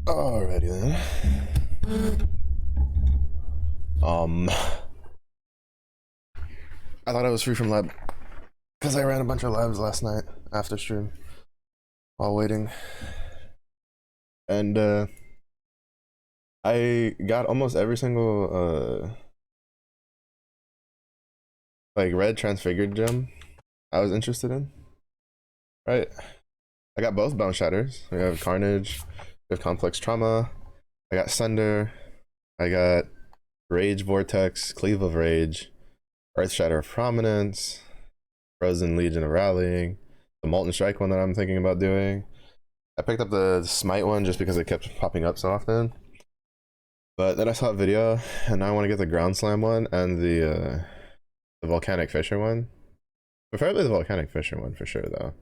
Alrighty then. Um, I thought I was free from lab because I ran a bunch of labs last night after stream while waiting, and I got almost every single like red transfigured gem I was interested in. Right, I got both Bone Shatters. We have Carnage, we have Complex Trauma. I got Sunder. I got Rage Vortex, Cleave of Rage, Earth Shatter of Prominence, Frozen Legion of Rallying, the Molten Strike one that I'm thinking about doing. I picked up the Smite one just because it kept popping up so often. But then I saw a video, and now I want to get the Ground Slam one and the Volcanic Fissure one. Preferably the Volcanic Fissure one for sure, though.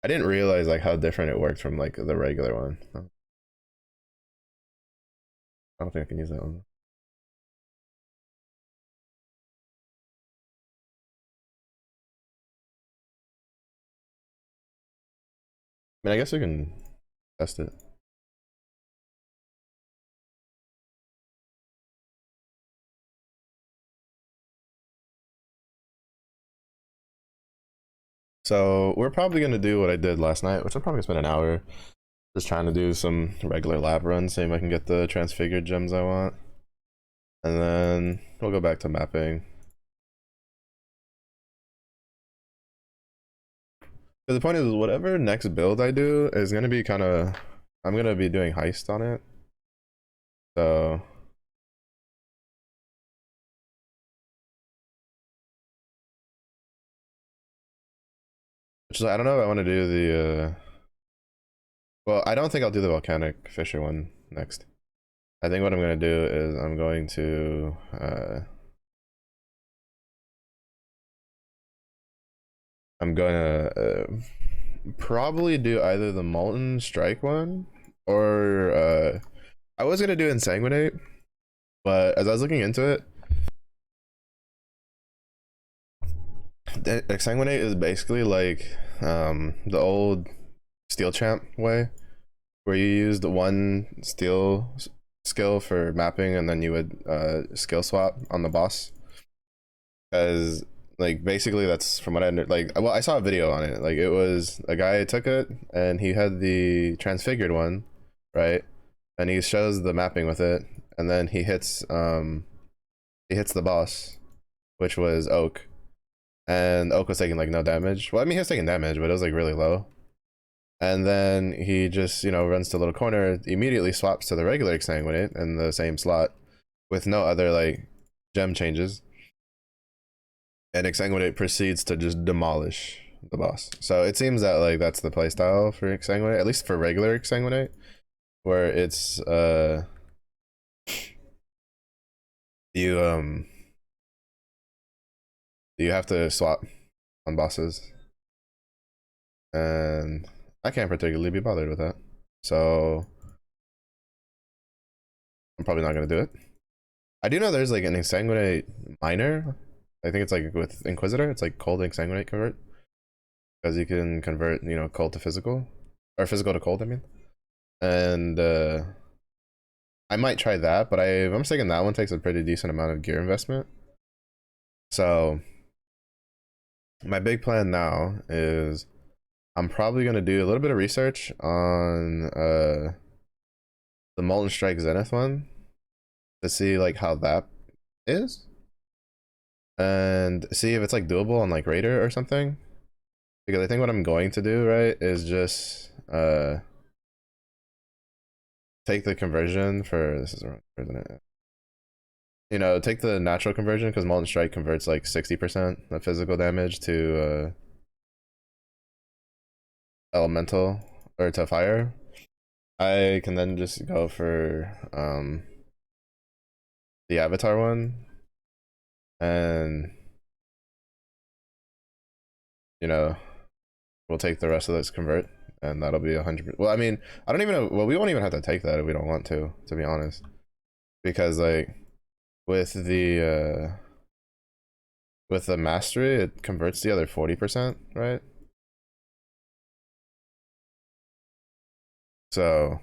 I didn't realize like how different it worked from like the regular one. I don't think I can use that one. I mean, I guess we can test it. So we're probably gonna do what I did last night, which will probably spend an hour just trying to do some regular lab runs, see if I can get the transfigured gems I want. And then we'll go back to mapping. But the point is, whatever next build I do is gonna be kind of, I'm gonna be doing heist on it. So which is, I don't know if I want to do the well, I don't think I'll do the Volcanic Fissure one next. I think what I'm gonna do is I'm going to I'm gonna probably do either the Molten Strike one or I was gonna do Insanguinate, but as I was looking into it, Exsanguinate is basically like the old Steel Champ way, where you used one steel skill for mapping and then you would skill swap on the boss. As like basically that's from what I like. Well, I saw a video on it. Like it was a guy took it and he had the transfigured one, right? And he shows the mapping with it, and then he hits the boss, which was Oak, and Oak was taking like no damage. Well, I mean he was taking damage, but it was like really low. And then he just, you know, runs to a little corner, immediately swaps to the regular Exsanguinate in the same slot with no other like gem changes. And Exsanguinate proceeds to just demolish the boss. So it seems that like that's the playstyle for Exsanguinate, at least for regular Exsanguinate, where it's you you have to swap on bosses, and I can't particularly be bothered with that, so I'm probably not gonna do it. I do know there's like an Exsanguinate minor. I think it's like with Inquisitor, it's like cold Exsanguinate convert, because you can convert, you know, cold to physical, or physical to cold, I mean. And I might try that, but I'm thinking that one takes a pretty decent amount of gear investment. So my big plan now is I'm probably gonna do a little bit of research on the Molten Strike Zenith one to see like how that is, and see if it's like doable on like Raider or something. Because I think what I'm going to do, right, is just take the conversion for, this is the wrong, isn't it? You know, take the natural conversion, because Molten Strike converts like 60% of physical damage to elemental or to fire. I can then just go for the Avatar one, and you know, we'll take the rest of this convert, and that'll be 100. Well, I mean, I don't even know. Well, we won't even have to take that if we don't want to be honest, because like with the mastery, it converts the other 40%, right? So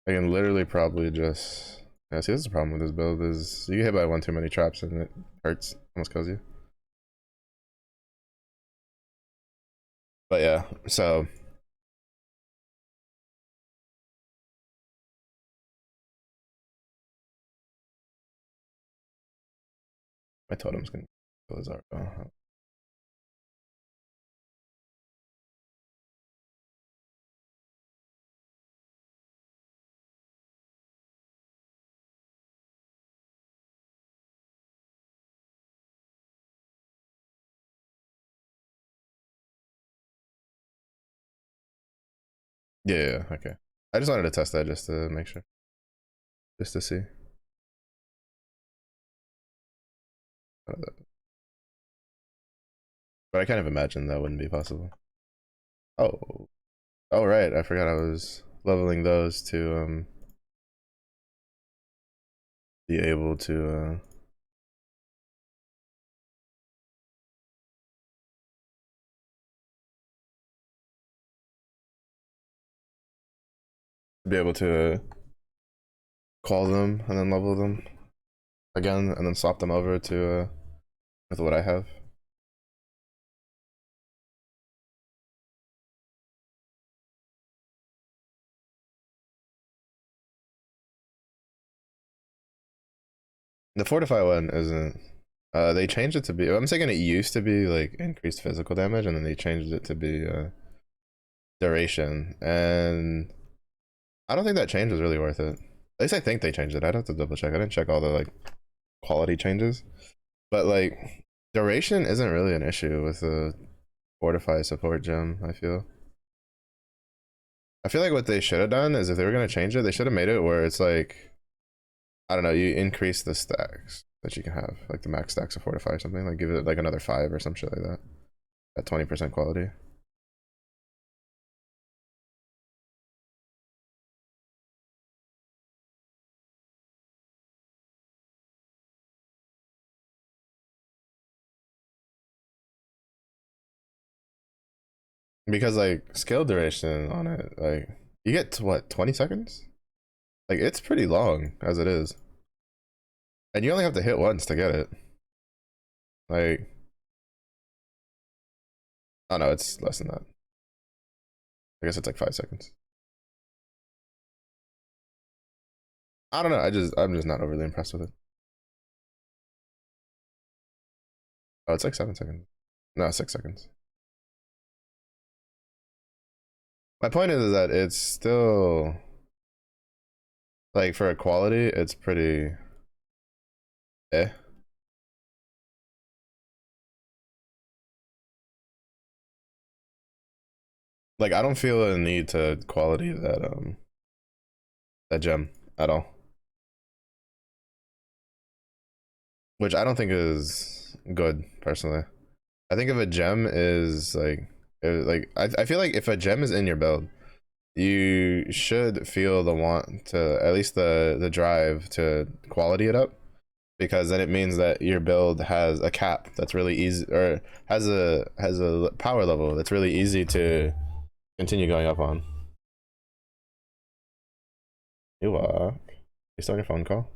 I can literally probably just. Yeah, see, this is the problem with this build is you get hit by one too many traps and it hurts, almost kills you. But yeah, so my totem's gonna kill his Zarko. Yeah, yeah, okay. I just wanted to test that just to make sure, just to see. But I kind of imagine that wouldn't be possible. Oh, oh right, I forgot I was leveling those to be able to call them and then level them again and then swap them over to with what I have. The fortify one isn't. They changed it to be. I'm saying it used to be like increased physical damage, and then they changed it to be duration. And I don't think that change was really worth it. At least I think they changed it. I'd have to double check. I didn't check all the like quality changes, but like duration isn't really an issue with the fortify support gem. I feel like what they should have done is if they were gonna change it, they should have made it where it's like I don't know, you increase the stacks that you can have, like the max stacks of fortify or something, like give it like another 5 or some shit like that. At 20% quality. Because like skill duration on it, like you get to what, 20 seconds? Like it's pretty long as it is. And you only have to hit once to get it. Like, oh no, it's less than that. I guess it's like 5 seconds. I don't know. I'm just not overly impressed with it. Oh, it's like 7 seconds. No, 6 seconds. My point is that it's still like for equality, it's pretty eh. Like I don't feel a need to quality that gem at all. Which I don't think is good personally. I think if a gem is I feel like if a gem is in your build, you should feel the want to at least the drive to quality it up because then it means that your build has a cap that's really easy or has a power level that's really easy to continue going up on. You still on your phone call?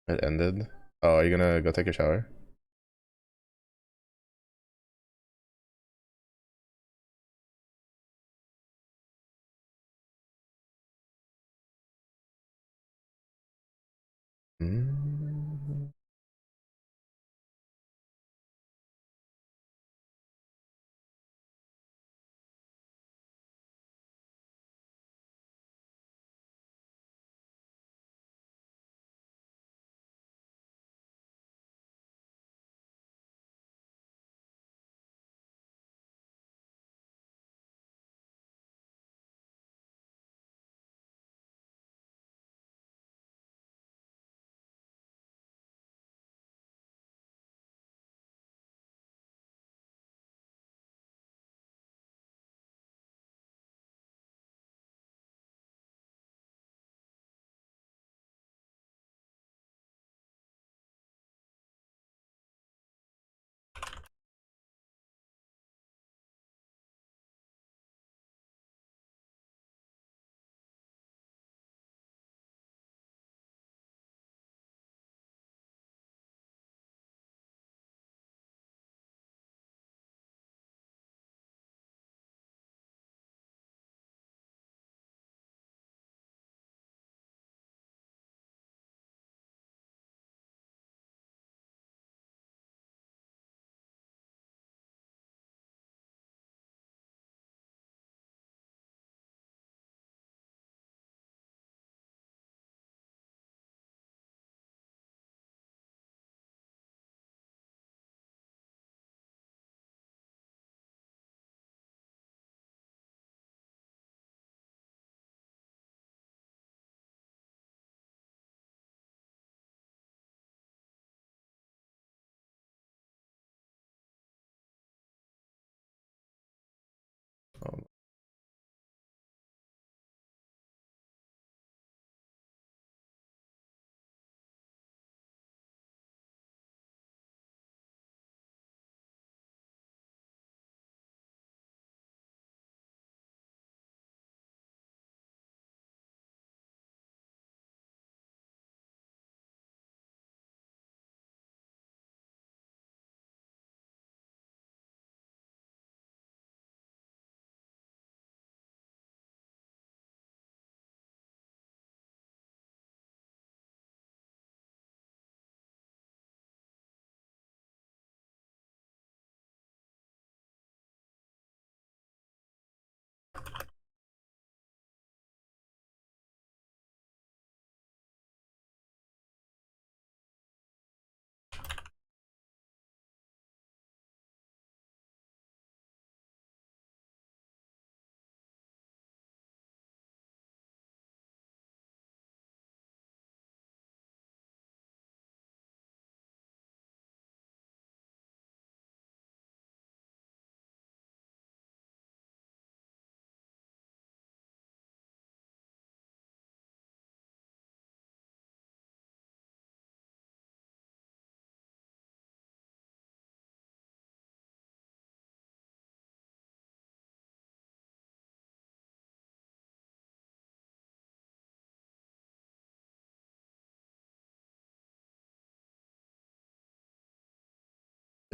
It ended. Oh, are you gonna go take a shower? Mm.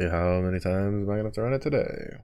See how many times am I gonna have to run it today?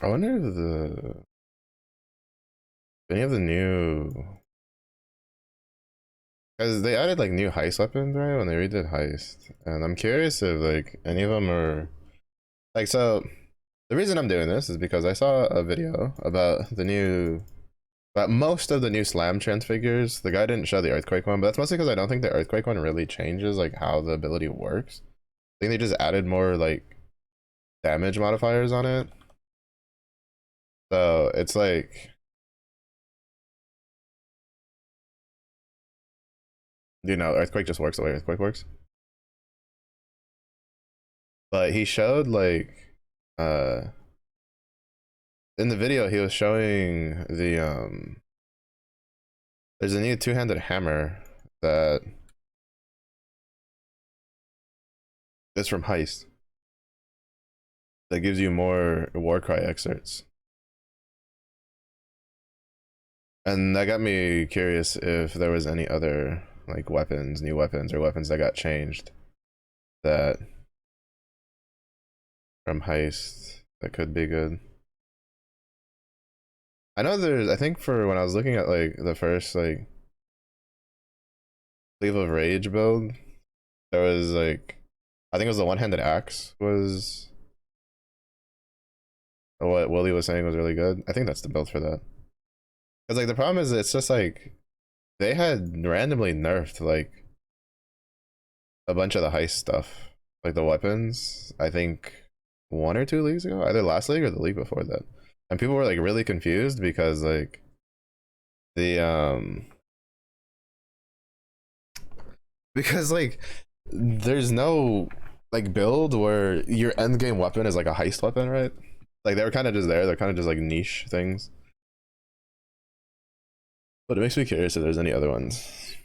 I wonder if any of the new, because they added like new heist weapons, right? When they redid heist, and I'm curious if like any of them are like so. The reason I'm doing this is because I saw a video about the new, about most of the new slam transfigures. The guy didn't show the earthquake one, but that's mostly because I don't think the earthquake one really changes like how the ability works. I think they just added more like damage modifiers on it. So it's like, you know, earthquake just works the way earthquake works. But he showed like uh in the video he was showing the there's a new two-handed hammer that is from Heist that gives you more Warcry excerpts. And that got me curious if there was any other like weapons, new weapons, or weapons that got changed that from Heist that could be good. I know there's, I think for when I was looking at like the first like Cleave of Rage build, there was like, I think it was the one-handed axe was what Willie was saying was really good. I think that's the build for that. Because like the problem is it's just like they had randomly nerfed like a bunch of the heist stuff, like the weapons. I think 1 or 2 leagues ago, either last league or the league before that, and people were like really confused because like the because like there's no like build where your end game weapon is like a heist weapon, right? Like they were kind of just there. They're kind of just like niche things. But it makes me curious if there's any other ones.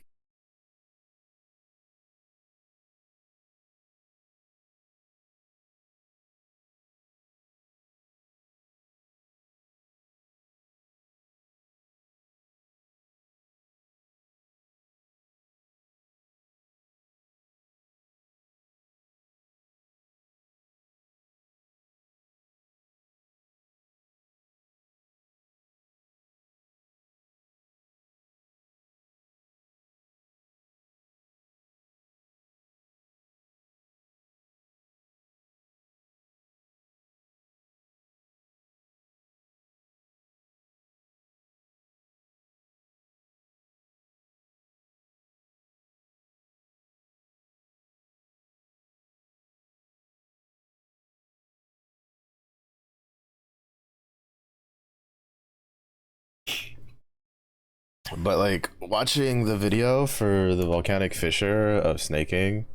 But like watching the video for the volcanic fissure of snaking,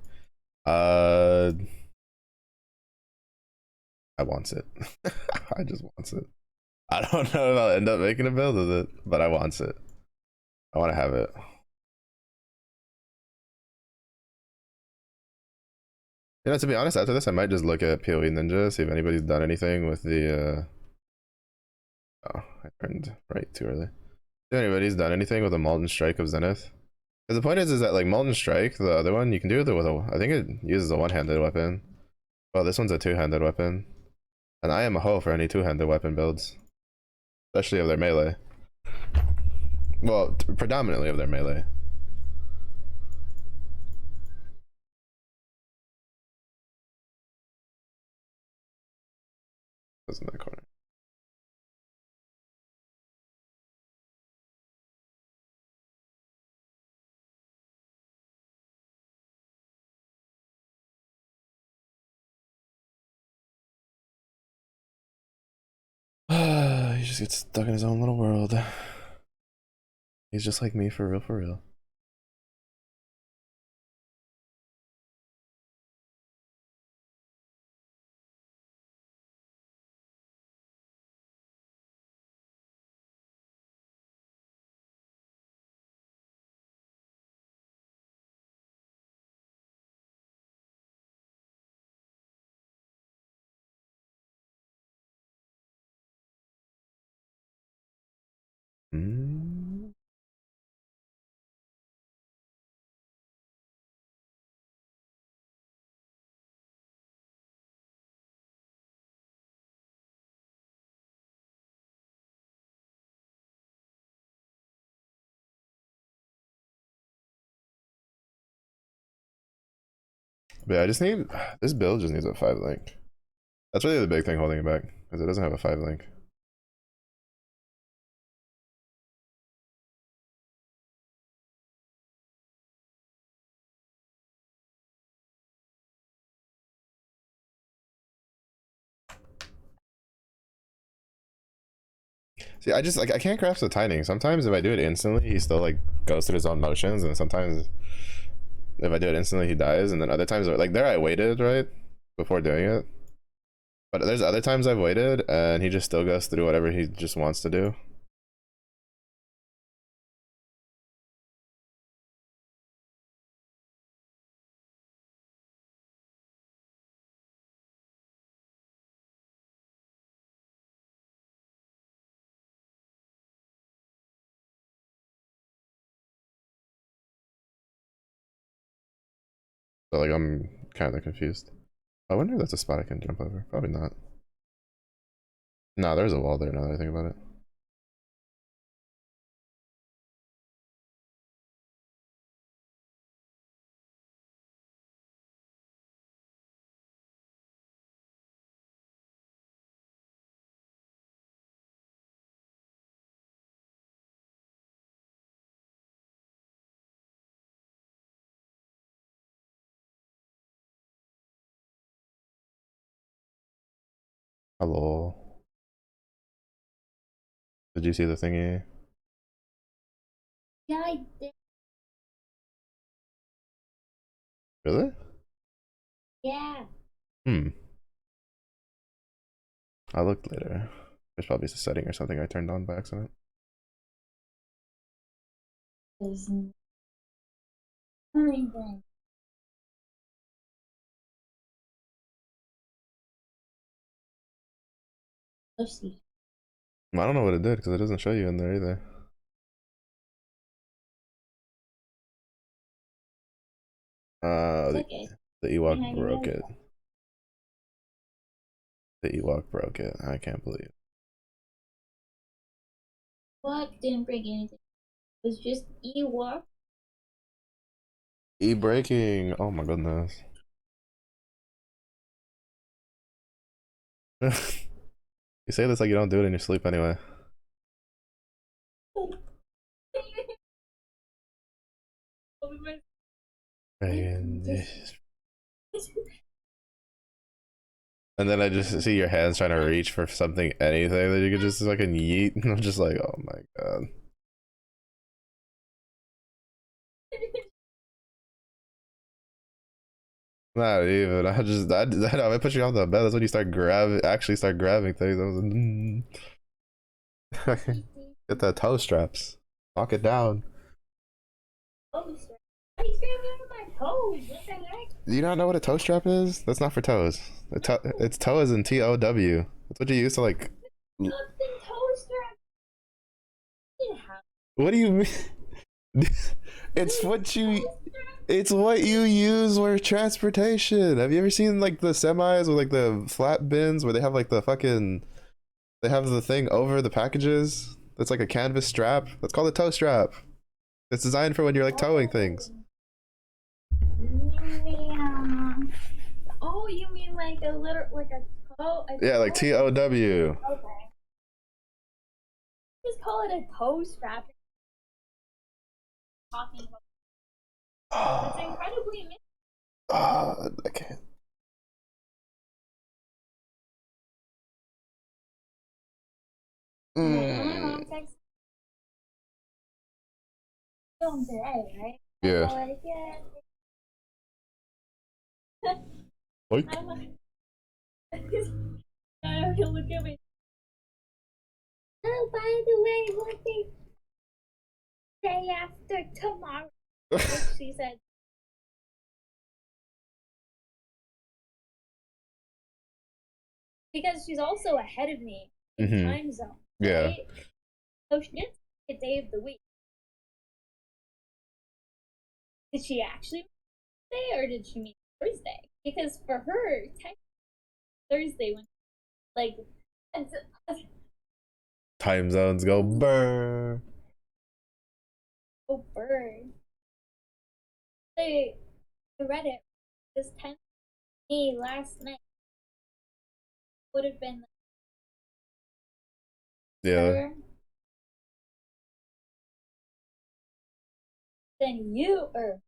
uh, I wants it. I just wants it. I don't know if I'll end up making a build with it, but I wants it. I want to have it. You know, to be honest, after this, I might just look at PoE Ninja, see if anybody's done anything with the. Oh, I turned right too early. If anybody's done anything with the Molten Strike of Zenith. Because the point is that like Molten Strike, the other one, you can do it with a. I think it uses a one-handed weapon. Well, this one's a two-handed weapon, and I am a hoe for any two-handed weapon builds, especially of their melee. Well, predominantly of their melee. That's in that corner. He just gets stuck in his own little world. He's just like me, for real, for real. Mm. But yeah, I just need this build just needs a 5 link. That's really the big thing holding it back, because it doesn't have a 5 link. See, I just like I can't grasp the timing. Sometimes if I do it instantly, he still like goes through his own motions, and sometimes if I do it instantly, he dies. And then other times, like there, I waited right before doing it. But there's other times I've waited, and he just still goes through whatever he just wants to do. So like I'm kind of confused. I wonder if that's a spot I can jump over. Probably not. No, there's a wall there now that I think about it. Hello. Did you see the thingy? Yeah, I did. Really? Yeah. Hmm. I looked later. There's probably a setting or something I turned on by accident. There's nothing. Let's see. I don't know what it did because it doesn't show you in there either. It's The, okay. the Can Ewok hang broke around. it. The Ewok broke it. I can't believe. What didn't break anything? It was just Ewok. E-breaking. Oh my goodness. You say this like you don't do it in your sleep anyway. And then I just see your hands trying to reach for something, anything that you could just fucking yeet. And I'm just like, oh my god. Not even. I put you off the bed. That's when you start actually start grabbing things. I was like, get the toe straps. Lock it down. Oh, sir. Why are you grabbing my toes? What the heck? Do you not know what a toe strap is? That's not for toes. It's toe as in TOW. That's what you use to like. Cups and toe straps. You have What do you mean? It's what you. toe straps? It's what you use for transportation. Have you ever seen like the semis with like the flat bins where they have like the fucking. They have the thing over the packages. That's like a canvas strap. That's called a toe strap. It's designed for when you're like towing things. Yeah. Oh, you mean like a little, like a toe? Yeah, like TOW. Okay. Just call it a toe strap. Talking about it's incredibly I can't. my mom texted film today, right? Yeah. So like, yeah. Like, I'm like, I don't look at me. Oh, by the way, what they day after tomorrow? She said. Because she's also ahead of me in time zone. Yeah. Right? So she gets a day of the week. Did she actually say or did she mean Thursday? Because for her, Thursday when like Time zones go burr. oh bird. They read it this 10 me last night would have been Yeah. better than you or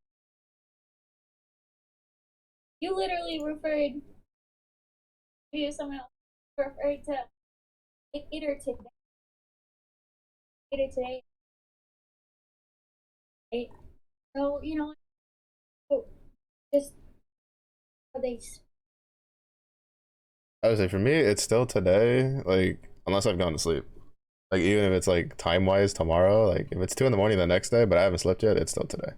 you literally referred to someone else referred to later today. Right? So you know just how they I would say for me, it's still today. Like, unless I've gone to sleep. Like, even if it's like time wise tomorrow, like if it's 2 in the morning the next day, but I haven't slept yet, it's still today.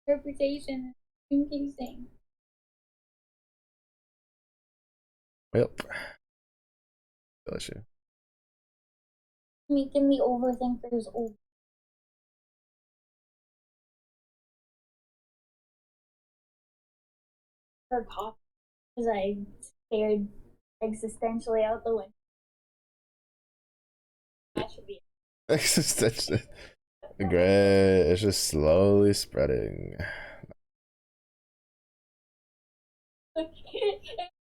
interpretation confusing. Yep. Bless you. Making the overthinkers over. Her cough as I stared existentially out the window. That should be Existential. Great. It's just slowly spreading.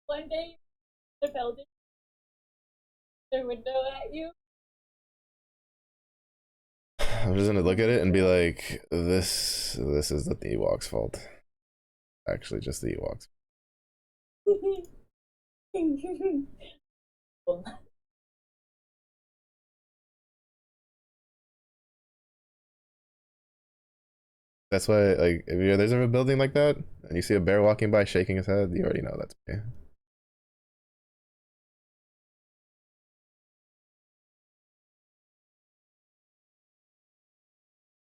One day the building their window at you. I'm just gonna look at it and be like, this is the Ewoks' fault. Actually, just the Ewoks. That's why, like, if there's ever a building like that and you see a bear walking by shaking his head, you already know that's me.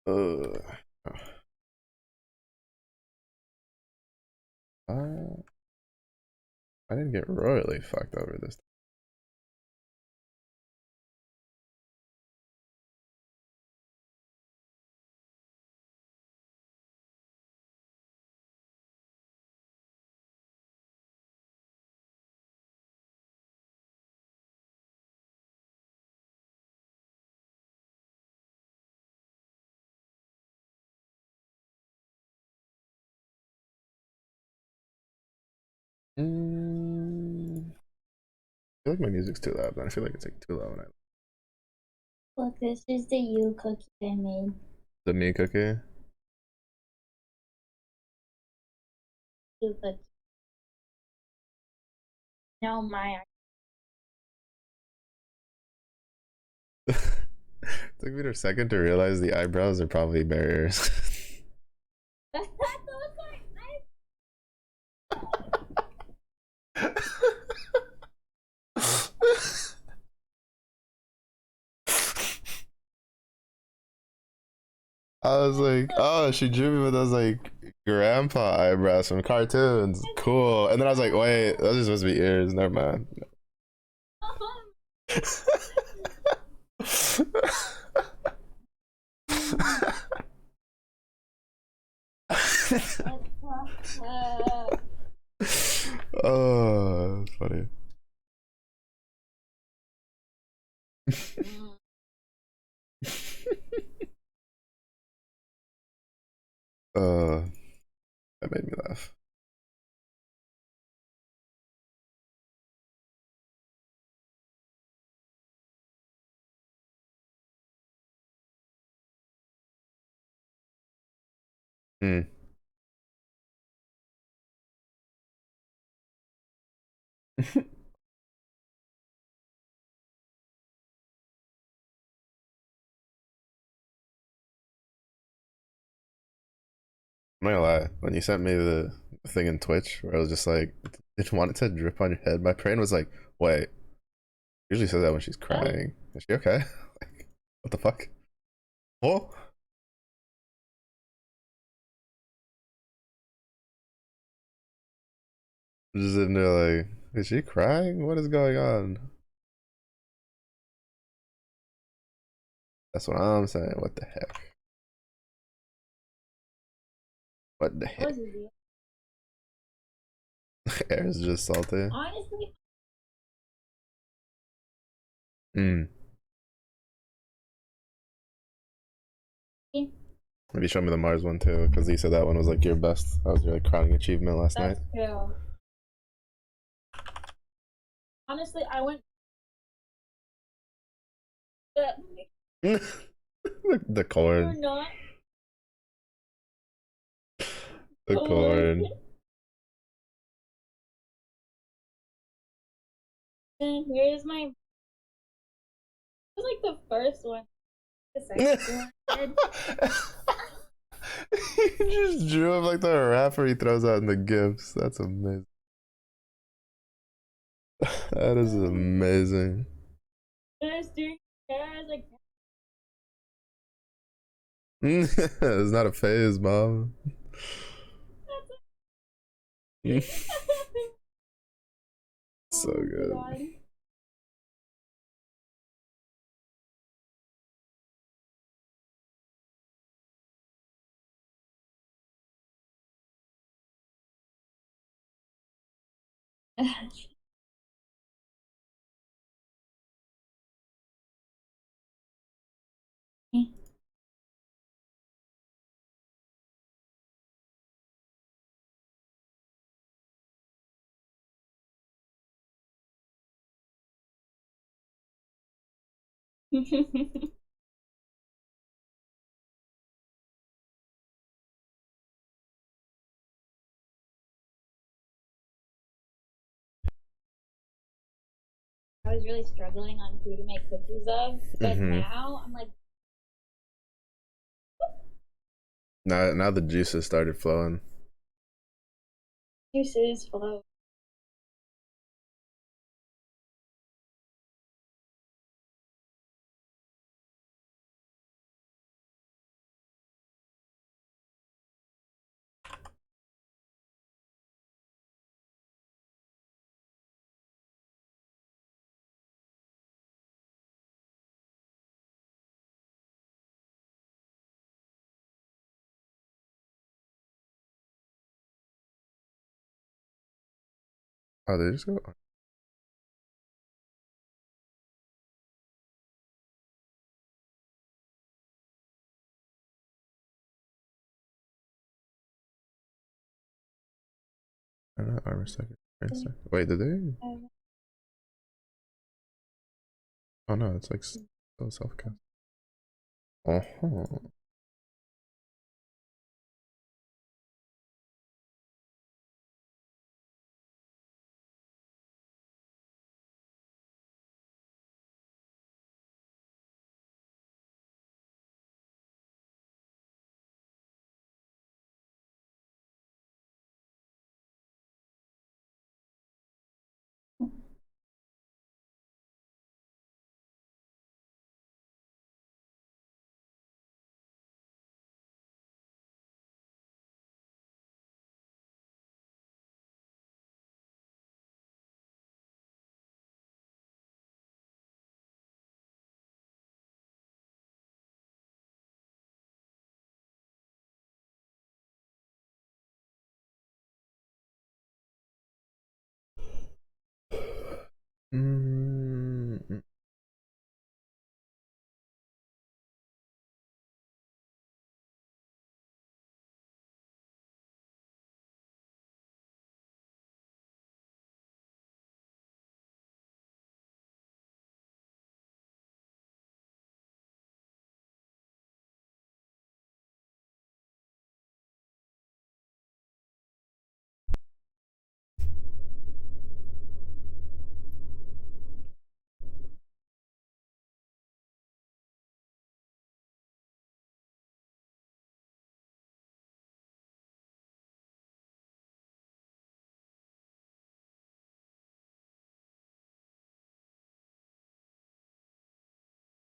Ugh. I didn't get royally fucked over this. I feel like my music's too loud, but I feel like it's like too loud when I. Look, this is the you cookie I made. The me cookie. You cookie. No, my It took me a second to realize the eyebrows are probably barriers. I was like, oh, she drew me with those like grandpa eyebrows from cartoons. Cool. And then I was like, wait, those are supposed to be ears. Never mind. Oh, that's funny. Uh, that made me laugh. Hmm. I'm not gonna lie. When you sent me the thing in Twitch where I was just like, didn't want it to drip on your head, my brain was like, wait. Usually says that when she's crying. Is she okay? Like, what the fuck? Oh, I'm just sitting there like, is she crying? What is going on? That's what I'm saying. What the heck? What the heck? Air is just salty. Honestly, Hmm. Maybe show me the Mars one too, because you said that one was like your best. That was your like crowning achievement last night. that's true. Honestly, I went. The You're corn. not. The Oh corn. and here's my. It was like the first one. The second one. He just drew him like the rapper he throws out in the gifts. That's amazing. That is amazing. Just doing stairs like. It's not a phase, mom. So Oh, good. God. I was really struggling on who to make cookies of, but now I'm like, Now the juices started flowing. juices flow. Oh, they just go. Armor second. Wait, did they? Oh no, it's like still self cast. Uh huh.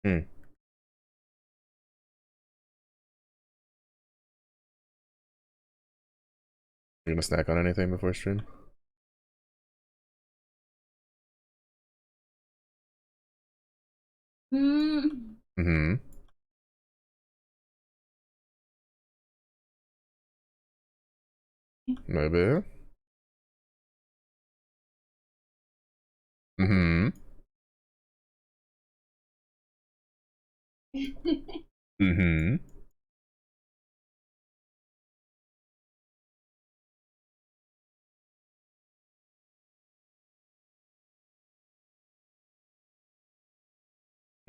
Hmm. You gonna snack on anything before stream? Mm. Mm-hmm. Maybe. Mm-hmm. Mm-hmm.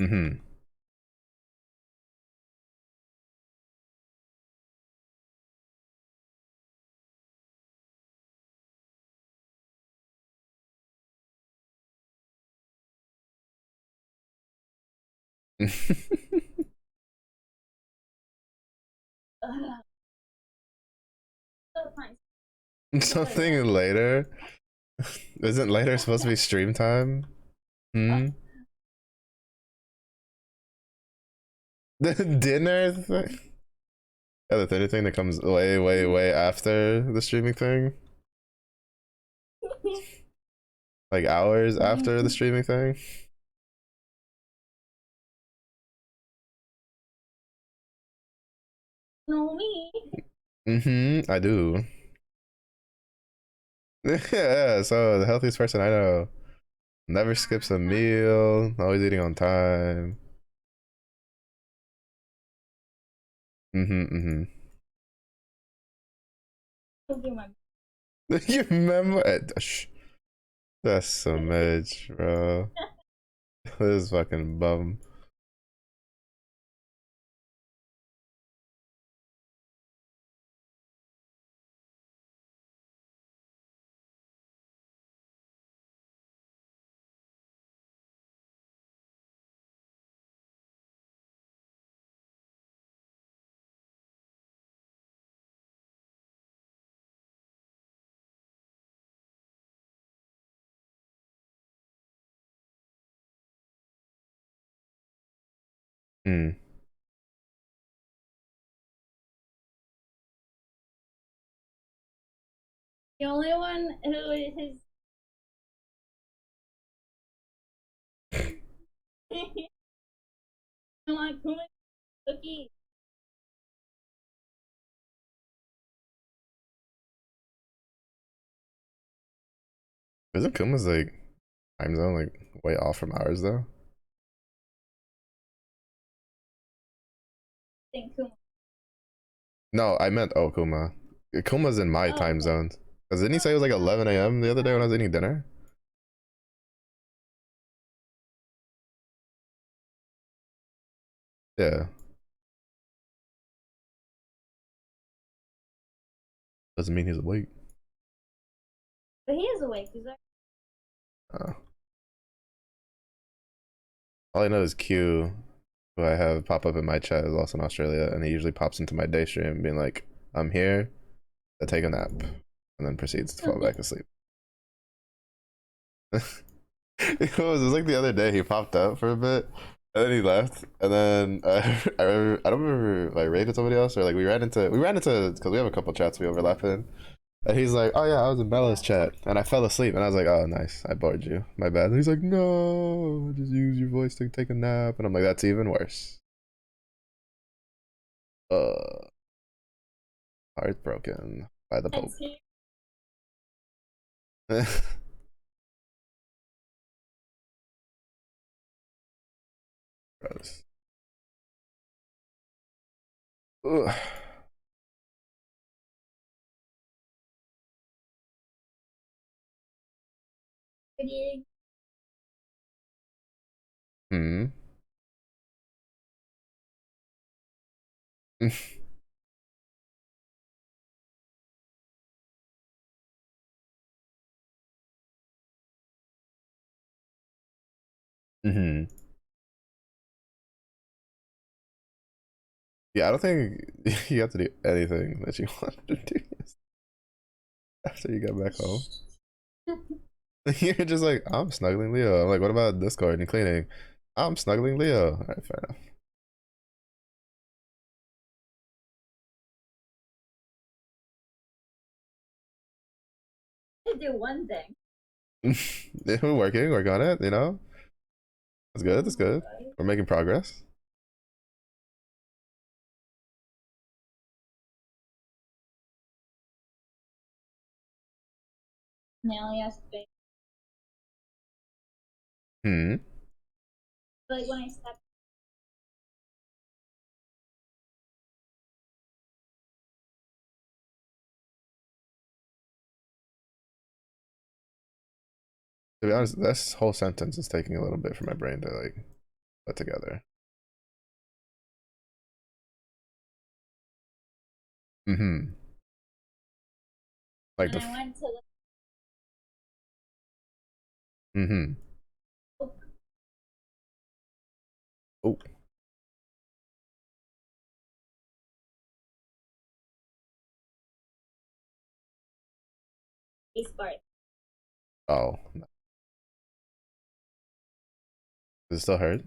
Mm-hmm. Ugh. So fine. Something later. Isn't later supposed to be stream time? Hmm. The dinner thing. Yeah, the dinner thing that comes way, way, way after the streaming thing. Like hours after the streaming thing. No, me. Mm-hmm. I do. Yeah, so the healthiest person I know. Never skips a meal, always eating on time. Mm-hmm. Mm-hmm. Don't do my. You remember? That's so much, bro. This fucking bum. Hmm. The only one who is I want Kuma cookie. Isn't Kuma's like time zone like way off from ours though? Think Kuma. No, I meant oh Kuma. Kuma's in my Oh, time okay. zone. Cause didn't he say it was like 11 a.m. the other day when I was eating dinner? Yeah. Doesn't mean he's awake. But he is awake. He's like, Uh, all I know is Q, who I have pop up in my chat, is also in Australia, and he usually pops into my day stream being like, I'm here to take a nap, and then proceeds to fall back asleep. It was like the other day he popped up for a bit, and then he left, and then I don't remember if I raided somebody else or like we ran into because we have a couple chats we overlap in, and he's like, oh yeah, I was in Bella's chat and I fell asleep, and I was like, oh nice, I bored you, my bad. And he's like, no, just use your voice to take a nap, and I'm like, that's even worse. Uh, Heartbroken by the Pope. and he Gross. Ugh. pretty. Hmm. Hmm. Yeah, I don't think you have to do anything that you wanted to do after you got back home. You're just like, I'm snuggling Leo. I'm like, what about Discord and cleaning? I'm snuggling Leo. All right, fair I do one thing. enough. We're working on it. You know, that's good. That's good. We're making progress. Now he has to be. Hmm. But like when I step, To be honest, this whole sentence is taking a little bit for my brain to like put together. Mm-hmm. Like and the. I went to the Mm-hmm. Oh. space bar. Oh. Does it still hurt?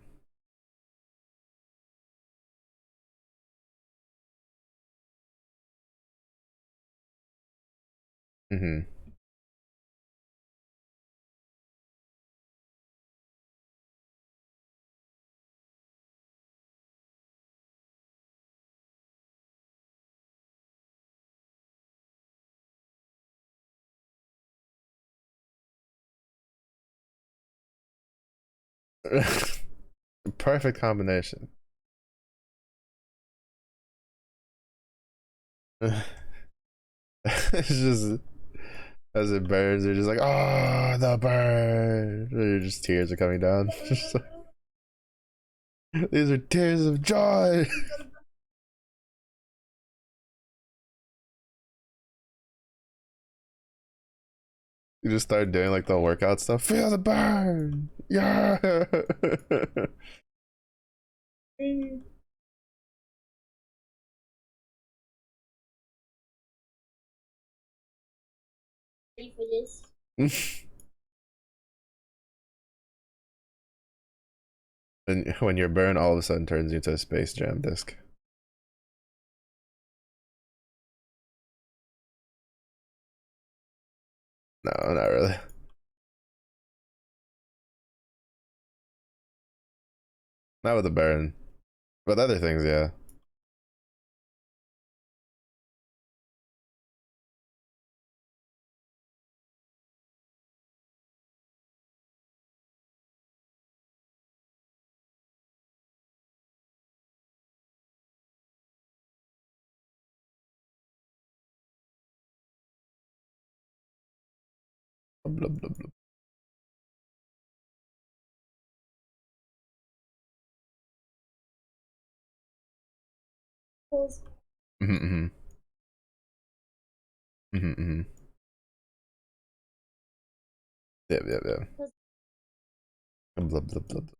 Mm-hmm. Perfect combination. It's just as it burns, you're just like, oh, the burn. You're just tears are coming down. These are tears of joy. You just start doing like the workout stuff. Feel the burn. Yeah. Ready for this? And when your burn all of a sudden turns into a Space Jam disc. No, not really. Not with the burn. But other things, yeah. Blah, blah, blah. Mm-hmm, mm-hmm, mm-hmm. Yep, yep, yep. Blah, blah, blah, blah.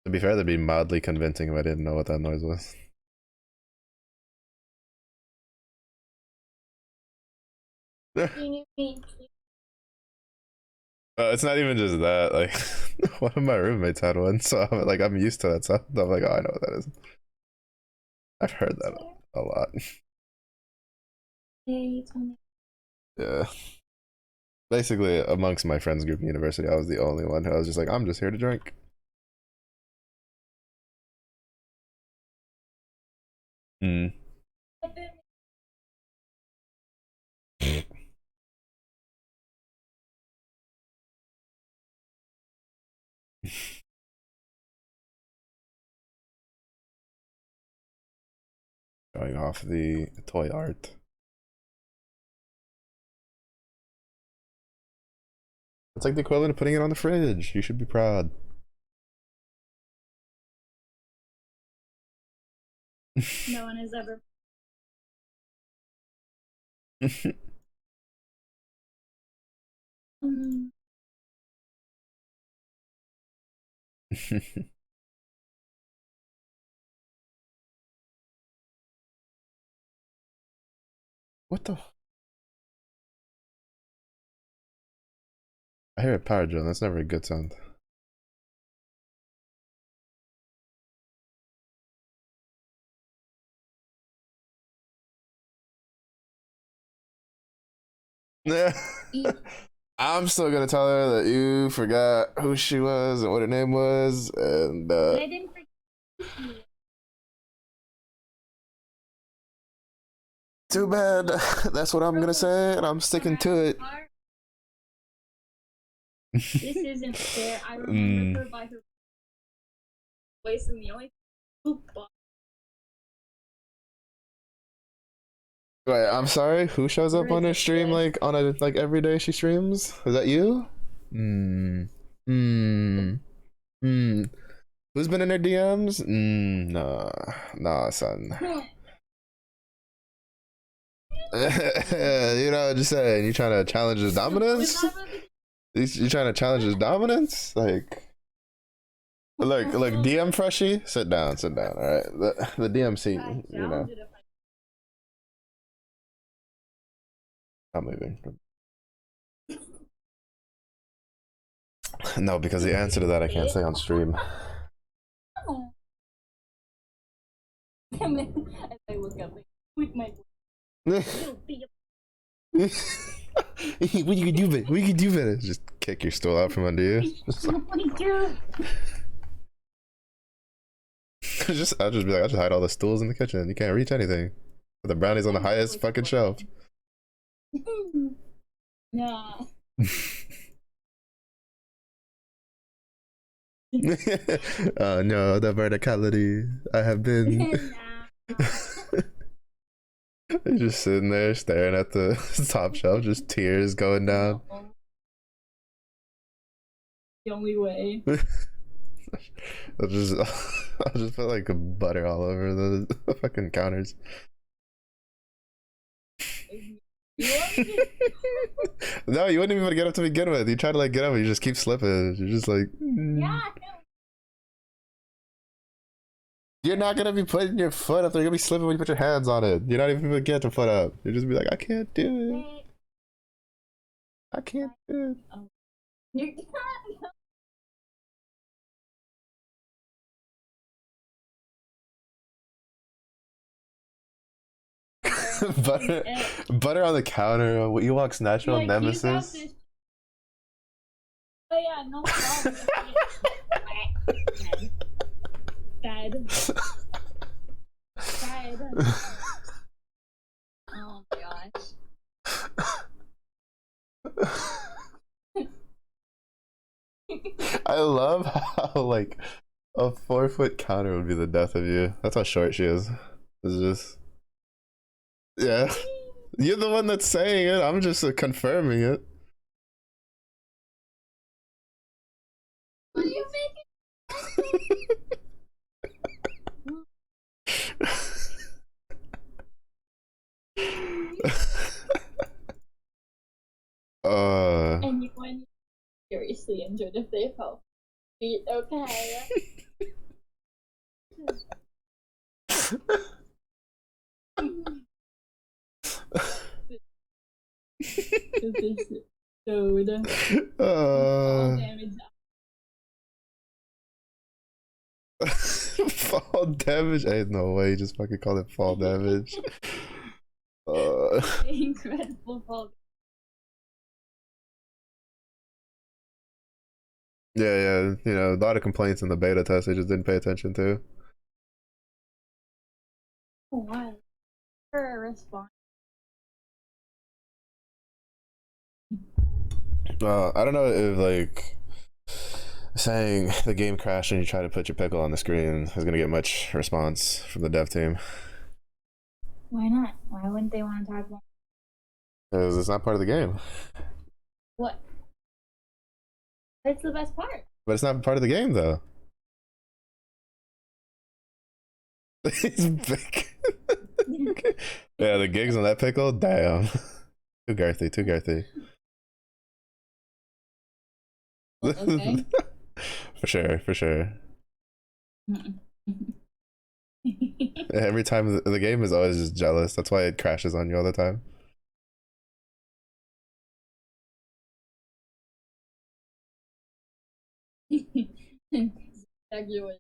To be fair, that'd be mildly convincing if I didn't know what that noise was. You need me. It's not even just that. Like, one of my roommates had one, so I'm used to that sound. I'm like, oh, I know what that is. I've heard that a lot. Yeah, you told me. Yeah. Basically, amongst my friends group in university, I was the only one who I was just like, I'm just here to drink. Mm. Going off the toy art. It's like the equivalent of putting it on the fridge. You should be proud. No one has ever. Mm. What the? I hear a power drill. That's never a good sound. I'm still gonna tell her that you forgot who she was and what her name was, and But I didn't forget. too bad. That's what I'm gonna say, and I'm sticking to it. This isn't fair. I remember her by her voice, and the only who Wait, I'm sorry. Who shows up on her stream like on a like every day she streams? Is that you? Hmm. Hmm. Hmm. Who's been in her DMs? Nah, nah, son. You know, just saying. You trying to challenge his dominance? You trying to challenge his dominance? Like, look, DM Freshie, sit down. All right, the DM seat, you know. I'm leaving. No, because the answer to that I can't say on stream. And then as I look up, like, with my What you can do better. What you can do better. Just kick your stool out from under you. I'll just be like, I'll just hide all the stools in the kitchen. You can't reach anything. The brownie's on the highest fucking shelf. Nah. No, the verticality. I have been. Just sitting there staring at the top shelf, just tears going down. The only way. I'll just put like butter all over the fucking counters. No, you wouldn't even get up to begin with. You try to like get up, and you just keep slipping. You're just like, Yeah. You're not gonna be putting your foot up there. You're gonna be slipping when you put your hands on it. You're not even gonna get your foot up. You're just be like, I can't do it. I can't do it. You're butter on the counter. Ewok's natural nemesis. Oh yeah, no problem. Dead. Oh my gosh. I love how like a 4-foot counter would be the death of you. That's how short she is. It's just, yeah. You're the one that's saying it. I'm just confirming it. What are you And you wouldn't seriously injured if they fell feet, okay? This is fall damage. Fall damage? Ain't no way. You just fucking call it fall damage. Incredible fall. Yeah. You know, a lot of complaints in the beta test they just didn't pay attention to. Why? For a response. I don't know if like saying the game crashed and you try to put your pickle on the screen is gonna get much response from the dev team. Why not? Why wouldn't they want to talk about? Because it's not part of the game. What? That's the best part. But it's not part of the game though. He's big. Yeah, the gigs on that pickle, damn. Too girthy. Okay. For sure. Every time the game is always just jealous. That's why it crashes on you all the time. Exactly what.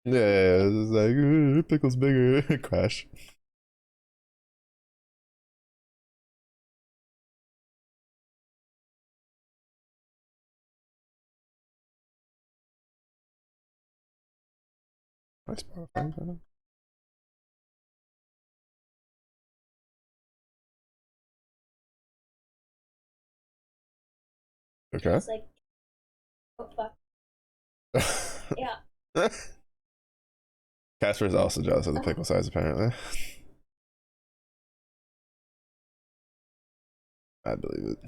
Yeah, it's like pickle's bigger. Crash. I spell friends right now. Okay. It's like, oh fuck. Yeah. Casper is also jealous of the pickle size, apparently. I believe it.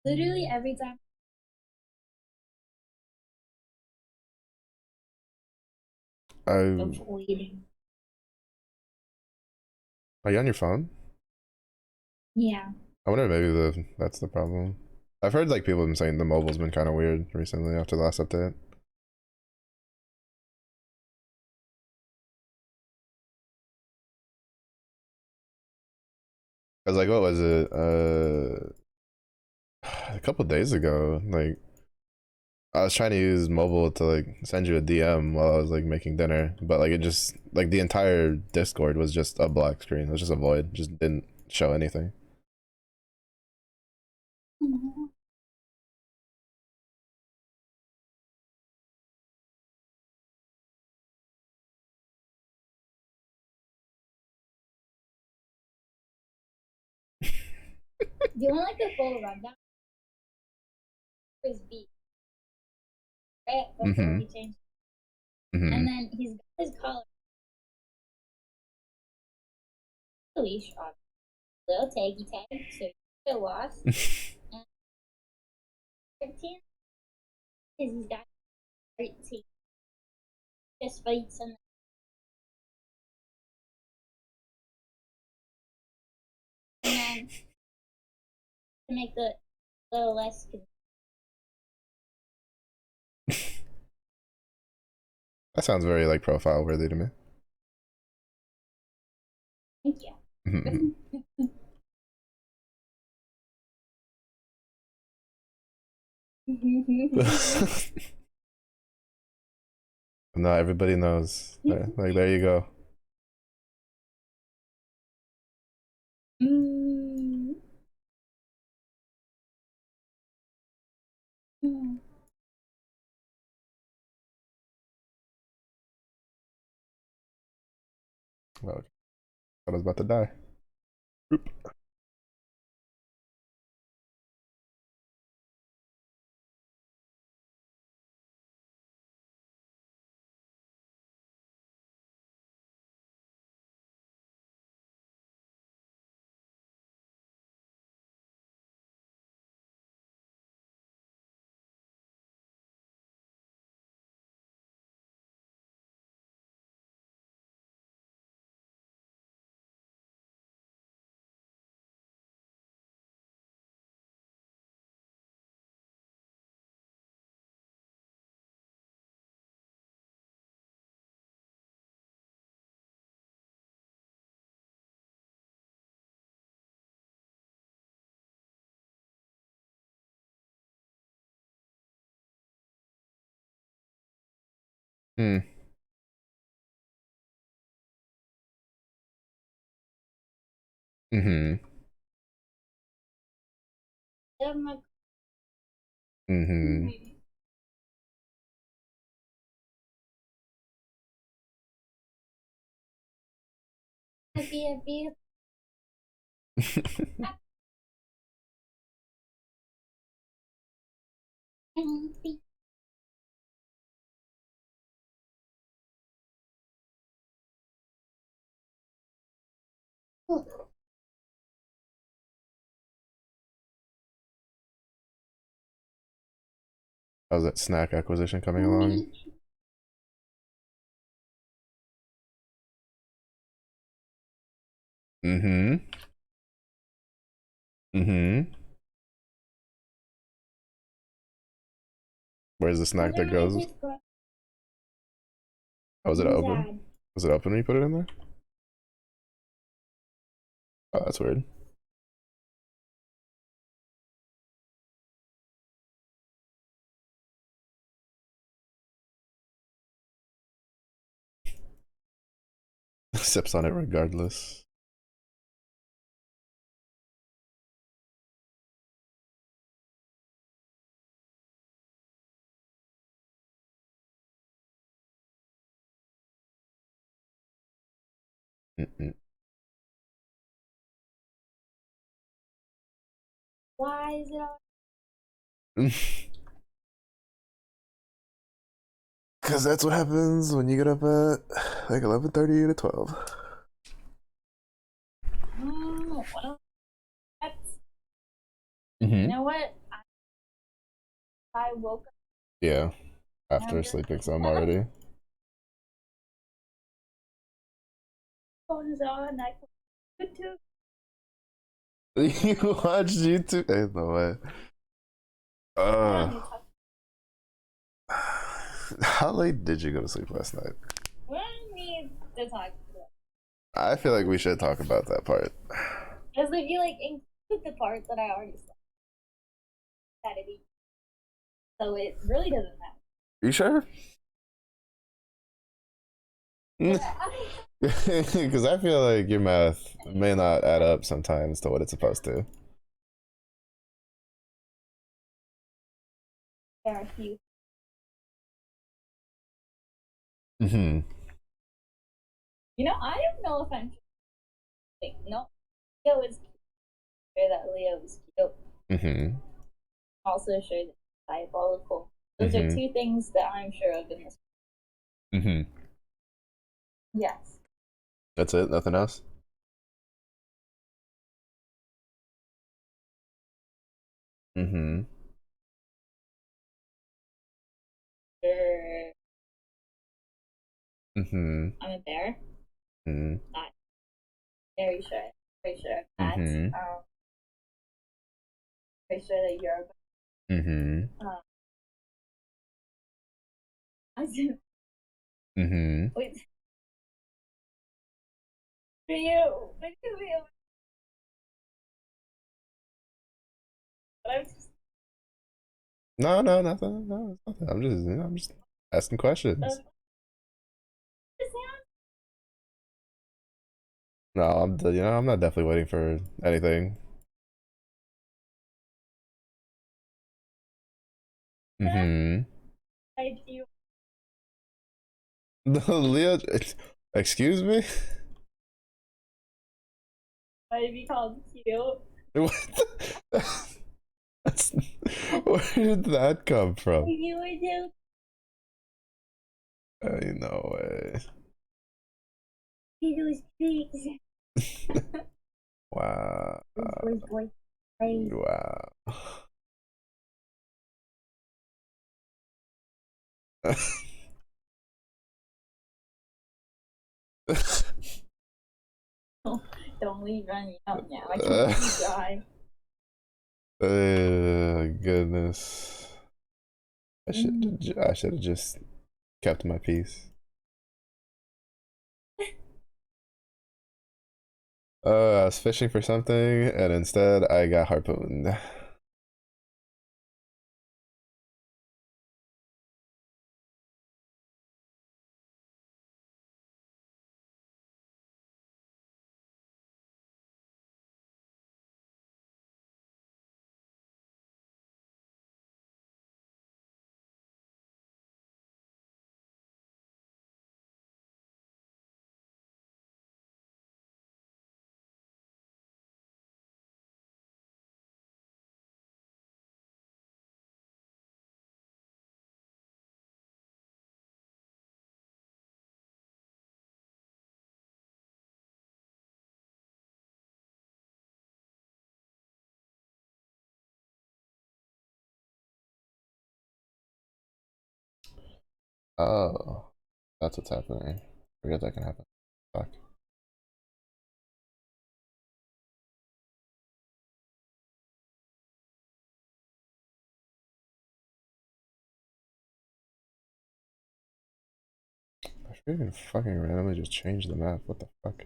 Literally every time. I Waiting. Are you on your phone? Yeah. I wonder if maybe that's the problem. I've heard like people have been saying the mobile's been kind of weird recently after the last update. Cause like what was it? A couple days ago, like I was trying to use mobile to like send you a DM while I was like making dinner, but like it just like the entire Discord was just a black screen. It was just a void. Just didn't show anything. Do you want like the full rundown? His beat, right? Before Mm-hmm. he changed. Mm-hmm. And then he's got his collar. Leash on. Little taggy tag. So you lost. And 13 is he's got 13. Just fights and then to make the little less. That sounds very like profile worthy to me. Thank you. Mm-hmm. No, everybody knows. Like there you go. Mm. Mm. Well, I was about to die. Oop. Hmm. Mm-hmm. Mm-hmm. Happy. Happy. How's that snack acquisition coming along? Mm-hmm. Mm-hmm. Where's the snack that goes? Oh, was it open? Sad. Was it open when you put it in there? Oh, that's weird. Sips on it regardless. Mm-mm. Why is it all? Cause that's what happens when you get up at like 11:30 to 12. Well, that's, you Mm-hmm. know what? I woke up Yeah, after younger. sleeping some already. Phone is on. I could too. You watched YouTube? Ain't no way. We don't need to talk. How late did you go to sleep last night? We don't need to talk. I feel like we should talk about that part. Because if you like include the part that I already said, that it be, so it really doesn't matter. You sure? Because I feel like your math may not add up sometimes to what it's supposed to. There are a few. Mm-hmm. You know, I don't know if I'm like, no. Leo is cute. Sure that Leo is cute. Mm-hmm. Also sure that he's diabolical. Those are Mm-hmm. two things that I'm sure of in this. Mm-hmm. Yes. That's it? Nothing else? Mm-hmm. Sure. Mm-hmm. I'm a bear. Mm-hmm. Very sure. Very sure of that. Mm-hmm. Very sure that you're a Mm-hmm. I didn't Mm-hmm. wait. Do you? But I'm just No, no, nothing. No, it's nothing. I'm just asking questions. No, I'm not definitely waiting for anything. Mm-hmm. I do. Leo, excuse me? Why to be called cute? What That's, where did that come from? You would do. Ain't no way. You do things. Wow. Boys. Boys. Wow. Don't leave running out now. I can't die. Goodness. I should have just kept my peace. I was fishing for something and instead I got harpooned. Oh, that's what's happening. Forget that can happen. Fuck. You can fucking randomly just change the map. What the fuck?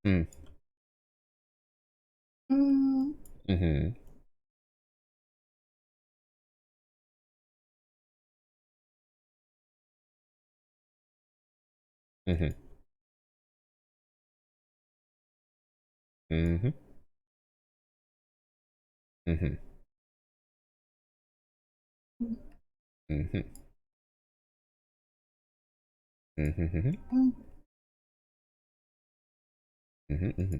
Hmm. Mm. Mm-hmm. Mm-hmm. Mm-hmm. Mm-hmm. Mm-hmm. Mm-hmm. Mm. Mm-hmm. Mm-hmm.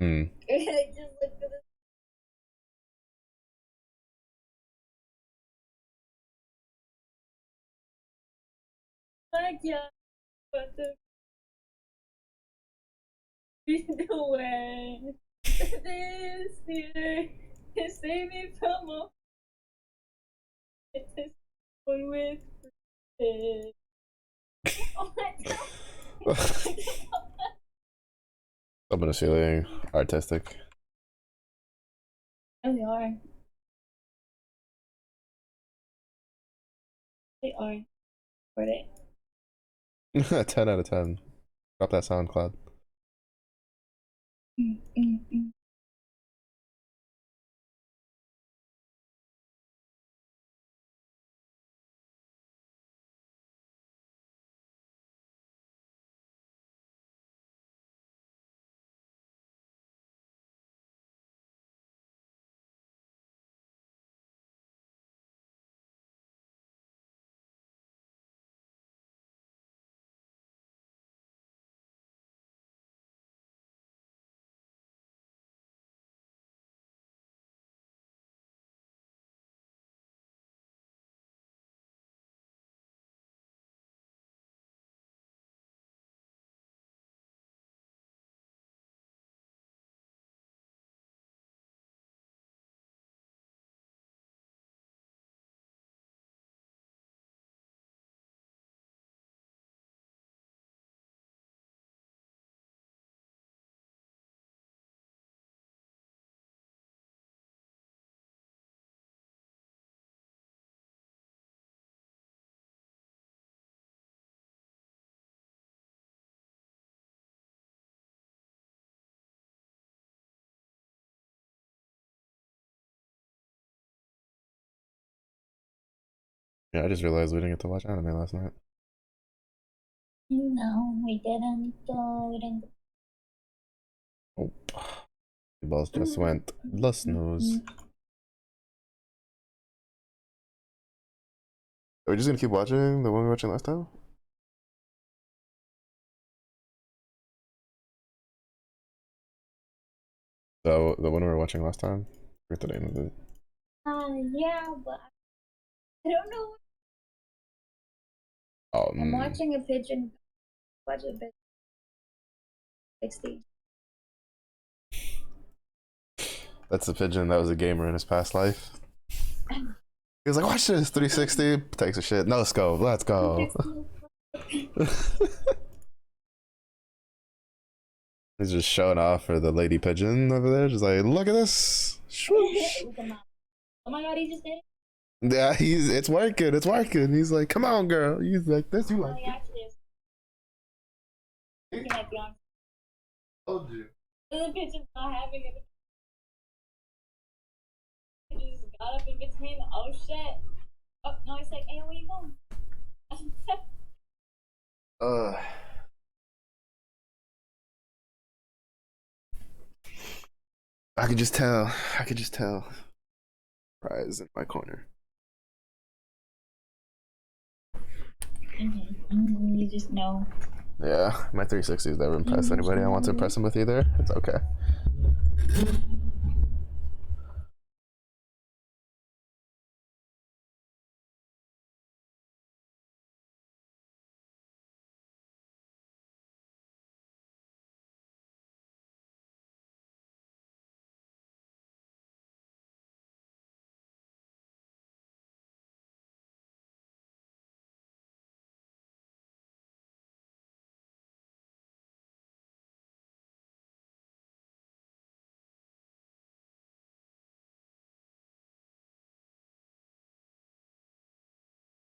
Mm. I just looked at this. Like, yeah, but the way this year save me from all this one with it. Oh my god. Up in the ceiling, artistic. Oh, they are. They are. For it. 10 out of 10. Drop that SoundCloud. Mm, mm, mm. Yeah, I just realized we didn't get to watch anime last night. No, we didn't. We didn't. Oh, the balls just went the snooze. Are we just gonna keep watching the one we were watching last time? The one we were watching last time? I forget the name of it. Yeah, but I don't know. I'm Um, watching a pigeon. Watch a bit. 60. that's the pigeon that was a gamer in his past life. He was like, watch this 360, takes a shit. No scope, let's go. He's just showing off for the lady pigeon over there, just like, look at this. Swoosh. Oh my god, he just did it. Yeah, it's working, it's working. He's like, come on, girl. He's like, this you like. He actually is. He might be on. Told you. The pigeon's not having it. He just got up in between. Oh shit. Oh, no, he's like, hey, where you going? Uh, I could just tell. I could just tell. Prize in my corner. You just know. Yeah, my 360's never impressed anybody I want to impress him with either. It's okay.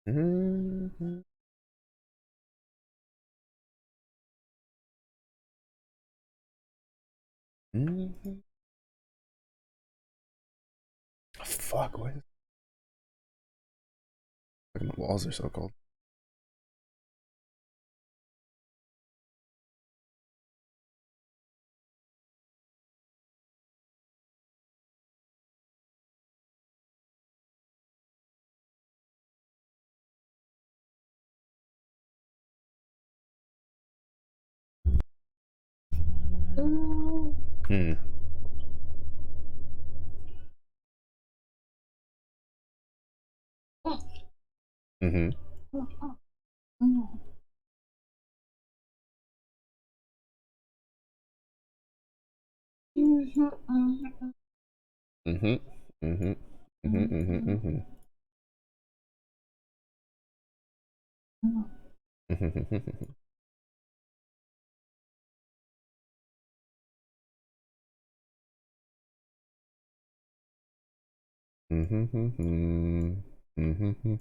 Mm-hmm. Mm-hmm. Fuck, what is fucking the walls are so cold. Hmm. Mm-hmm. Mm-hmm. Mm-hmm. Mm-hmm. Mm-hmm. Mm-hmm. Mm-hmm. Mm-hmm.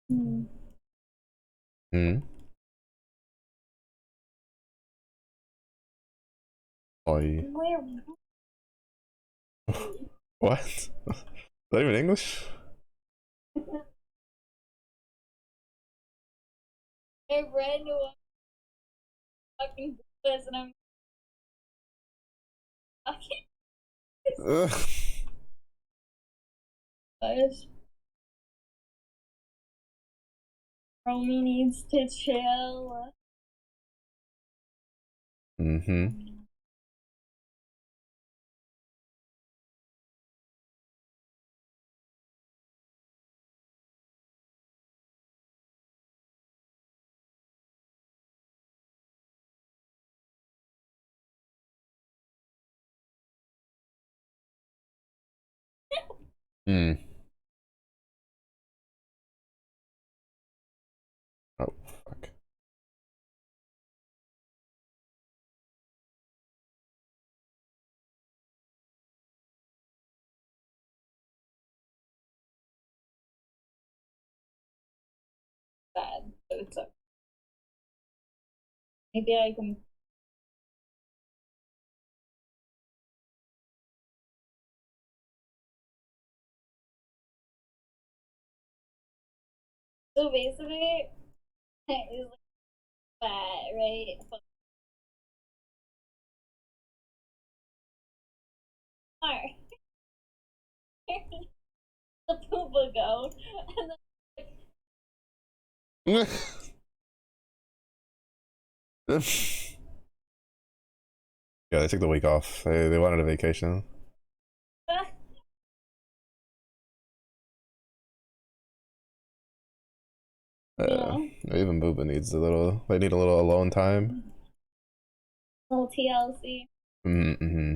Hmm. Hmm. Oi. Where? What? Is that even English? I read one fucking this and I'm fucking Ugh. gosh. Romy needs to chill. Mm-hmm. Hmm. Oh, fuck. Sad, but it's okay. Maybe I can. So basically, it's like that, right? Far. The poopa go, and then Yeah, they took the week off. They wanted a vacation. like, you Uh, know, even Booba needs a little. They need a little alone time. little TLC. Mm-hmm.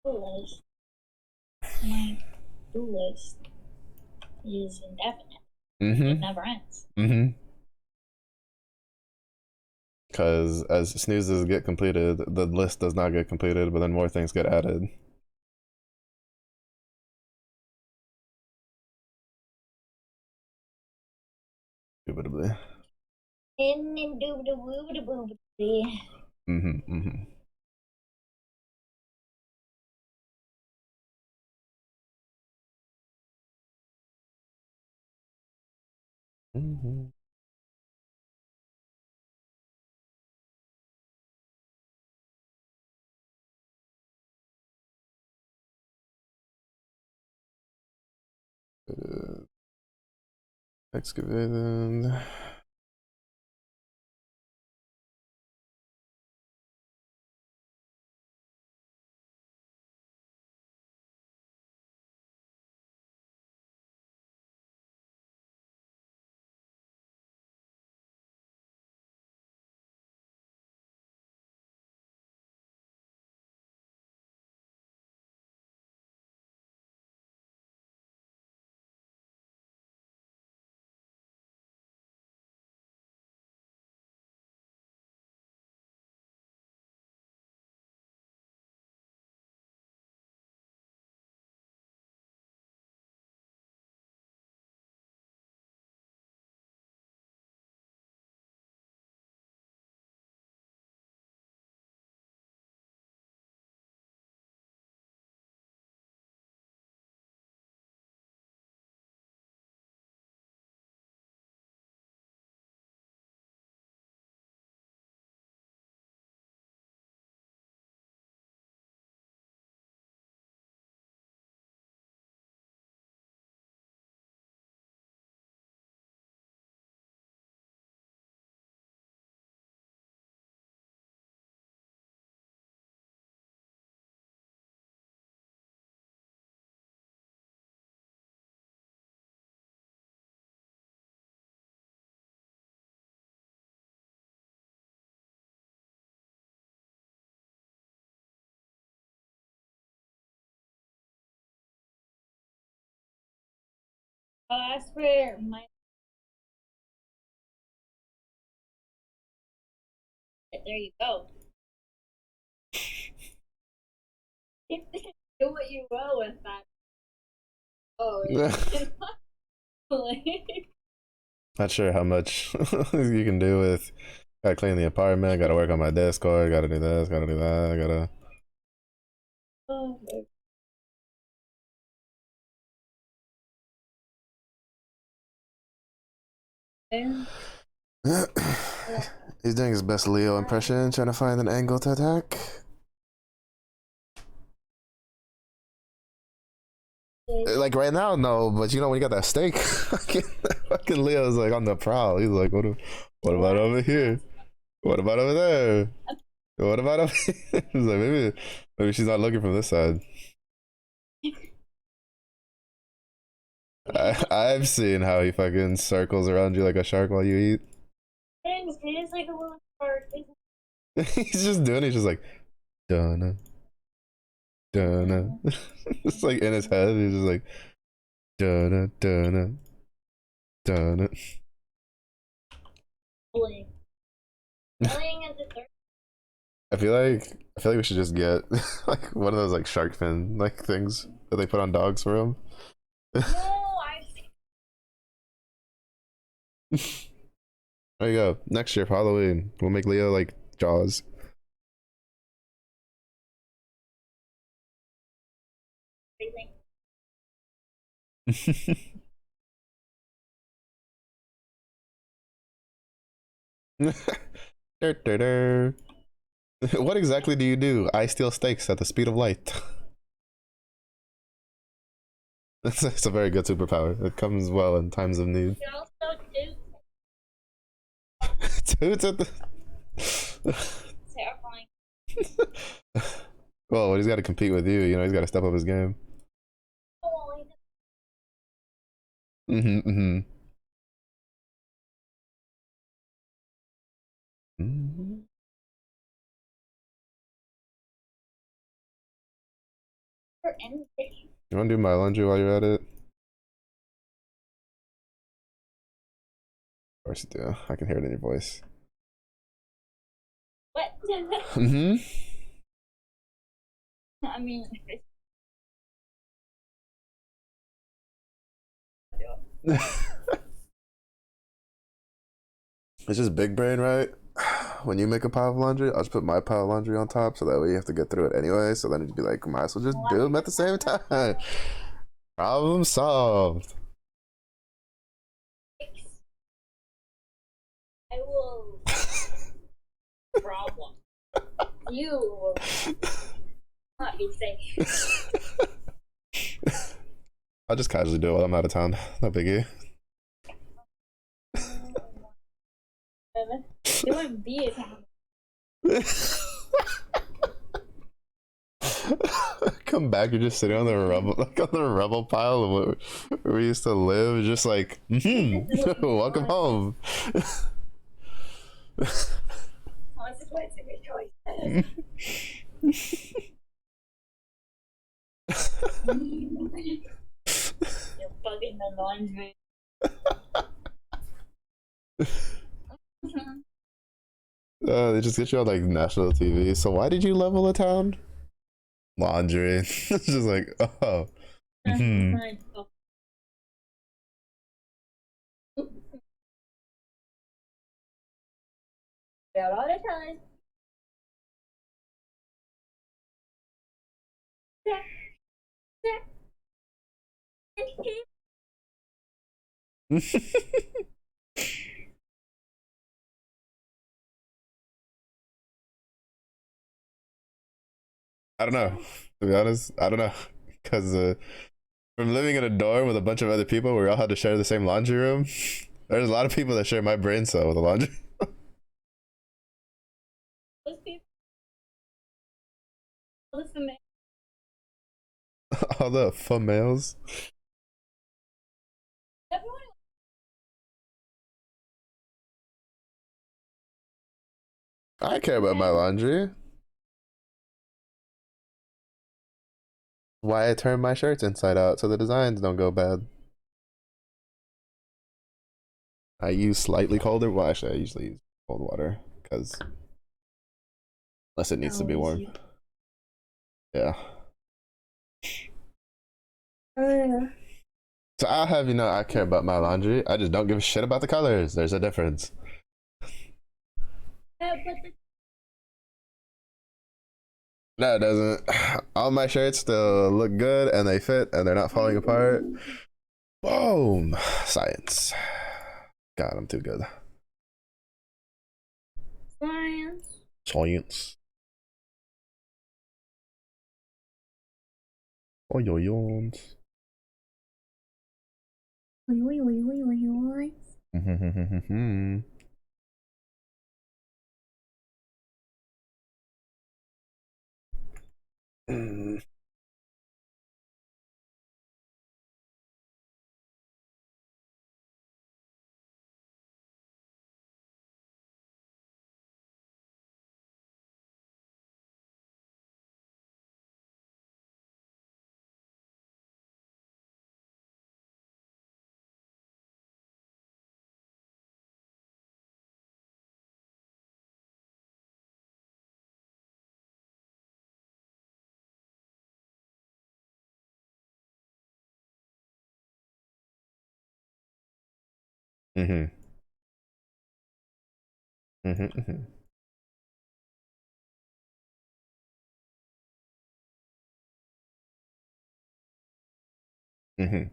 List. My list is indefinite. It Mm-hmm. never ends. Mm-hmm. Because as snoozes get completed, the list does not get completed, but then more things get added. Indubitably. Indubitably. Mm-hmm. Mm-hmm. Mm-hmm. Excavated. I'll ask for my. There you go. Do what you will with that. Oh, like, Not sure how much you can do with. Gotta clean the apartment. Gotta work on my Discord. Gotta do this. Gotta do that. Gotta. oh, and, He's doing his best Leo impression, trying to find an angle to attack. Like right now, no, but you know when you got that steak, fucking Leo's like on the prowl. He's like, what about over here? What about over there? What about over here? He's like, maybe she's not looking from this side. I've seen how he fucking circles around you like a shark while you eat. it is like a little shark. He's just doing it. He's just like, donna, donna. It's like in his head. He's just like, donna, donna, donna. Bullying. Bullying is the third. I feel like we should just get like one of those like shark fin like things that they put on dogs for them. No, I There you go. Next year for Halloween, we'll make Leo like Jaws. think. Dur, dur, dur. What exactly do you do? I steal steaks at the speed of light. It's a very good superpower. It comes well in times of need. You also do Toots at the. terrifying. Well, he's got to compete with you. You know, he's got to step up his game. Oh, Mm-hmm. Mm-hmm. for anything. You want to do my laundry while you're at it? Of course you do. I can hear it in your voice. What? Mm-hmm. I mean, It's just big brain, right? When you make a pile of laundry, I'll just put my pile of laundry on top, so that way you have to get through it anyway. So then it'd be like, might as well just do them at the same time. Problem solved. I will. Problem. You will not be safe. I'll just casually do it while I'm out of town. No biggie. It wouldn't be a town. Come back, you're just sitting on the rubble, like on the rubble pile of where we used to live. Just like, welcome home. Consequence of your choices. You're bugging the laundry. They just get you on like national TV. So why did you level a town? Laundry. It's just like, oh. Mhm. About all the time. I don't know. To be honest, I don't know. Because from living in a dorm with a bunch of other people where we all had to share the same laundry room, there's a lot of people that share my brain cell with the laundry. Those people. All the All the females. everyone. I care about my laundry. Why I turn my shirts inside out so the designs don't go bad. I use slightly colder. Well, actually, I usually use cold water because unless it needs to be Always warm. you. Yeah. Uh, So I'll have you know I care about my laundry. I just don't give a shit about the colors. There's a difference. but the No, it doesn't. All my shirts still look good and they fit and they're not falling apart. Boom. Science. God, I'm too good. science. Science. Oh, yo, yo. Oi, oi, oi, oi, oi, oi. Mhm. Mhm. Mhm. Mhm.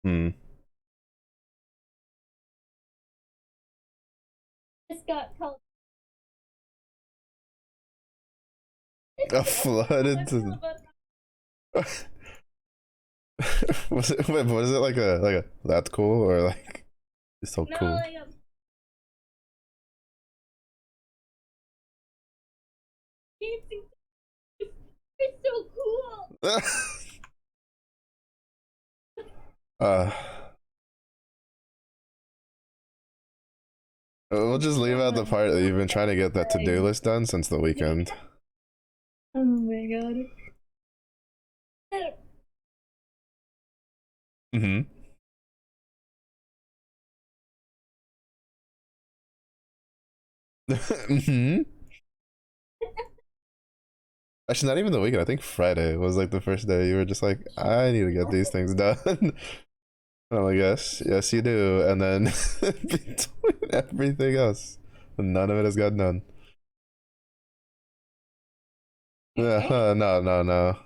Mhm. Just got called. A flood into. Was it? Wait, was it like a? That's cool or like it's so No, cool? like it's so cool. uh, we'll just leave out the part that you've been trying to get that to-do list done since the weekend. Oh my god. Mhm. Mhm. Actually, not even the weekend. I think Friday was like the first day you were just like, I need to get these things done. I'm like, yes, you do. And then between everything else, none of it has gotten done. No.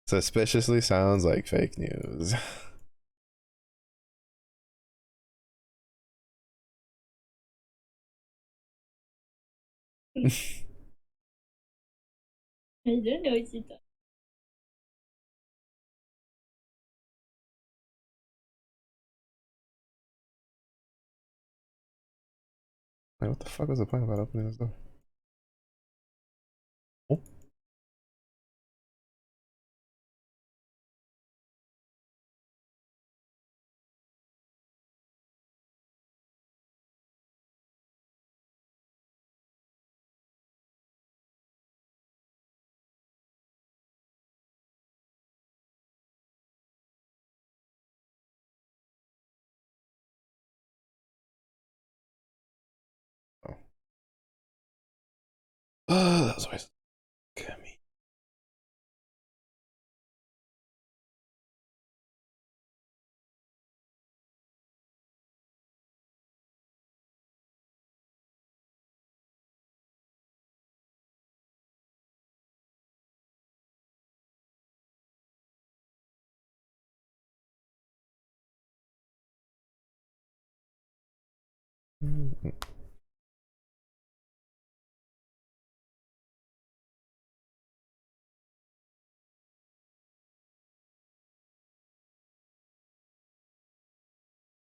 Suspiciously sounds like fake news. I don't know what you're talking. Like, what the fuck was the point about opening this door? Oh. Oh, that was a waste. Look at me. Mm-hmm.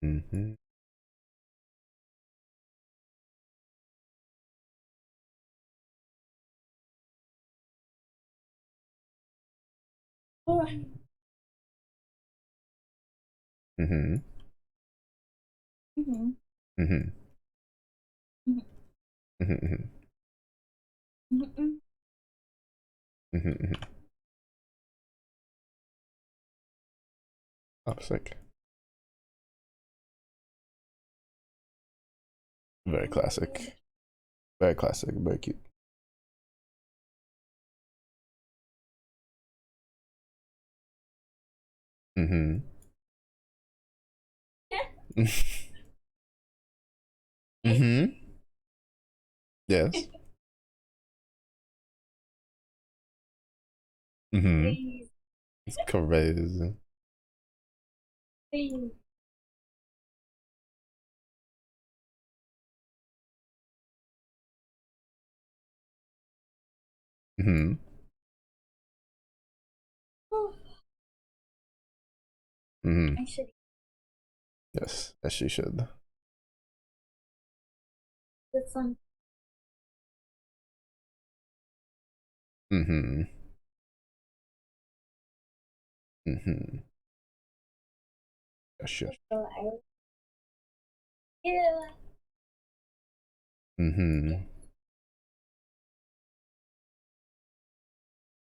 Mm-hmm. Mm-hmm. Mm-hmm. Mm-hmm. Mm-mm. Mm-hmm. Oh, sick. Very classic. Very classic. Very cute. Mm-hmm. Mm-hmm. Yes. Mm-hmm. Please, It's crazy. please. Mm-hmm. Oh, Mm-hmm. I should Yes. Yes, she should. get some. Mm-hmm. Mm-hmm. Yes, yes. So yeah. Mm-hmm.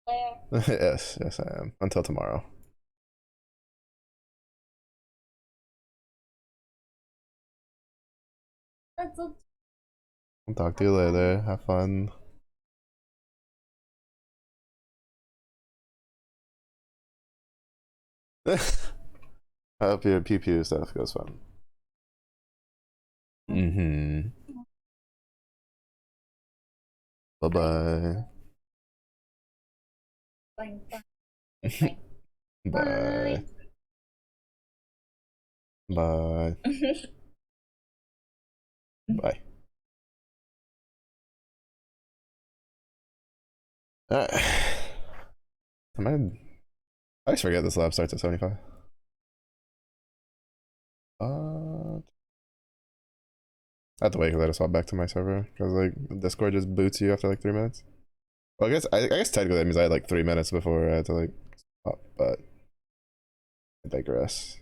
Where? Yes, yes, I am. Until tomorrow. Let's look. I'll talk to you later. Have fun. I hope your pew pew stuff goes fun. Mm-hmm. Bye bye. Fine, fine, fine. Bye. Fine. Bye. Bye. Alright. Am I always forget this lab starts at 75. I have to wait because I had to swap back to my server because like Discord just boots you after like 3 minutes. Well, I guess technically that means I had like 3 minutes before I had to like swap, but I digress.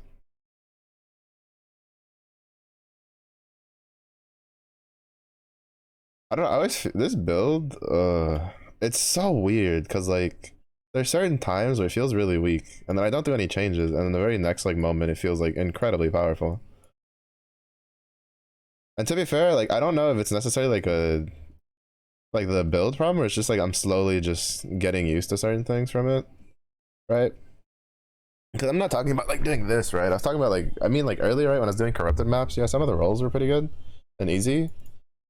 I don't know. This build, it's so weird because like there's certain times where it feels really weak, and then I don't do any changes, and in the very next like moment it feels like incredibly powerful. And to be fair, like I don't know if it's necessarily like the build problem, or it's just like I'm slowly just getting used to certain things from it, right? Because I'm not talking about like doing this, right? I was talking about like I mean like earlier, right, when I was doing corrupted maps. Yeah, some of the rolls were pretty good and easy,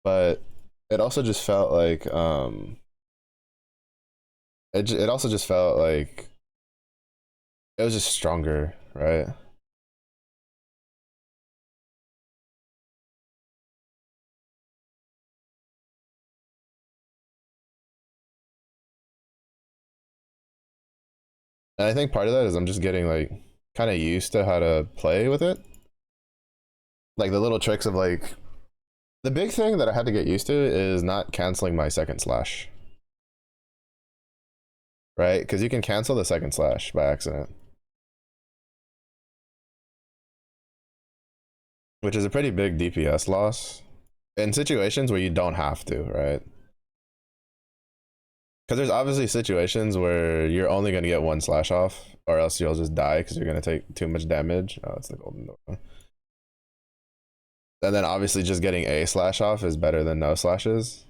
but it also just felt like it also just felt like it was just stronger, right? And I think part of that is I'm just getting like kind of used to how to play with it. Like the little tricks of like the big thing that I had to get used to is not canceling my second slash, right? Because you can cancel the second slash by accident, which is a pretty big DPS loss in situations where you don't have to, right? Because there's obviously situations where you're only going to get one slash off, or else you'll just die because you're going to take too much damage. Oh, it's the golden door. And then obviously just getting a slash off is better than no slashes.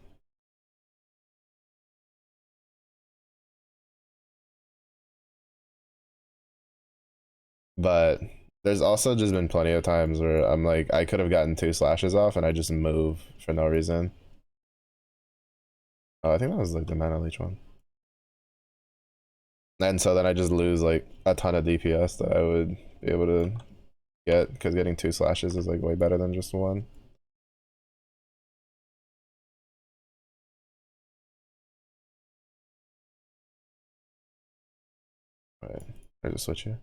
But there's also just been plenty of times where I'm like, I could have gotten two slashes off and I just move for no reason. Oh, I think that was like the mana leech one. And so then I just lose like a ton of DPS that I would be able to get because getting two slashes is like way better than just one. Right. I just switch here.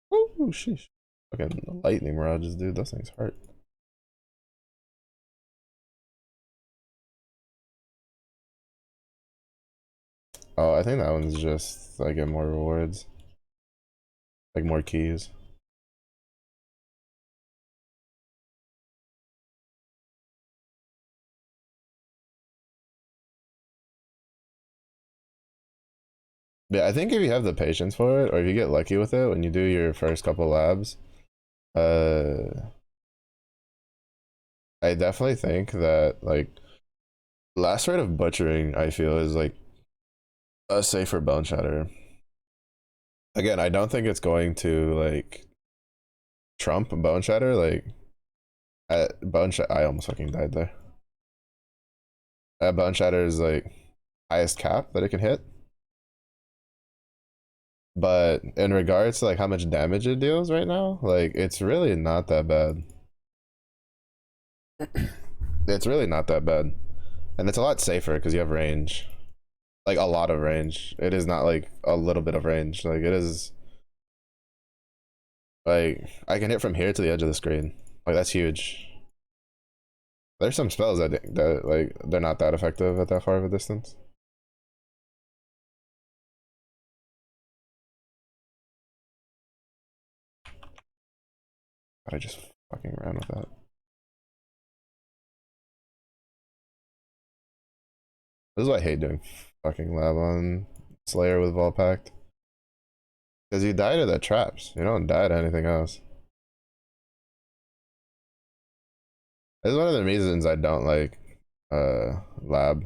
Oh, sheesh. Fucking lightning mirages, dude. Those things hurt. Oh, I think that one's just I get more rewards. like more keys. Yeah, I think if you have the patience for it, or if you get lucky with it when you do your first couple labs, uh, I definitely think that like last rate of butchering, I feel is like a safer bone shatter. Again, I don't think it's going to like trump bone shatter. Like at bone shatter, I almost fucking died there. At bone shatter is like highest cap that it can hit. But in regards to like how much damage it deals right now, like it's really not that bad. It's really not that bad, and it's a lot safer because you have range, like a lot of range. It is not like a little bit of range. Like it is like I can hit from here to the edge of the screen. Like that's huge. There's some spells that like they're not that effective at that far of a distance. But I just fucking ran with that. This is why I hate doing fucking lab on Slayer with Volpact. Because you die to the traps. You don't die to anything else. This is one of the reasons I don't like lab.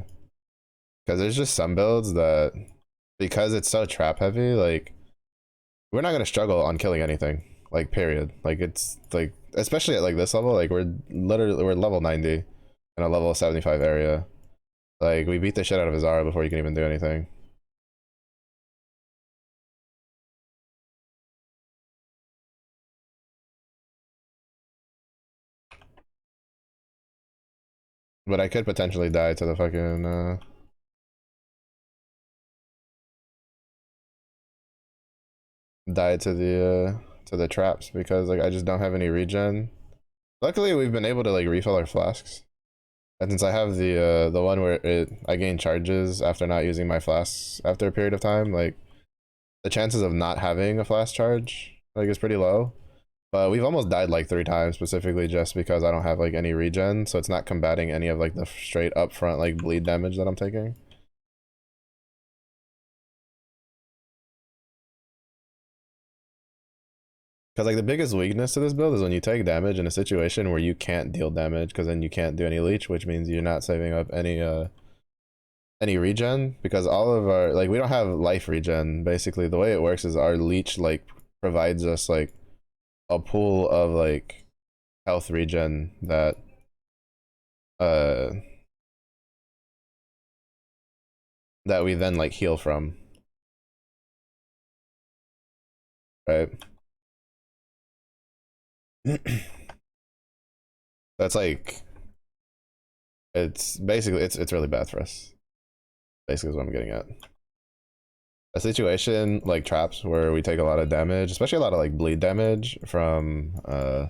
Because there's just some builds that, because it's so trap heavy, like we're not gonna struggle on killing anything. Like period. Like it's like especially at like this level, like we're level 90 in a level 75 area. Like we beat the shit out of Azara before you can even do anything. But I could potentially die to the fucking die to the traps because like I just don't have any regen. Luckily we've been able to like refill our flasks. And since I have the one where I gain charges after not using my flasks after a period of time, like the chances of not having a flask charge like is pretty low. But we've almost died like 3 times specifically just because I don't have like any regen, so it's not combating any of like the straight up front like bleed damage that I'm taking. Because like the biggest weakness to this build is when you take damage in a situation where you can't deal damage, because then you can't do any leech, which means you're not saving up any regen. Because all of our like we don't have life regen. Basically, the way it works is our leech like provides us like a pool of like health regen uh that we then like heal from, right? That's like it's basically it's really bad for us. Basically, is what I'm getting at. A situation like traps where we take a lot of damage, especially a lot of like bleed damage from oh,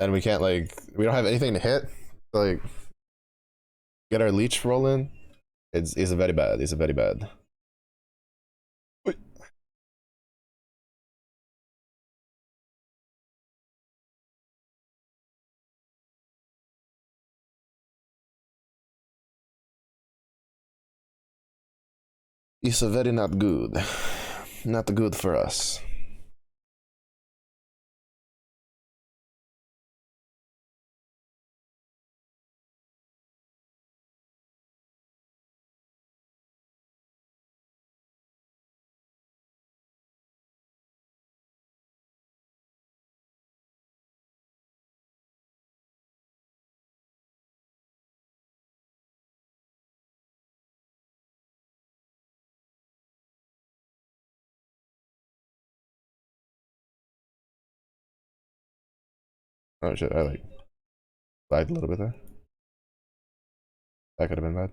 and we can't like we don't have anything to hit, like get our leech rolling. It's a very bad. It's a very bad. Wait. It's a very not good. Not good for us. Oh shit, I like lagged a little bit there. That could have been bad.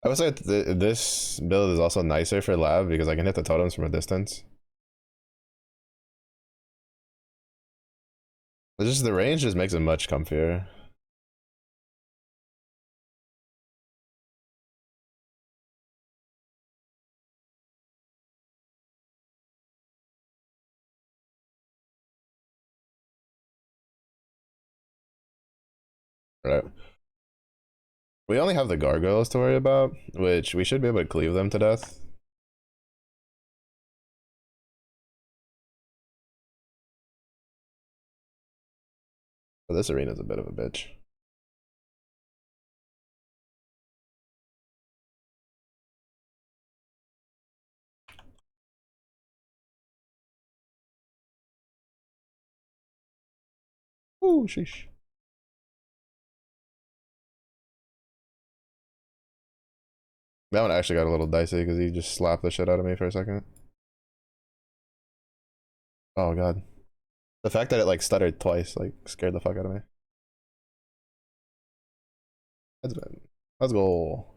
I would say this build is also nicer for lab because I can hit the totems from a distance. It's just the range just makes it much comfier. Right. We only have the gargoyles to worry about, which we should be able to cleave them to death. But this arena's a bit of a bitch. Ooh, sheesh. That one actually got a little dicey because he just slapped the shit out of me for a second. Oh god. The fact that it like stuttered twice like scared the fuck out of me. Let's go.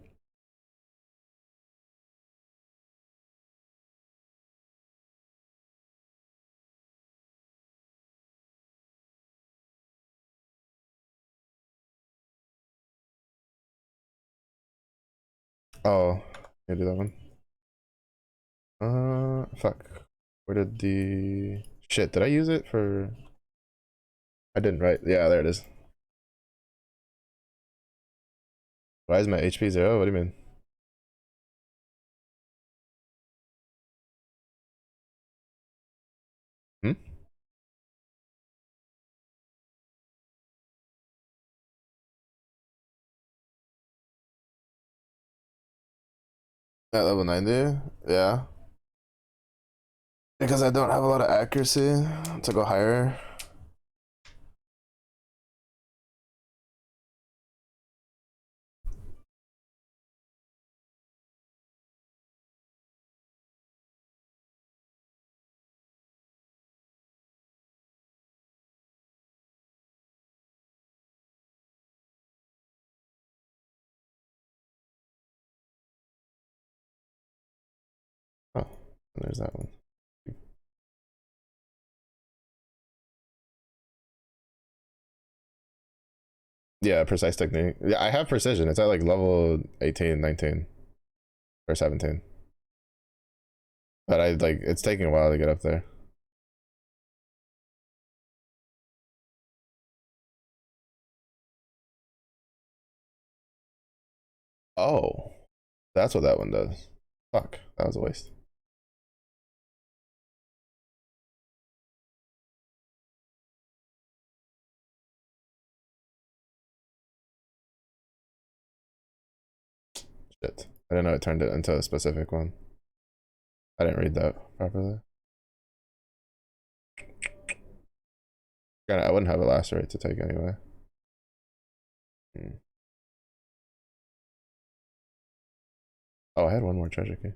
Oh, I do that one. Fuck. Where did the shit? Did I use it for? I didn't, right? Yeah, there it is. Why is my HP 0? What do you mean? Hmm? At level 90? Yeah. Because I don't have a lot of accuracy to go higher. Oh, there's that one. Yeah, precise technique. Yeah, I have precision. It's at like level 18, 19, or 17. But I like it's taking a while to get up there. Oh, that's what that one does. Fuck, that was a waste. Shit. I didn't know it turned it into a specific one. I didn't read that properly. I wouldn't have a lacerate to take anyway. Hmm. Oh, I had one more treasure key.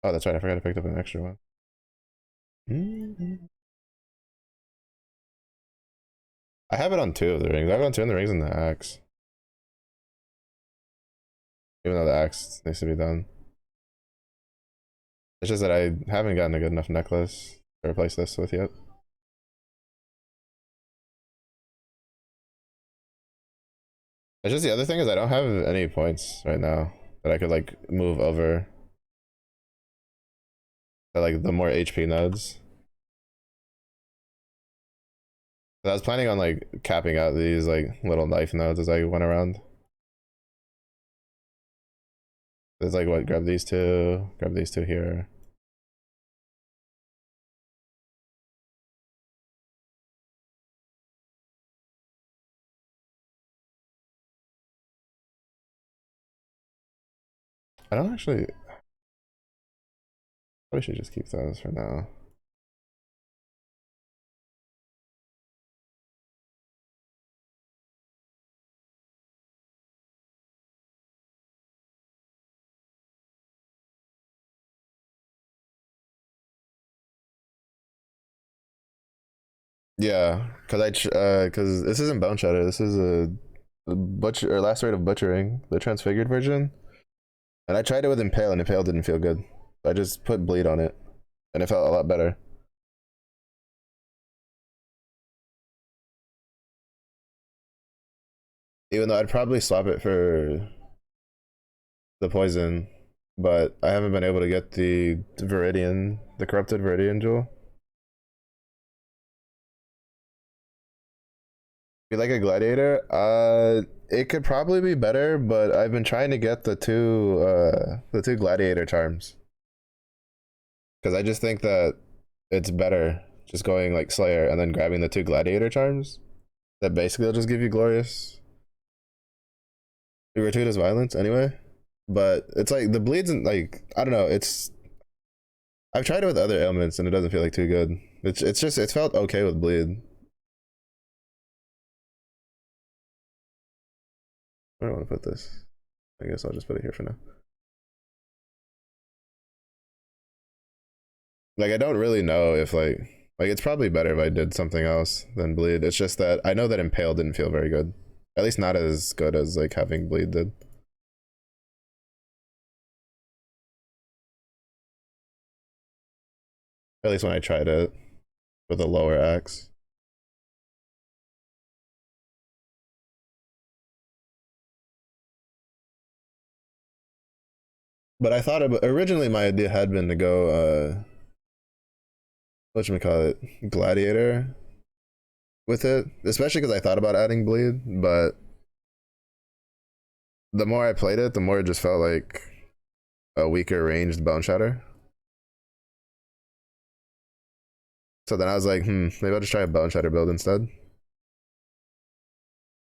Oh, that's right. I forgot I picked up an extra one. I have it on 2 of the rings. I have it on 2 of the rings and the axe. Even though the axe needs to be done. It's just that I haven't gotten a good enough necklace to replace this with yet. It's just the other thing is I don't have any points right now that I could like move over to like the more HP nodes. So I was planning on like capping out these like little knife nodes as I went around. There's like what, grab these two here. I don't actually, probably should just keep those for now. Yeah, cause this isn't Bone Shatter. This is a butcher or last rate of butchering, the transfigured version. And I tried it with Impale, and Impale didn't feel good. I just put bleed on it, and it felt a lot better. Even though I'd probably swap it for the poison, but I haven't been able to get the Viridian, the corrupted Viridian jewel. Be like a gladiator? It could probably be better, but I've been trying to get the two gladiator charms because I just think that it's better just going like Slayer and then grabbing the two gladiator charms that basically will just give you glorious gratuitous violence anyway. But it's like the bleeds and like I don't know. It's I've tried it with other ailments and it doesn't feel like too good. It's just it's felt okay with bleed. I don't want to put this. I guess I'll just put it here for now. Like I don't really know if like it's probably better if I did something else than bleed. It's just that I know that impale didn't feel very good. At least not as good as like having bleed did. At least when I tried it with a lower axe. But I thought originally my idea had been to go whatchamacallit, gladiator with it, especially because I thought about adding bleed, but the more I played it, the more it just felt like a weaker ranged bone shatter. So then I was like, maybe I'll just try a bone shatter build instead.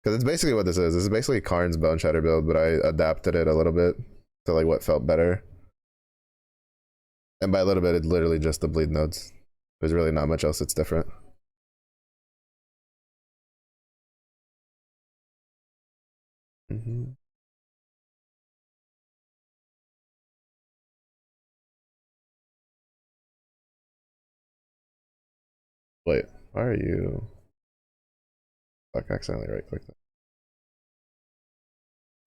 Because it's basically what this is. This is basically Karn's bone shatter build, but I adapted it a little bit to like what felt better. And by a little bit, it's literally just the bleed nodes. There's really not much else that's different. Mm-hmm. Wait, why are you? Fuck, I accidentally right clicked it.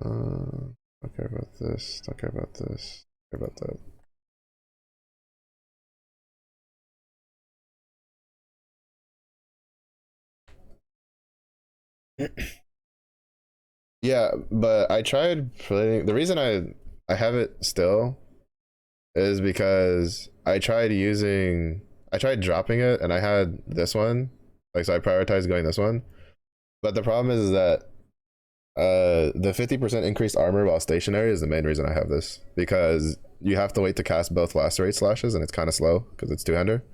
Don't care about this. Don't care about this. Don't care about that. Yeah, but I tried playing. The reason I have it still is because I tried dropping it and I had this one. Like so I prioritized going this one. But the problem is that the 50% increased armor while stationary is the main reason I have this. Because you have to wait to cast both lacerate slashes and it's kind of slow because it's two-hander.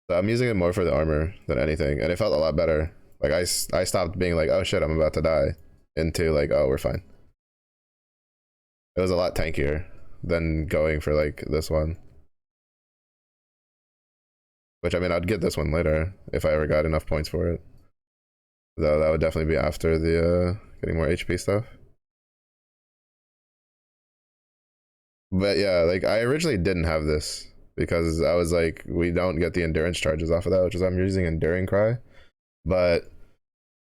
So I'm using it more for the armor than anything, and it felt a lot better. Like I stopped being like, oh shit, I'm about to die, into like, oh, we're fine. It was a lot tankier than going for like this one. Which I mean, I'd get this one later if I ever got enough points for it. Though that would definitely be after the getting more HP stuff. But yeah, like I originally didn't have this because I was like, we don't get the endurance charges off of that, which is I'm using Enduring Cry. But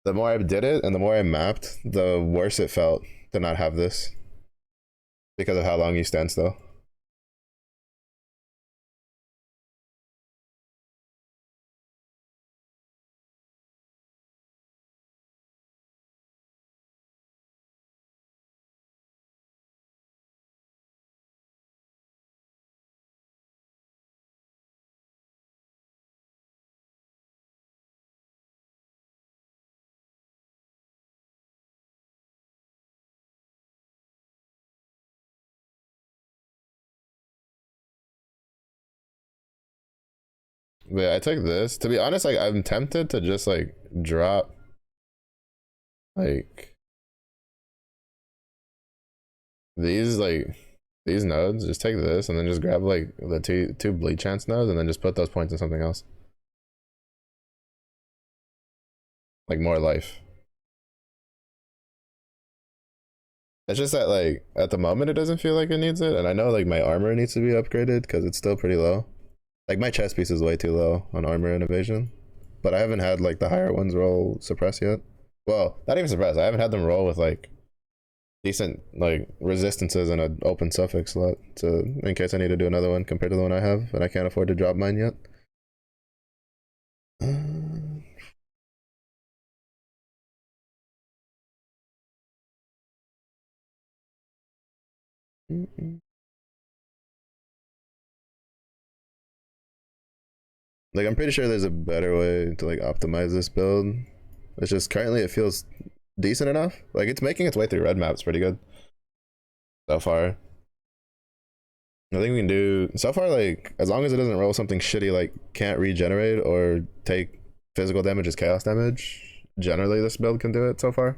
the more I did it and the more I mapped, the worse it felt to not have this because of how long you stand still. But yeah, I took this. To be honest, like I'm tempted to just like drop like these like these nodes, just take this and then just grab like the two bleed chance nodes and then just put those points in something else. Like more life. It's just that like at the moment it doesn't feel like it needs it, and I know like my armor needs to be upgraded because it's still pretty low. Like my chest piece is way too low on armor and evasion, but I haven't had like the higher ones roll suppress yet. Well, not even suppress. I haven't had them roll with like decent like resistances and an open suffix slot. So in case I need to do another one compared to the one I have, and I can't afford to drop mine yet. Like I'm pretty sure there's a better way to like optimize this build It's just currently it feels decent enough. Like it's making its way through red maps pretty good so far. I think we can do so far, like as long as it doesn't roll something shitty like can't regenerate or take physical damage as chaos damage. Generally, this build can do it so far.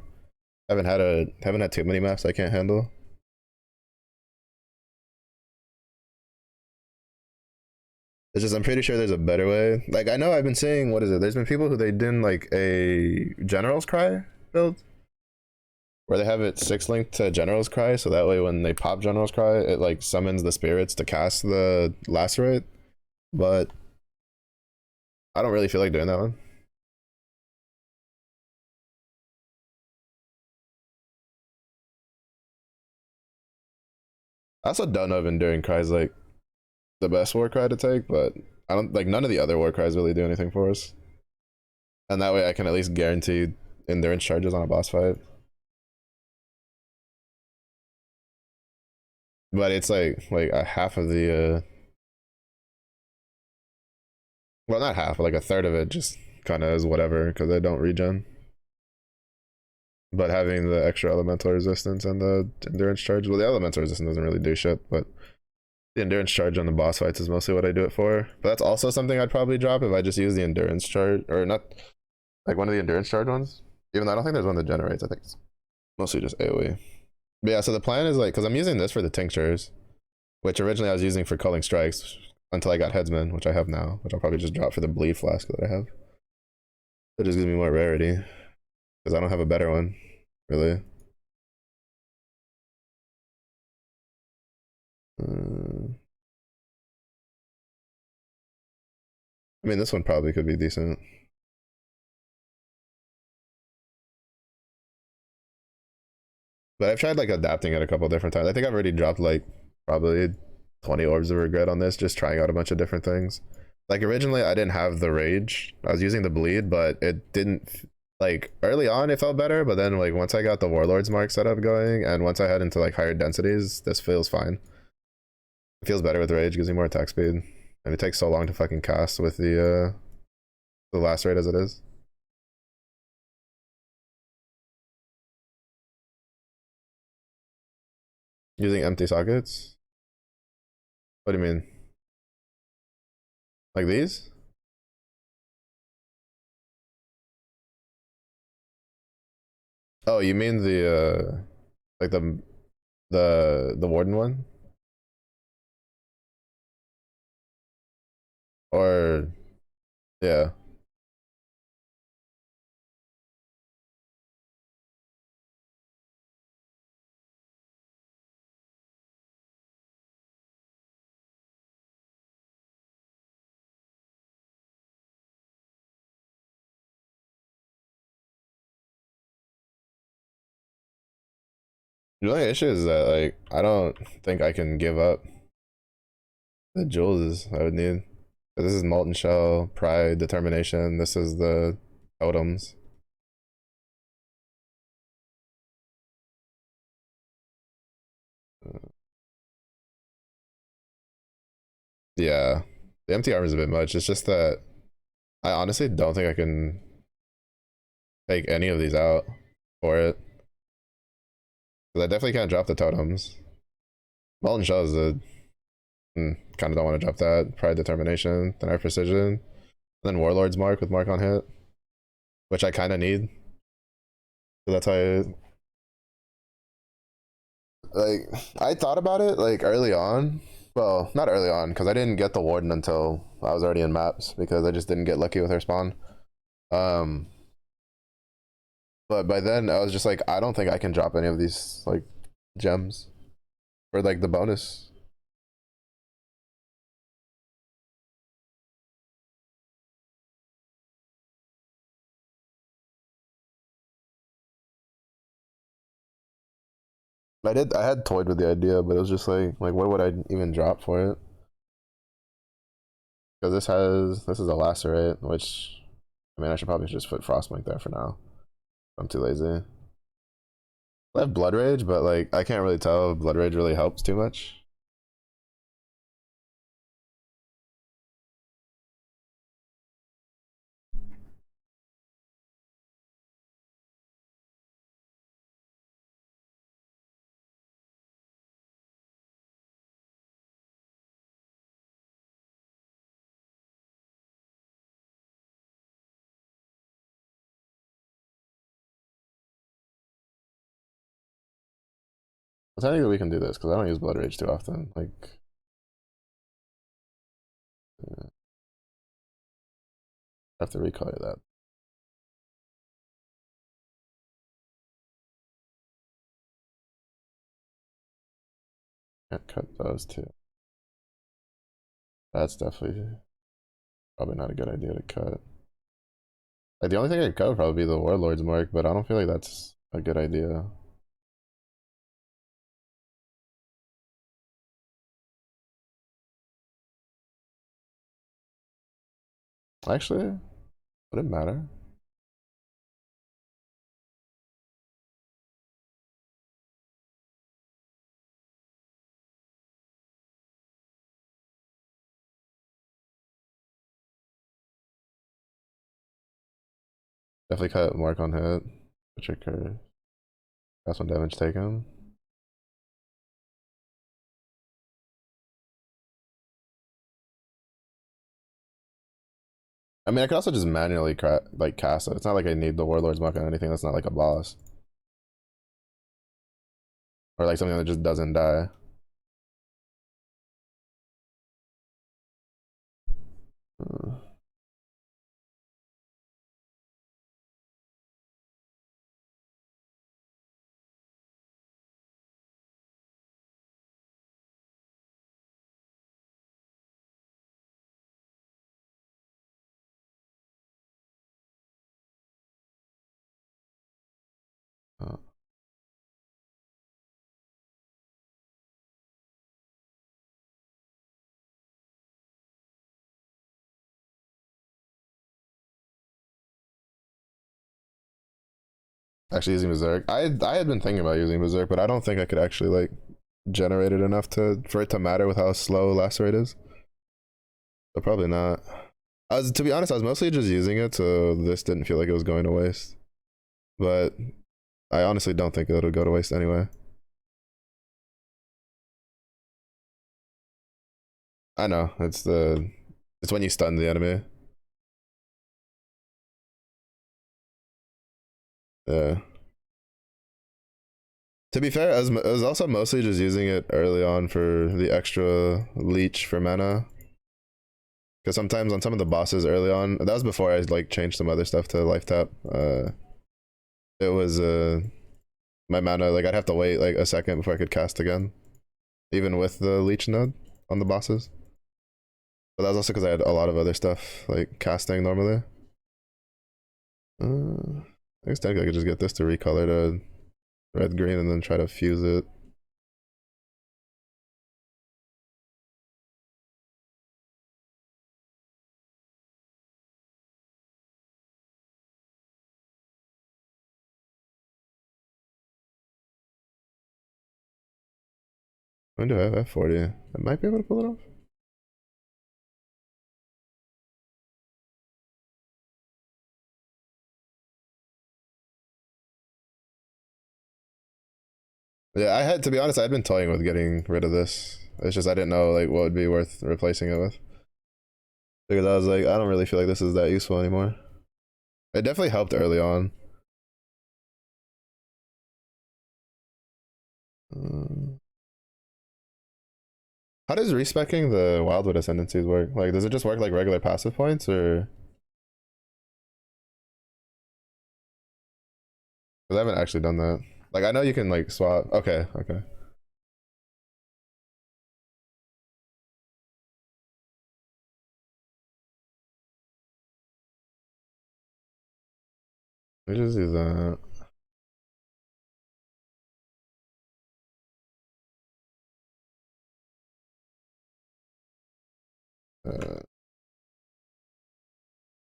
Haven't had too many maps I can't handle. It's just I'm pretty sure there's a better way. Like I know I've been saying what is it? There's been people who they did like a General's Cry build where they have it 6 linked to General's Cry, so that way when they pop General's Cry, it like summons the spirits to cast the Lacerate. But I don't really feel like doing that one. I also don't know if Enduring Cry is like the best war cry to take, but I don't like none of the other war cries really do anything for us. And that way I can at least guarantee endurance charges on a boss fight. But it's like a half of the well not half, but like a third of it just kind of is whatever because I don't regen. But having the extra elemental resistance and the endurance charge, well the elemental resistance doesn't really do shit, but the endurance charge on the boss fights is mostly what I do it for. But that's also something I'd probably drop if I just use the endurance charge, or not like one of the endurance charge ones. Even though I don't think there's one that generates, I think it's mostly just AoE. But yeah, so the plan is like, because I'm using this for the tinctures, which originally I was using for culling strikes until I got headsman, which I have now, which I'll probably just drop for the bleed flask that I have. It just gives me more rarity because I don't have a better one, really. I mean, this one probably could be decent. But I've tried like adapting it a couple different times. I think I've already dropped like probably 20 orbs of regret on this, just trying out a bunch of different things. Like originally I didn't have the rage. I was using the bleed, but it didn't like early on it felt better, but then like once I got the warlord's mark setup going and once I head into like higher densities, this feels fine. It feels better with rage, gives me more attack speed. And it takes so long to fucking cast with the last rate as it is. Using empty sockets? What do you mean? Like these? Oh, you mean the like the warden one? Or yeah. The only issue is that like I don't think I can give up the jewels I would need. This is molten shell, pride, determination. This is the totems. Yeah, the empty armor is a bit much. It's just that I honestly don't think I can take any of these out for it. 'Cause I definitely can't drop the totems. Molten shell is a kind of don't want to drop that. Pride, determination, then I have precision, then warlord's mark with mark on hit, which I kind of need. So that's how like I thought about it like early on. Well, not early on because I didn't get the warden until I was already in maps because I just didn't get lucky with her spawn. Um, but by then I was just like, I don't think I can drop any of these like gems for like the bonus. I had toyed with the idea, but it was just like what would I even drop for it? Because this is a lacerate, which I mean I should probably just put frostmite there for now. I'm too lazy. I have blood rage, but like I can't really tell if blood rage really helps too much. I think that we can do this because I don't use Blood Rage too often. Like, I have to recolor that. Can't cut those two. That's definitely probably not a good idea to cut. Like the only thing I could cut would probably be the Warlord's mark, but I don't feel like that's a good idea. Actually, would it matter? Definitely cut mark on hit. Trick curve. That's one damage taken. I mean, I could also just manually like cast it. It's not like I need the Warlord's mark on anything. That's not like a boss or like something that just doesn't die. Uh, uh. Actually, using Berserk. I had been thinking about using Berserk, but I don't think I could actually like generate it enough for it to matter with how slow Lacerate is. So probably not. To be honest, I was mostly just using it so this didn't feel like it was going to waste. But I honestly don't think it'll go to waste anyway. I know it's when you stun the enemy. Yeah. To be fair, I was also mostly just using it early on for the extra leech for mana. Because sometimes on some of the bosses early on, that was before I like changed some other stuff to life tap. It was my mana, like I'd have to wait like a second before I could cast again, even with the leech node on the bosses. But that was also because I had a lot of other stuff like casting normally. I guess technically I could just get this to recolor to red green and then try to fuse it. When do I have F40? I might be able to pull it off. Yeah, I had to be honest, I had been toying with getting rid of this. It's just I didn't know like what would be worth replacing it with. Because I was like, I don't really feel like this is that useful anymore. It definitely helped early on. Um, how does respecking the Wildwood Ascendancies work? Like, does it just work like regular passive points, or? Because I haven't actually done that. Like, I know you can like swap. Okay, okay. Let me just do that.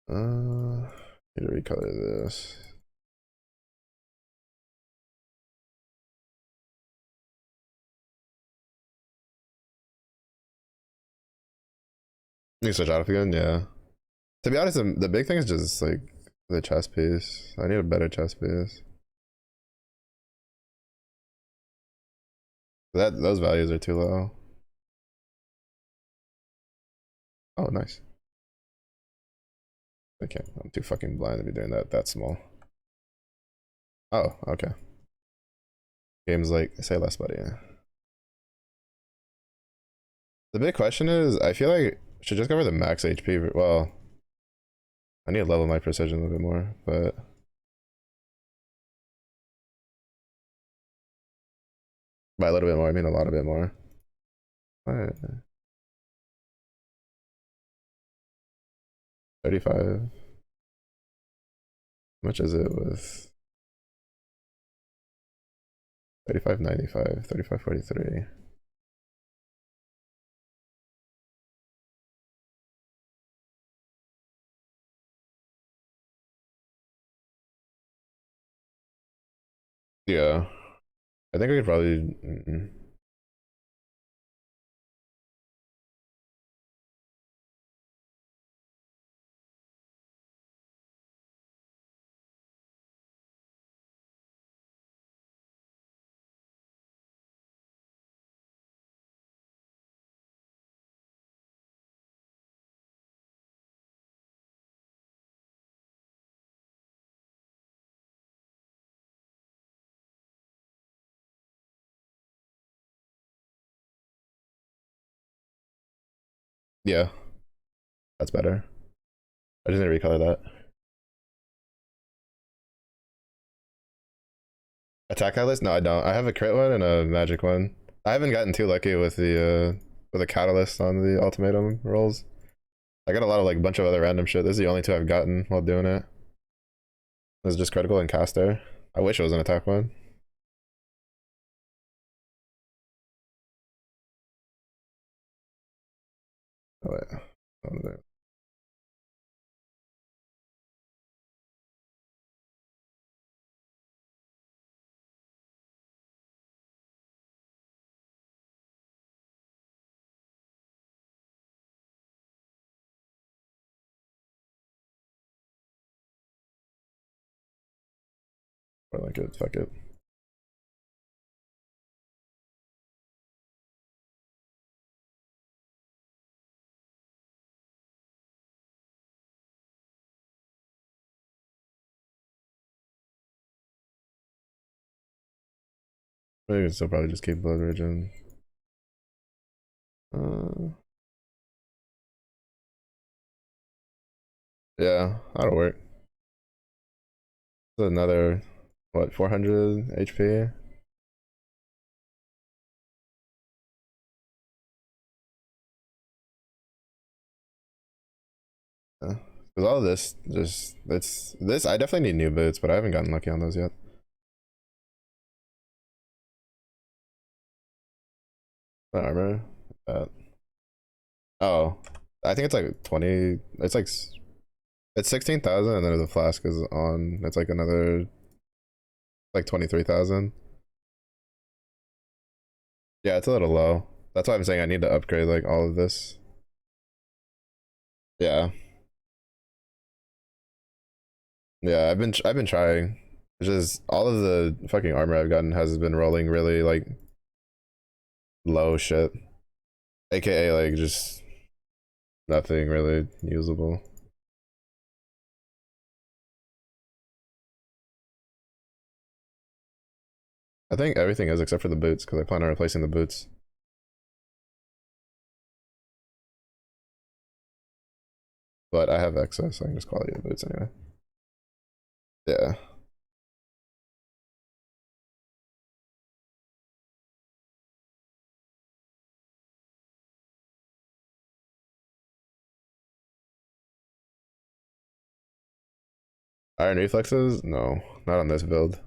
Uh, need to recolor this. Need to switch out again, yeah. To be honest, the big thing is just like the chest piece. I need a better chest piece. Those values are too low. Oh, nice. Okay, I'm too fucking blind to be doing that small. Oh, okay. games like say less, buddy. The big question is, I feel like I should just go for the max HP. Well, I need to level my precision a little bit more, but by a little bit more, I mean a lot of bit more. What? 35. How much is it with 35.95, 35.43? Yeah, I think I could probably. Yeah, that's better. I just need to recolor that. Attack catalyst? No, I don't. I have a crit one and a magic one. I haven't gotten too lucky with the catalyst on the ultimatum rolls. I got a lot of like bunch of other random shit. This is the only two I've gotten while doing it. It's just critical and caster. I wish it was an attack one. Oh wait. Oh, there. Or like it, fuck it. Maybe we can still probably just keep blood regen. Uh, yeah, that'll work. Another what 400 HP. Yeah. Cause all of this just it's this I definitely need new boots, but I haven't gotten lucky on those yet. What armor? Oh, I think it's like 20. It's like it's 16,000, and then the flask is on. It's like another like 23,000. Yeah, it's a little low. That's why I'm saying I need to upgrade like all of this. Yeah, yeah. I've been trying. It's just all of the fucking armor I've gotten has been rolling really like low shit, aka like just nothing really usable. I think everything is except for the boots because I plan on replacing the boots. But I have excess, so I can just call it the boots anyway. Yeah. Iron reflexes? No, not on this build.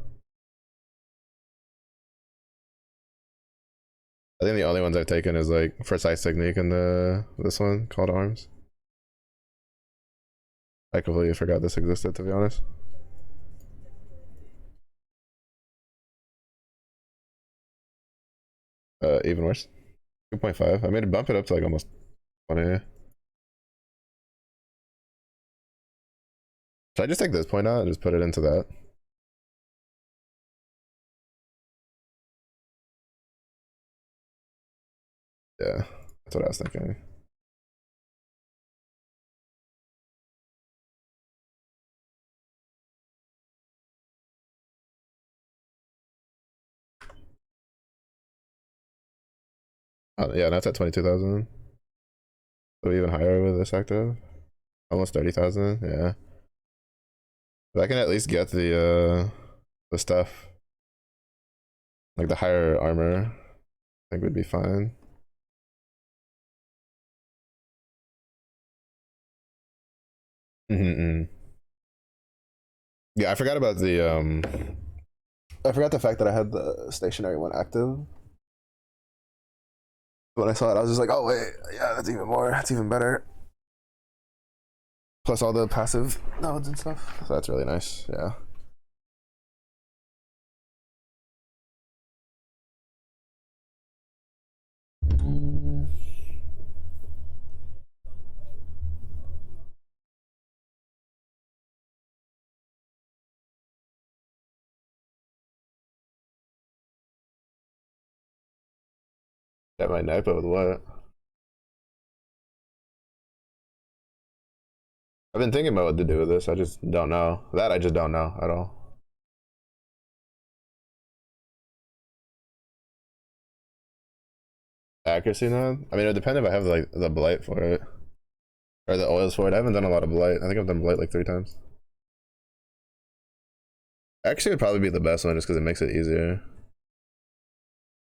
I think the only ones I've taken is like precise technique and the this one called arms. I completely forgot this existed, to be honest. Even worse. 2.5. I made it bump it up to like almost 20. Should I just take this point out and just put it into that? Yeah, that's what I was thinking. Yeah, that's at 22,000. So even higher with this active. Almost 30,000. Yeah. If I can at least get the stuff like the higher armor, I think would be fine. Mm-hmm. Yeah, I forgot about the. I forgot the fact that I had the stationary one active. When I saw it, I was just like, "Oh wait, yeah, that's even more. That's even better." Plus all the passive nodes and stuff. So that's really nice. Yeah. That might knife with what? I've been thinking about what to do with this. I just don't know. That I just don't know at all. Accuracy node? I mean, it would depend if I have like the blight for it or the oils for it. I haven't done a lot of blight. I think I've done blight like 3 times. Actually, would probably be the best one just because it makes it easier.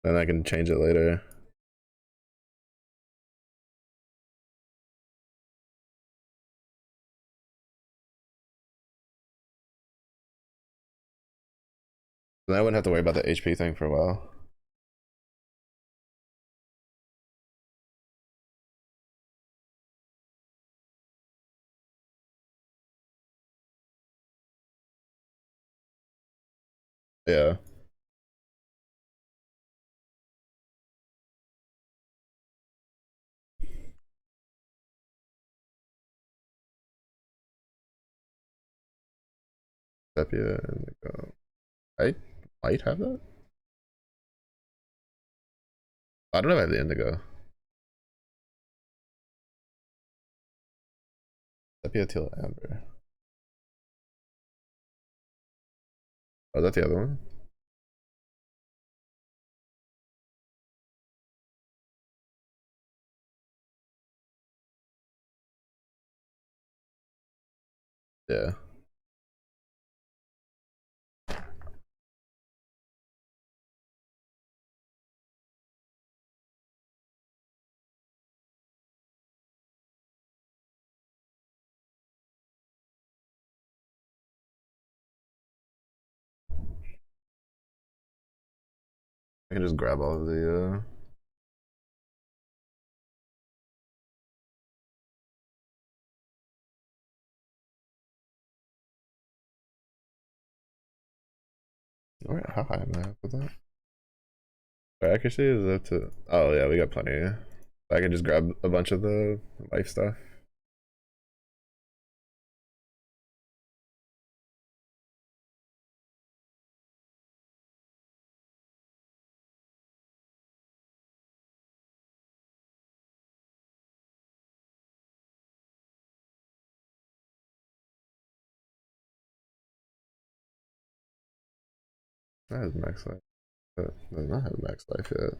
Then I can change it later. Then I wouldn't have to worry about the HP thing for a while. Yeah. Sepia and I might have that. I don't know if I have the indigo. Sepia teal amber. Oh, that's the other one. Yeah. I can just grab all of the. How high am I up with that? Our accuracy is up to. Oh yeah, we got plenty. I can just grab a bunch of the life stuff. That has max life. That does not have max life yet.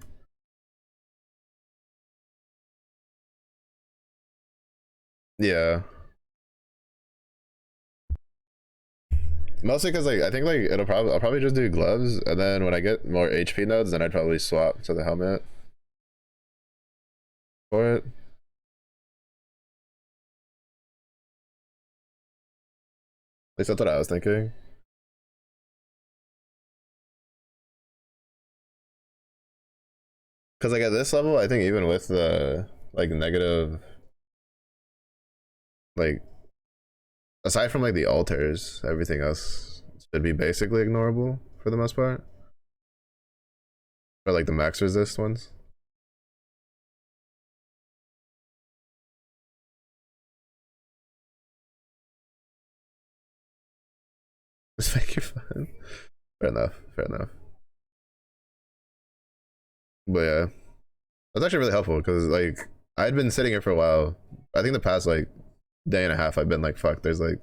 Yeah. Mostly because like I think like I'll probably just do gloves and then when I get more HP nodes then I'd probably swap to the helmet for it. At least that's what I was thinking. Because like at this level, I think even with the like negative, like aside from like the altars, everything else should be basically ignorable for the most part. Or like the max resist ones. Just make it fun. Fair enough. Fair enough. But yeah, that's actually really helpful because like I'd been sitting here for a while. I think the past like day and a half, I've been like, fuck. There's like,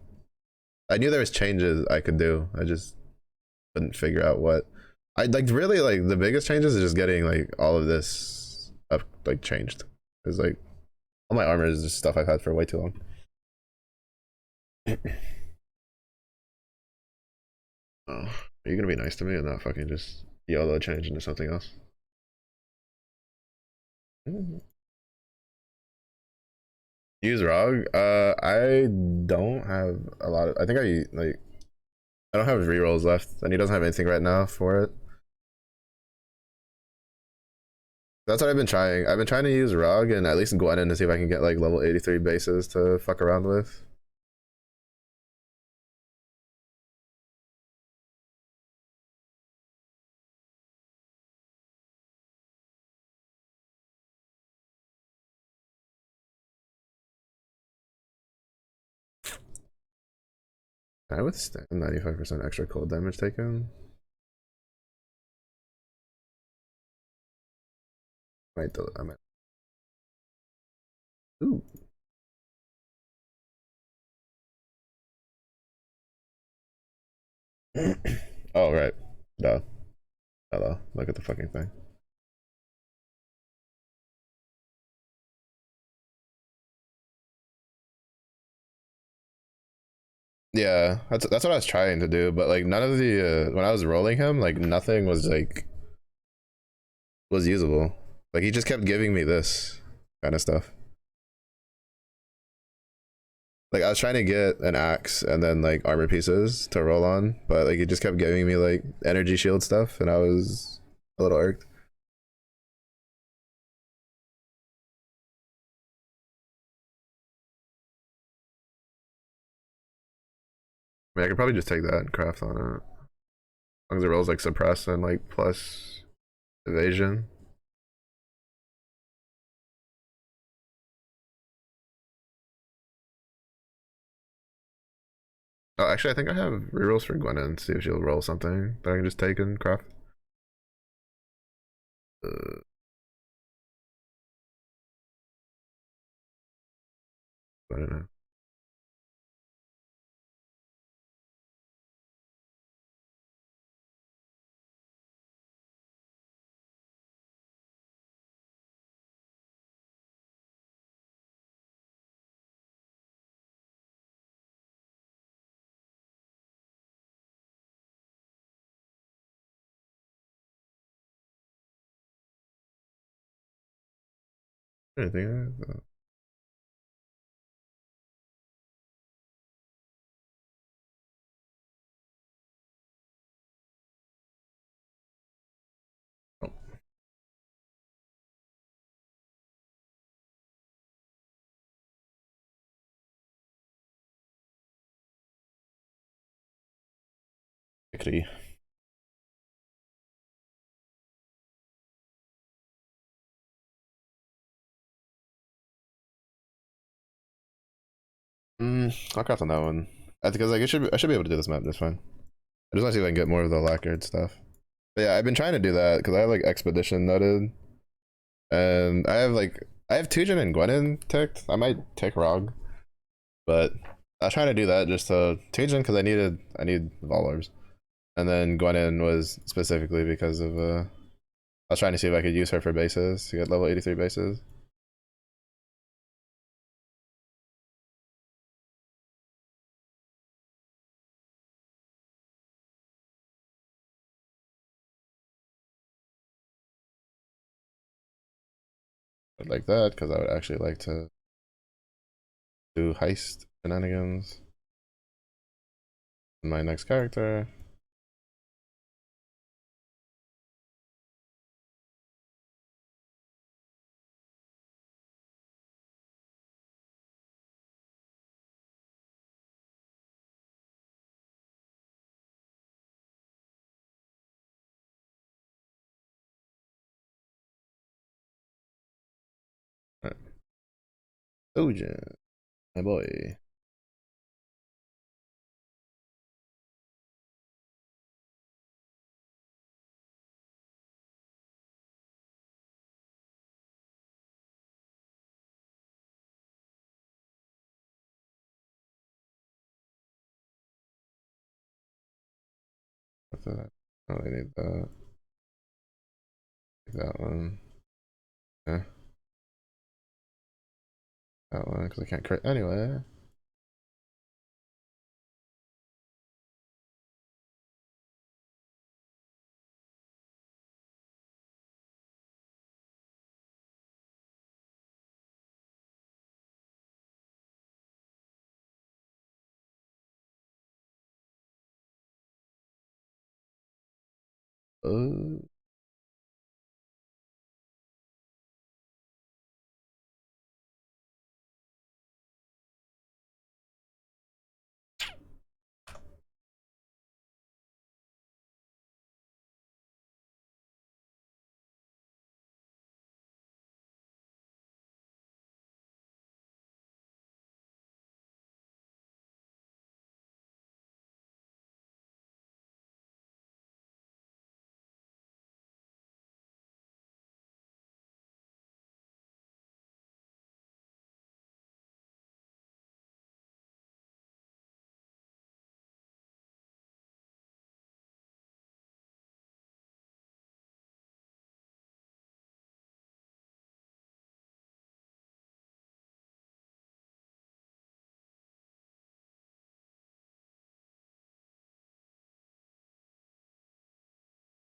I knew there was changes I could do. I just couldn't figure out what. I like really like the biggest changes is just getting like all of this up like changed. It's like all my armor is just stuff I've had for way too long. Oh, are you gonna be nice to me and not fucking just YOLO change into something else? Use ROG? I don't have a lot of. I think I don't have rerolls left, and he doesn't have anything right now for it. That's what I've been trying. I've been trying to use ROG and at least Gwenin to see if I can get like level 83 bases to fuck around with. Can I withstand 95% extra cold damage taken? I might. Ooh. Oh, right. Duh. Hello. Look at the fucking thing. Yeah, that's what I was trying to do, but like none of the when I was rolling him, like nothing was usable. Like he just kept giving me this kind of stuff. Like I was trying to get an axe and then like armor pieces to roll on, but like he just kept giving me like energy shield stuff, and I was a little irked. I mean, I could probably just take that and craft on it. As long as it rolls like suppress and like plus evasion. Oh, actually, I think I have rerolls for Gwenin. See if she'll roll something that I can just take and craft. Uh, I don't know. Anything? Oh, Victory. I'll craft on that one. Because like I should be able to do this map just fine. I just want to see if I can get more of the lacquered stuff. But yeah, I've been trying to do that because I have like expedition noted, and I have Tujin and Gwenin ticked. I might tick ROG, but I was trying to do that just to Tujin because I need Valorbs, and then Gwenin was specifically because of I was trying to see if I could use her for bases to get level 83 bases. I'd like that because I would actually like to do heist shenanigans in my next character. Right. Ojin, my boy. What's that? Oh, I need that. Take that one. Yeah. that one because I can't crit anyway. Uh,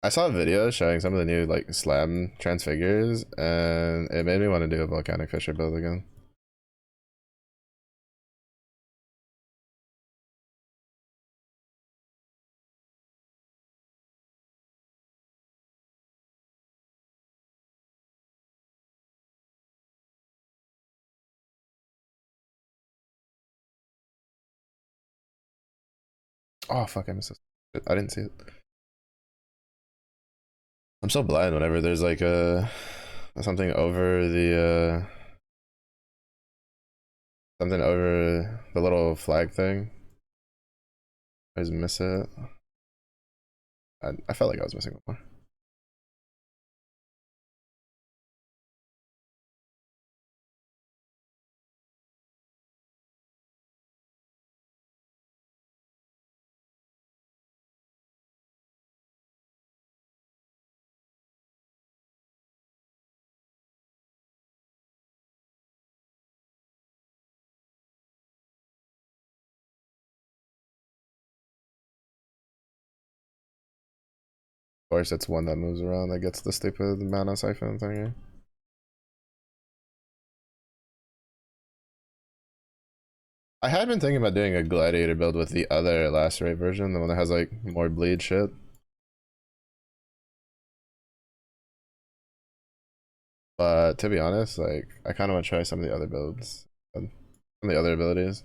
I saw a video showing some of the new like slam transfigures, and it made me want to do a volcanic fissure build again. Oh fuck! I missed it. I didn't see it. I'm so blind whenever there's like a something over the something over the little flag thing. I just miss it. I felt like I was missing one more. Of course, it's one that moves around that gets the stupid mana siphon thingy. I had been thinking about doing a gladiator build with the other lacerate version, the one that has like more bleed shit. But to be honest, like I kind of want to try some of the other builds, some of the other abilities.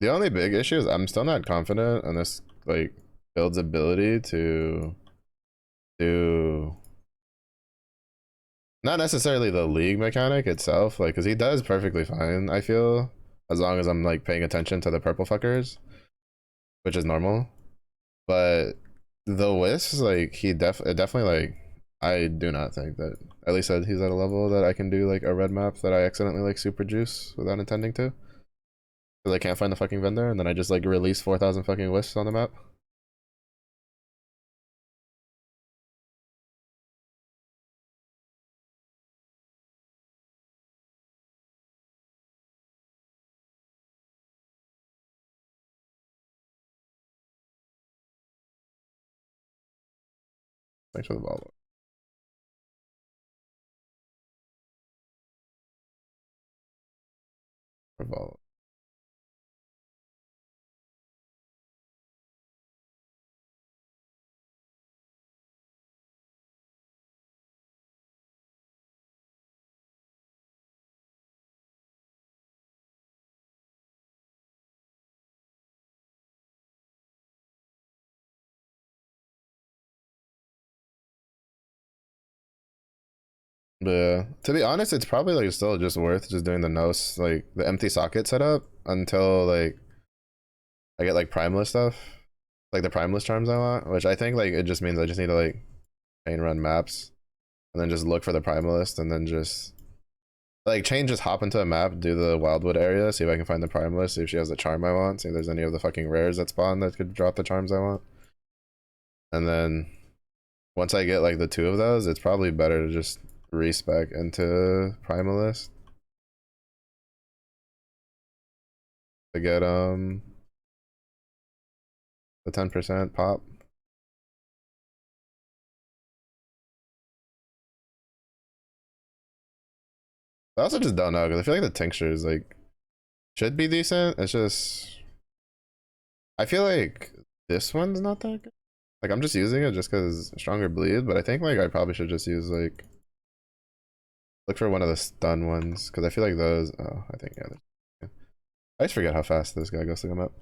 The only big issue is I'm still not confident in this like build's ability to do not necessarily the league mechanic itself, like because he does perfectly fine, I feel, as long as I'm like paying attention to the purple fuckers, which is normal. But the wisps, like definitely like I do not think that at least that he's at a level that I can do like a red map that I accidentally like super juice without intending to. Because I can't find the fucking vendor and then I just like release 4,000 fucking wisps on the map. Thanks for the ball. Revolve. But to be honest, it's probably like still just worth just doing the like the empty socket setup until like I get like primeless stuff, like the primeless charms I want, which I think like it just means I just need to like chain run maps and then just look for the primalist and then just like chain just hop into a map, do the Wildwood area, see if I can find the primalist, see if she has the charm I want, see if there's any of the fucking rares that spawn that could drop the charms I want. And then once I get like the two of those, it's probably better to just respec into primalist to get the 10% pop. I also just don't know because I feel like the tinctures like should be decent. It's just I feel like this one's not that good. Like I'm just using it just because stronger bleed, but I think like I probably should just use like look for one of the stun ones because I feel like those. Oh, I think yeah. I just forget how fast this guy goes to come up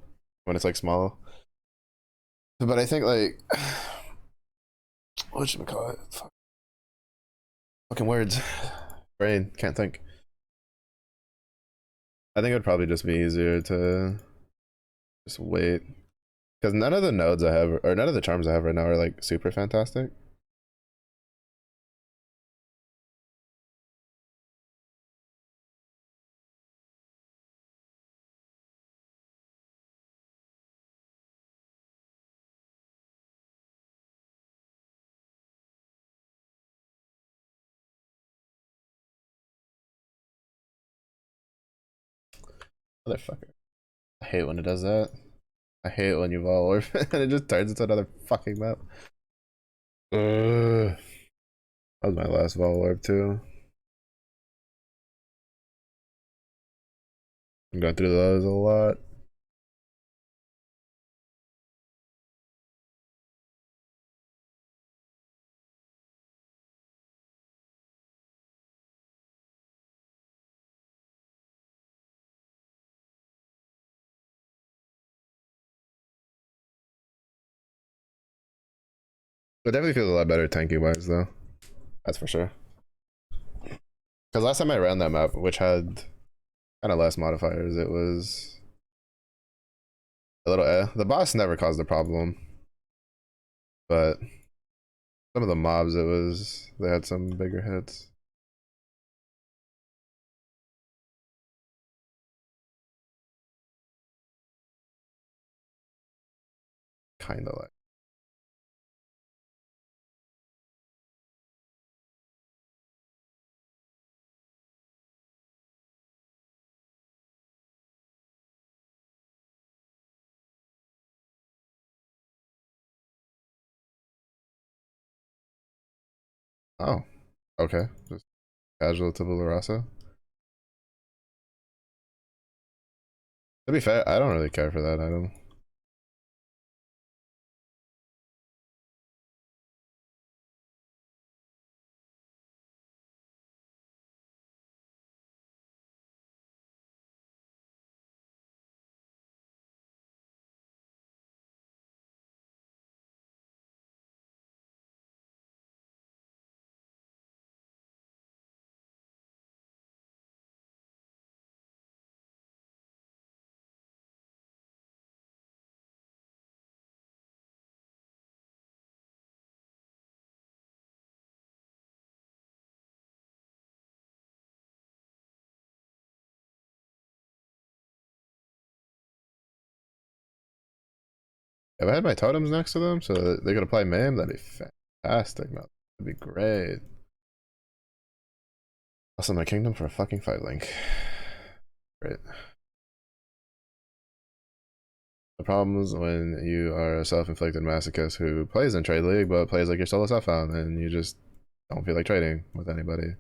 when it's like small. But I think like what should we call it? Fucking words, brain can't think. I think it would probably just be easier to just wait because none of the nodes I have or none of the charms I have right now are like super fantastic. Motherfucker. I hate when it does that. I hate when you Vol Orb and it just turns into another fucking map. That was my last Vol Orb too. I'm going through those a lot. But definitely feels a lot better tanky wise though. That's for sure. Because last time I ran that map, which had kind of less modifiers, it was a little The boss never caused a problem, but some of the mobs, they had some bigger hits. Kind of like. Oh, okay. Just casual to Rasa. To be fair, I don't really care for that item. If I had my totems next to them so that they could apply MAME, that'd be fantastic, man. That'd be great. Also, my kingdom for a fucking fight link. Great. The problem is when you are a self-inflicted masochist who plays in Trade League but plays like your solo self-found and you just don't feel like trading with anybody.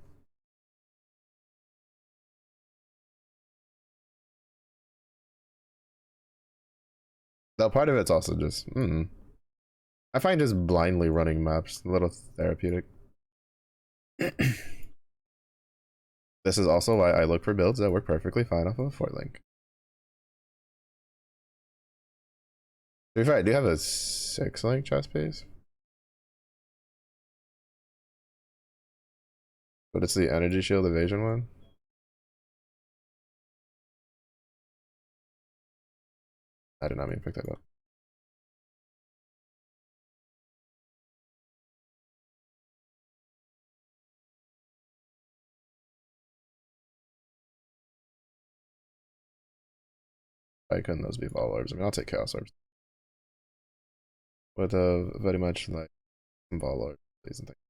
Though part of it's also just, I find just blindly running maps a little therapeutic. This is also why I look for builds that work perfectly fine off of a Fort Link. To be fair, I do have a 6-link chest piece. But it's the energy shield evasion one. I did not mean to pick that up. Why couldn't those be Vol Orbs? I mean, I'll take Chaos Orbs. But very much like Vol Orbs, please and thank you.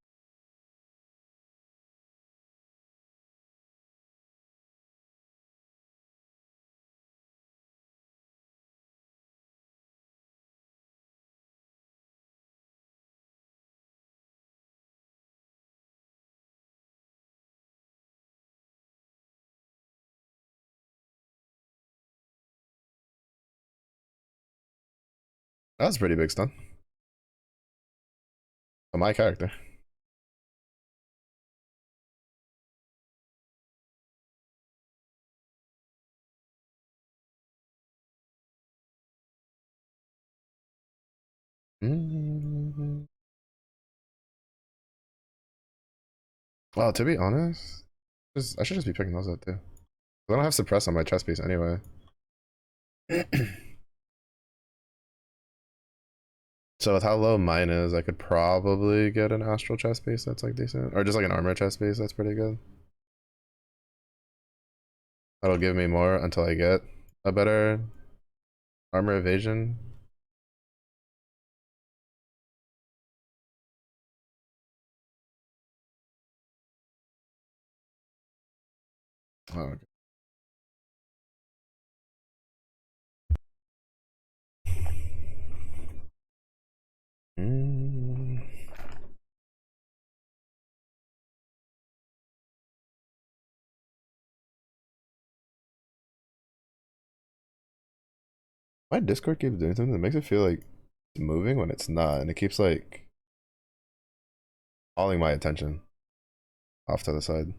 That was a pretty big stun. On my character. Mm-hmm. Well, to be honest, I should just be picking those up too. I don't have suppress on my chest piece anyway. So with how low mine is, I could probably get an astral chest piece that's like decent, or just like an armor chest piece that's pretty good. That'll give me more until I get a better armor evasion. Oh, okay. Mm. My Discord keeps doing something that makes it feel like it's moving when it's not, and it keeps like calling my attention off to the side.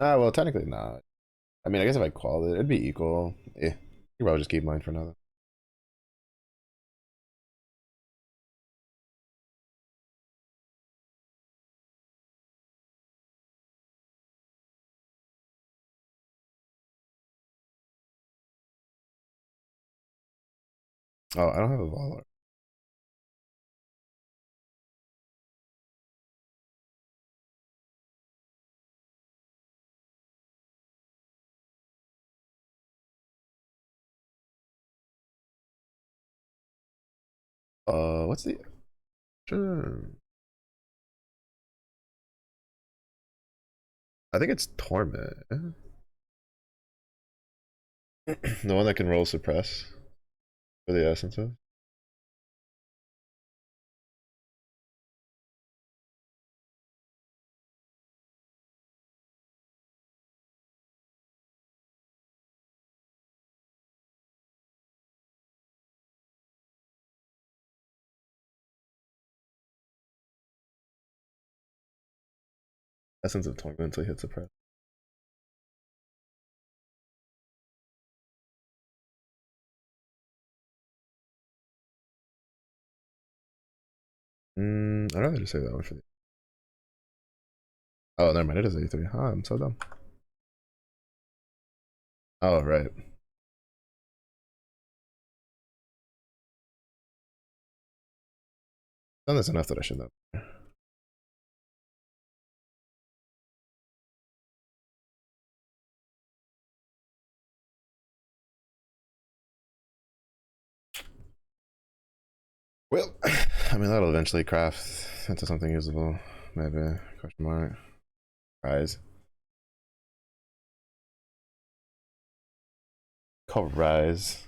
Ah, well, technically not. I mean, I guess if I called it, it'd be equal. You probably just keep mine for now. Oh, I don't have a Valar. What's the sure? I think it's Torment. The one that can roll suppress for the essences. Essence of Torment until he hits suppress. I'd rather just save that one for the. Oh, never mind. It is 83. Huh, I'm so dumb. Oh, right. Done this enough that I should know. Well, I mean, that'll eventually craft into something usable. Maybe. Question mark. Rise. Called Rise.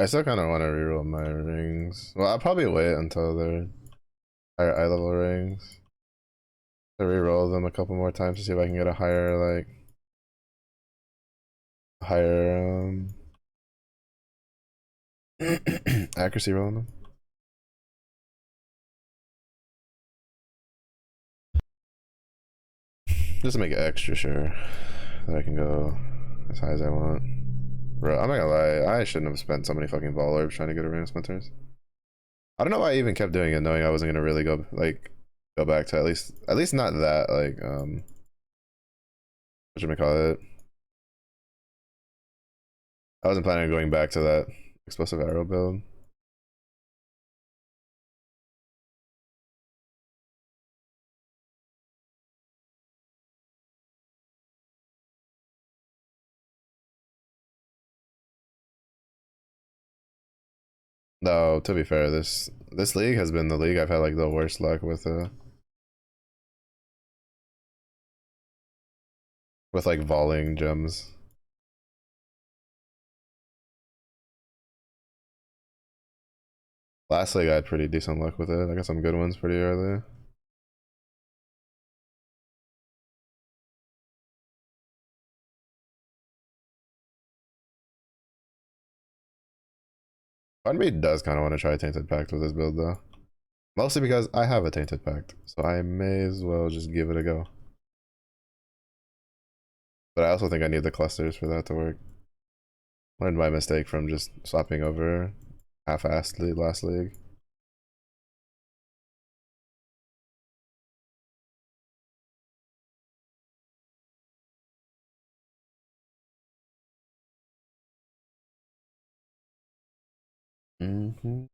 I still kind of want to reroll my rings. Well, I'll probably wait until they're higher eye level rings to reroll them a couple more times to see if I can get a higher higher accuracy roll on them. Just to make it extra sure that I can go as high as I want. Bro, I'm not gonna lie, I shouldn't have spent so many fucking ball orbs trying to get a ring of splinters. I don't know why I even kept doing it, knowing I wasn't gonna really go back to at least not that what should I call it? I wasn't planning on going back to that explosive arrow build. No, to be fair, this league has been the league I've had like the worst luck with like volleying gems. Last league I had pretty decent luck with it. I got some good ones pretty early. Part of me does kind of want to try Tainted Pact with this build though. Mostly because I have a Tainted Pact, so I may as well just give it a go. But I also think I need the clusters for that to work. Learned my mistake from just swapping over half-assed last league. Mm-hmm.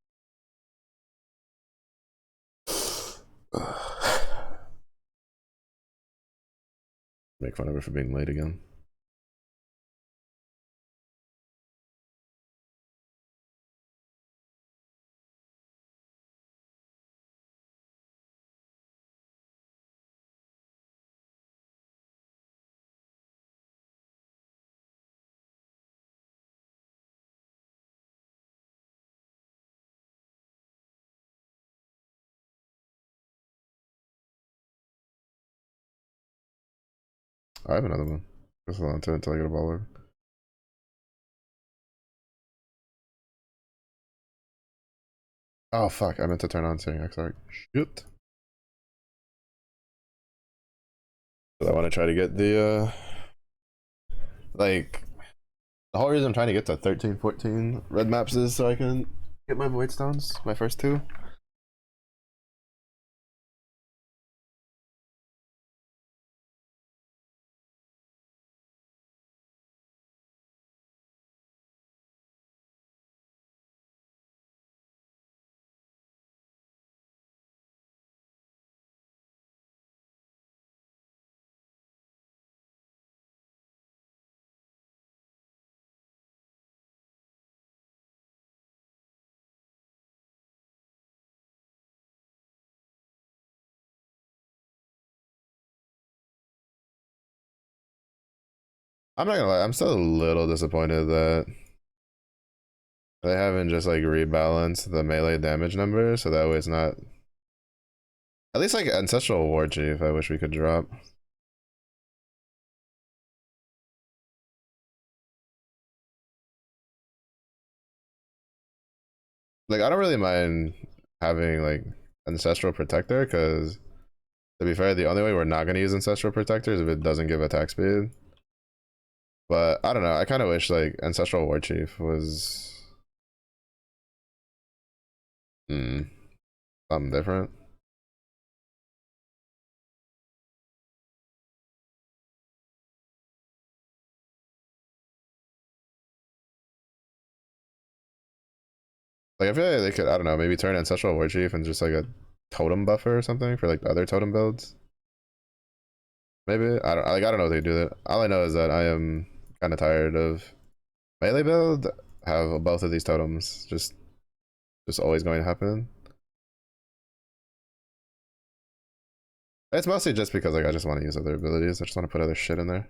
Make fun of her for being late again. I have another one. Just hold on to it until I get a baller. Oh fuck, I meant to turn on Searing Exarch. Shit. I want to try to get the like the whole reason I'm trying to get to 13, 14 red maps is so I can get my void stones, my first two. I'm not gonna lie, I'm still a little disappointed that they haven't just like rebalanced the melee damage number so that way it's not at least like Ancestral War Chief I wish we could drop. Like I don't really mind having like Ancestral Protector because to be fair, the only way we're not gonna use Ancestral Protector is if it doesn't give attack speed. But I don't know, I kinda wish like Ancestral War Chief was something different. Like I feel like they could, I don't know, maybe turn Ancestral War Chief and just like a totem buffer or something for like the other totem builds. Maybe I don't know if they do that. All I know is that I am kind of tired of melee build have both of these totems just always going to happen. It's mostly just because like I just want to use other abilities. I just want to put other shit in there.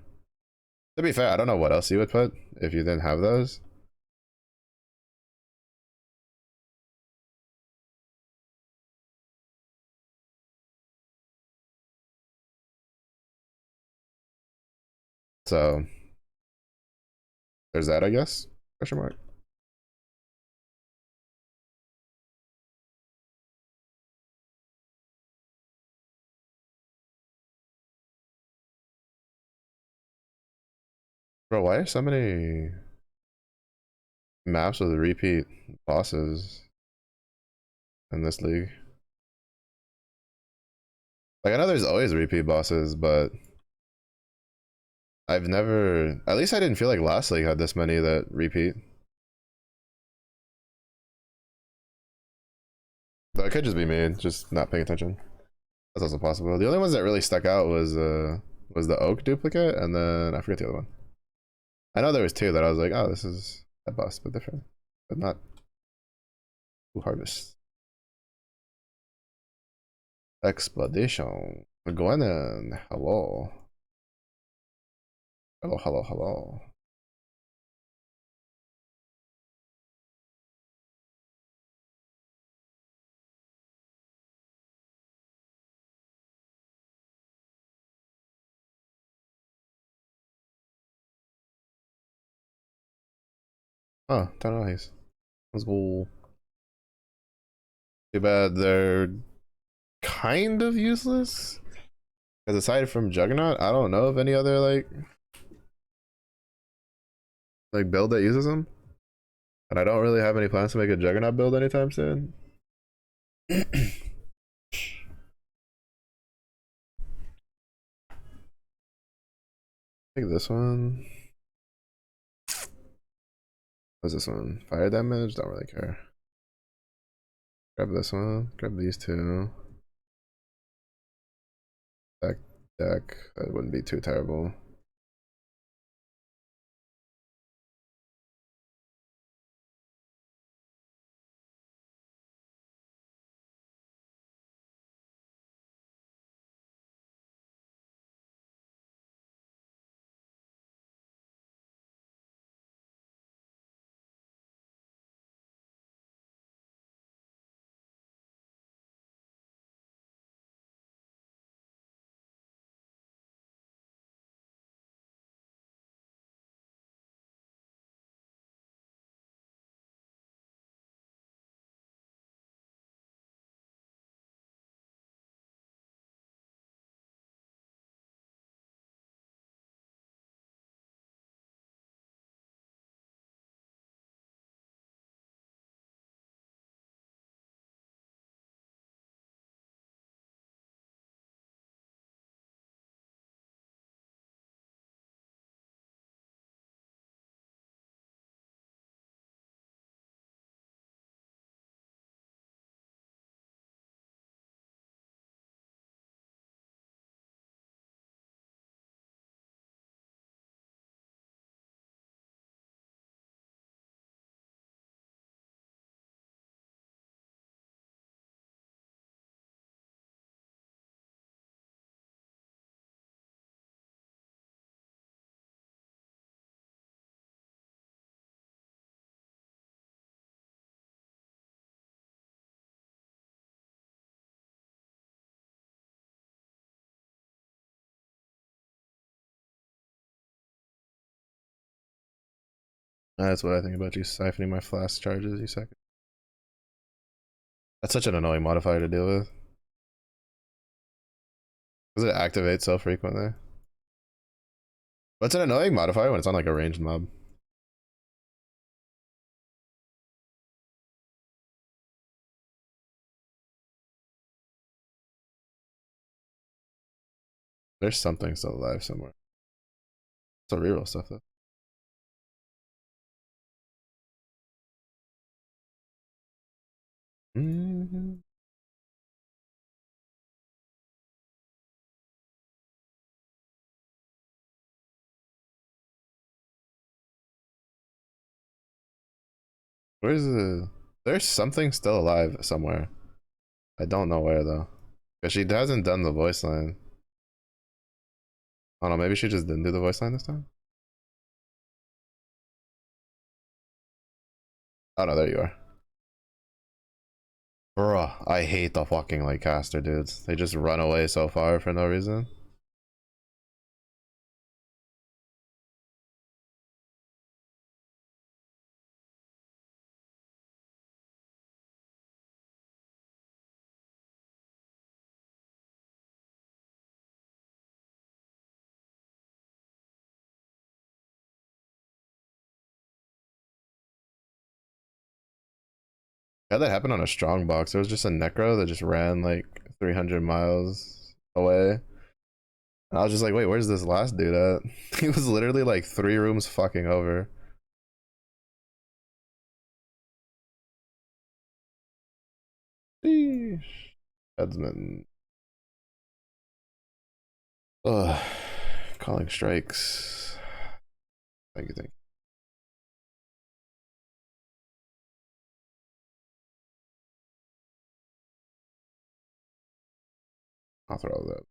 To be fair, I don't know what else you would put if you didn't have those. So there's that, I guess. Question mark. Bro, why are so many maps with repeat bosses in this league? Like I know there's always repeat bosses, but I've never, at least I didn't feel like last league had this many that repeat. But it could just be me, just not paying attention. That's also possible. The only ones that really stuck out was the oak duplicate, and then I forget the other one. I know there was two that I was like, oh, this is a boss, but different, but not who harvest. Expedition. Gwenin, hello. Hello, hello, hello. Oh, nice. Let's go. Too bad they're kind of useless. Because aside from Juggernaut, I don't know of any other like build that uses them. And I don't really have any plans to make a Juggernaut build anytime soon. I think this one. What's this one? Fire damage? Don't really care. Grab this one. Grab these two. Deck. That wouldn't be too terrible. That's what I think about you siphoning my flask charges, you second. That's such an annoying modifier to deal with. Because it activates so frequently. But it's an annoying modifier when it's on like a ranged mob. There's something still alive somewhere. It's a reroll stuff though. Mm-hmm. Where's the... There's something still alive somewhere. I don't know where though. Because she hasn't done the voice line. I don't know, maybe she just didn't do the voice line this time? Oh no, there you are. Bruh, I hate the fucking like caster dudes. They just run away so far for no reason. I had that happen on a strong box. There was just a necro that just ran like 300 miles away. And I was just like, wait, where's this last dude at? He was literally like 3 rooms fucking over. Sheesh. Headsman. Ugh. Calling strikes. Thank you, thank you. I'll throw that.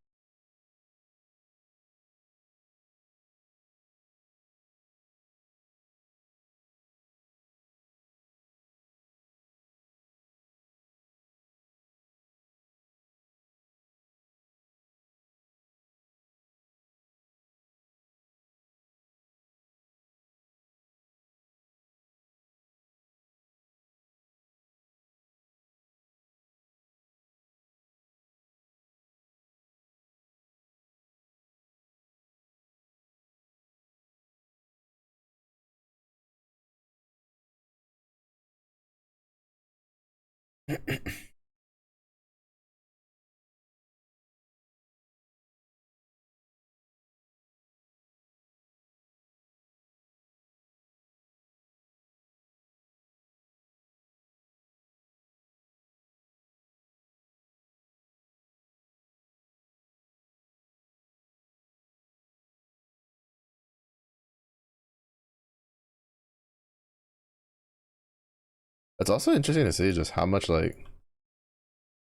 It's also interesting to see just how much like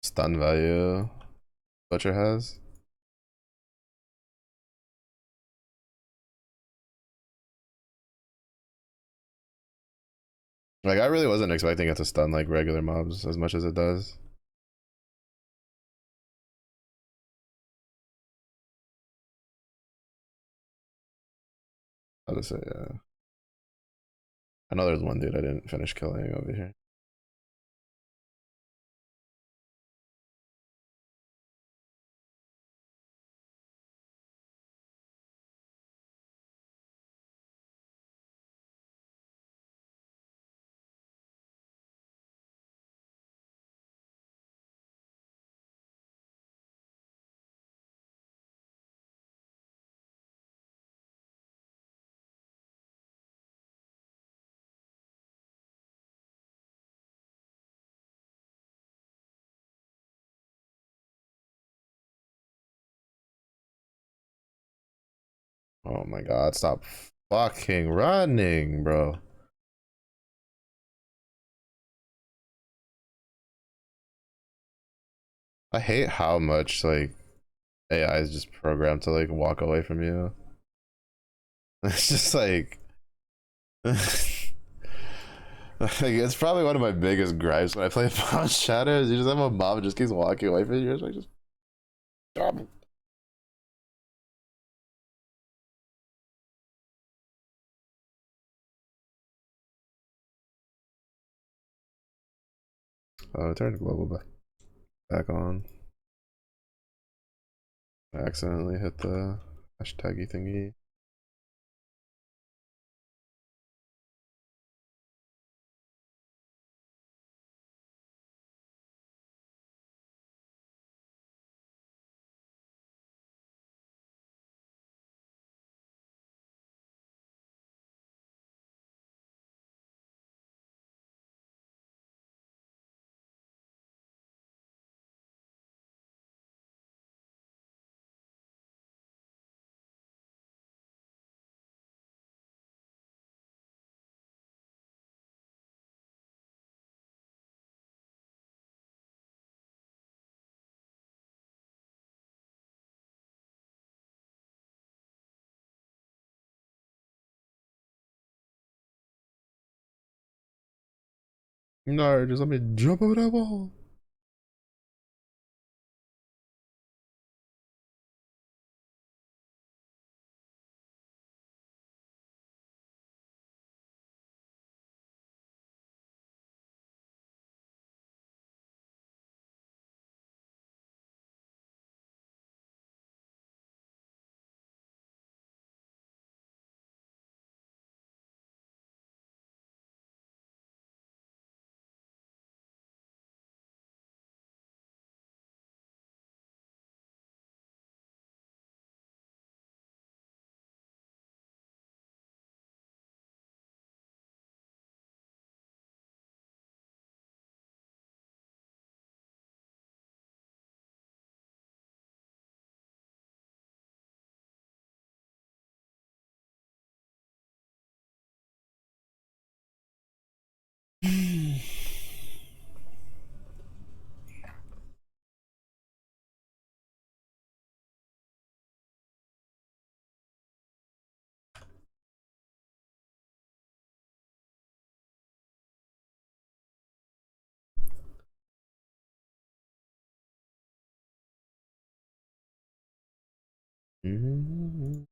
stun value Butcher has. Like I really wasn't expecting it to stun like regular mobs as much as it does. I'll just say, yeah. I know there's one dude I didn't finish killing over here. Oh my god, stop fucking running, bro. I hate how much like AI is just programmed to like walk away from you. It's just like like it's probably one of my biggest gripes when I play Pawn Shadows. You just have a mob that just keeps walking away from you. You're just like, just stop. Oh, turn global back on. I accidentally hit the hashtaggy thingy. No, just let me jump over that wall. Mm-hmm.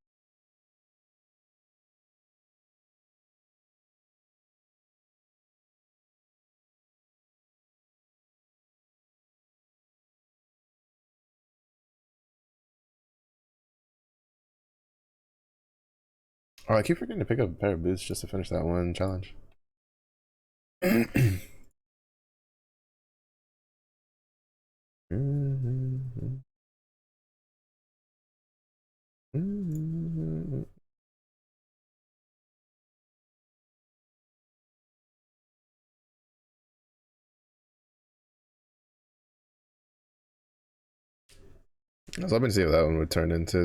Oh, I keep forgetting to pick up a pair of boots just to finish that one challenge. Mm-hmm. Mm-hmm. I was hoping to see if that one would turn into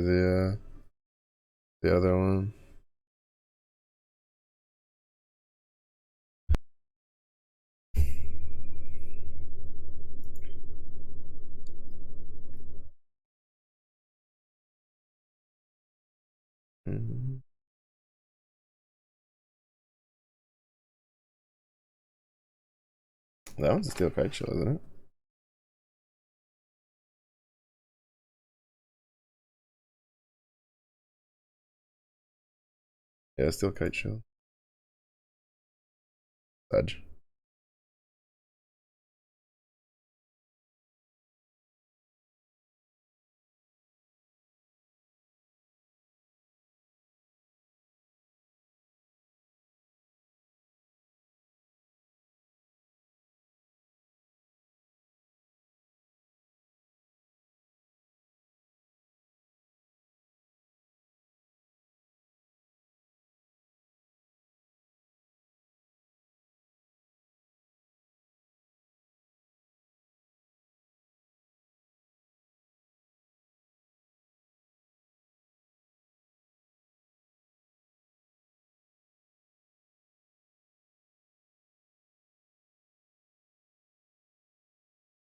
the other one. Mm-hmm. That one's still quite chill, isn't it? Yeah, it's still quite chill. Edge.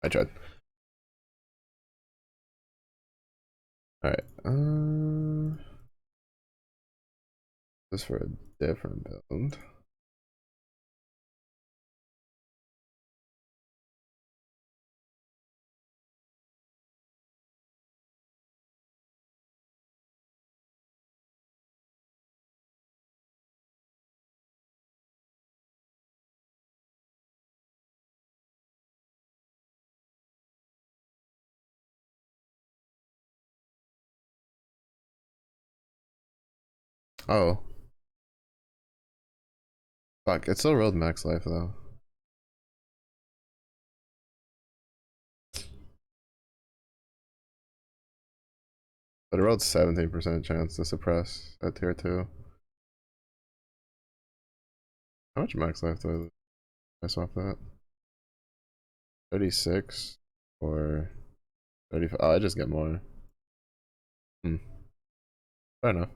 I tried. All right. This for a different build. Oh, fuck! It still rolled max life though. But it rolled 17% chance to suppress at tier 2. How much max life do I swap that? 36 or 35? Oh, I just get more. Hmm. Fair enough.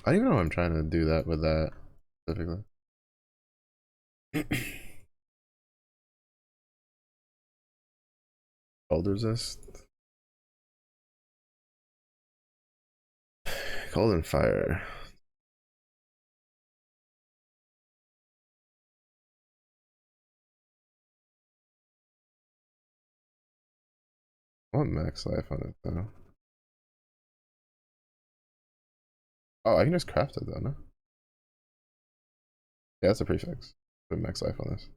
I don't even know why I'm trying to do that with that specifically. Cold resist. Cold and fire. I want max life on it though. Oh, I can just craft it though, no? Yeah, that's a prefix. Put max life on this.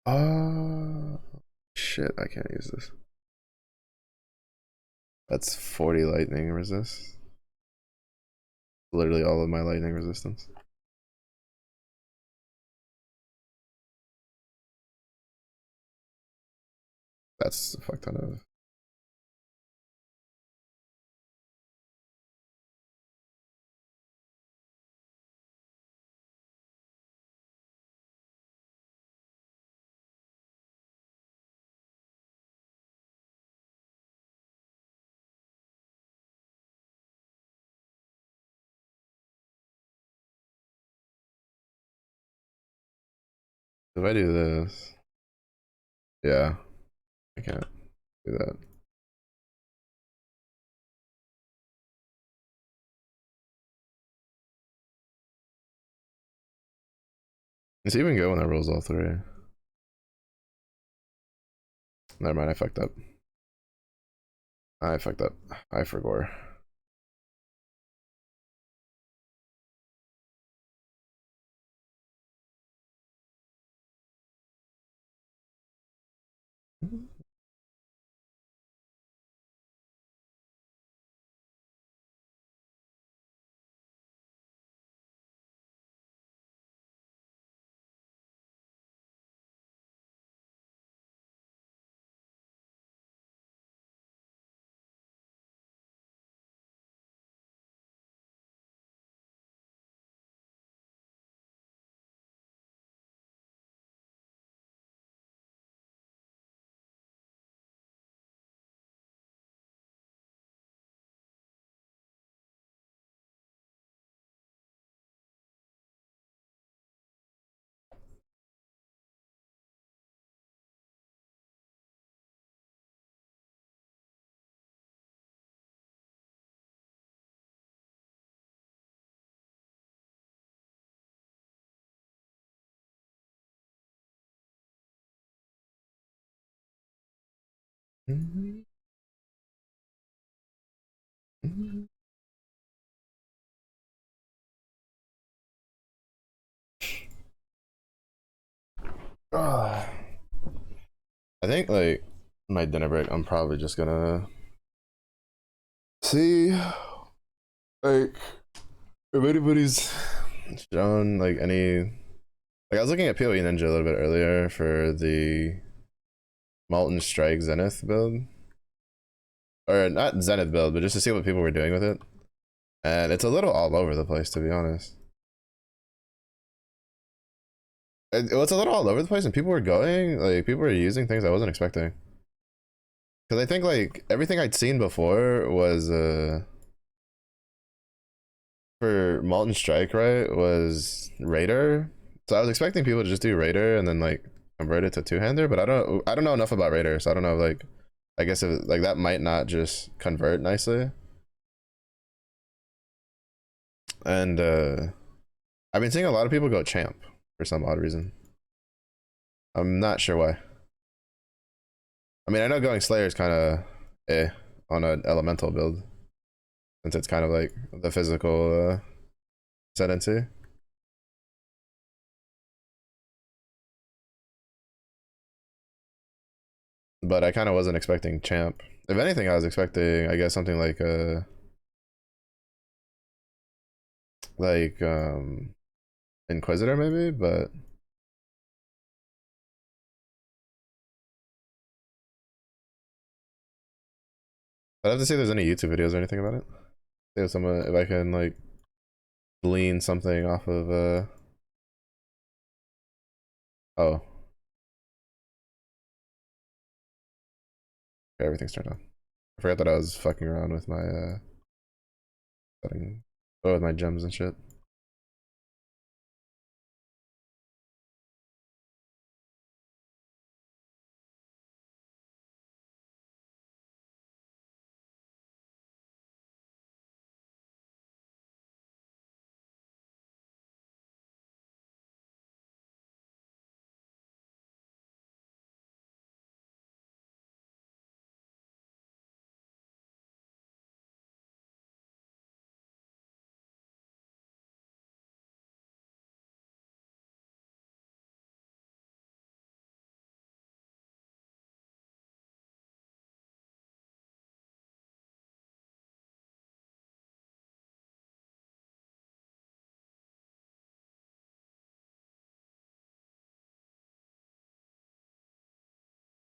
Uh, shit, I can't use this. That's 40 lightning resist. Literally all of my lightning resistance. That's a fuck ton of. If I do this, yeah, I can't do that. It's even good when I rolls all three. Never mind, I fucked up. I fucked up. I forgot. I think like my dinner break, I'm probably just gonna see like if anybody's shown like any. Like I was looking at PoE Ninja a little bit earlier for the Molten Strike Zenith build, or not Zenith build, but just to see what people were doing with it, and it's a little all over the place, to be honest. It's a little all over the place, and people were going like people were using things I wasn't expecting. Because I think like everything I'd seen before was for Molten Strike, right, was Raider. So I was expecting people to just do Raider and then like convert it to two-hander, but I don't know enough about Raider, so I don't know like I guess if, like that might not just convert nicely. And I've been seeing a lot of people go champ for some odd reason. I'm not sure why. I mean, I know going Slayer is kind of on an elemental build since it's kind of like the physical ascendancy. But I kind of wasn't expecting champ. If anything, I was expecting, I guess, something like Inquisitor maybe, but I'd have to see if there's any YouTube videos or anything about it. See if someone, if I can like glean something off of oh, okay, everything's turned on. I forgot that I was fucking around with my setting, oh, with my gems and shit.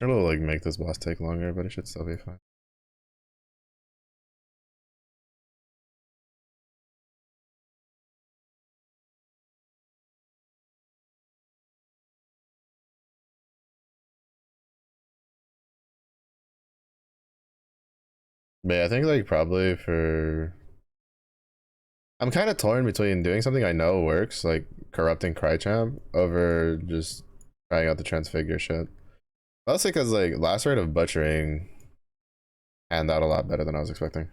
It'll like make this boss take longer, but it should still be fine. But yeah, I think like probably for I'm kind of torn between doing something I know works, like corrupting Crychamp, over just trying out the transfigure shit. Mostly because like last rate of butchering panned out a lot better than I was expecting.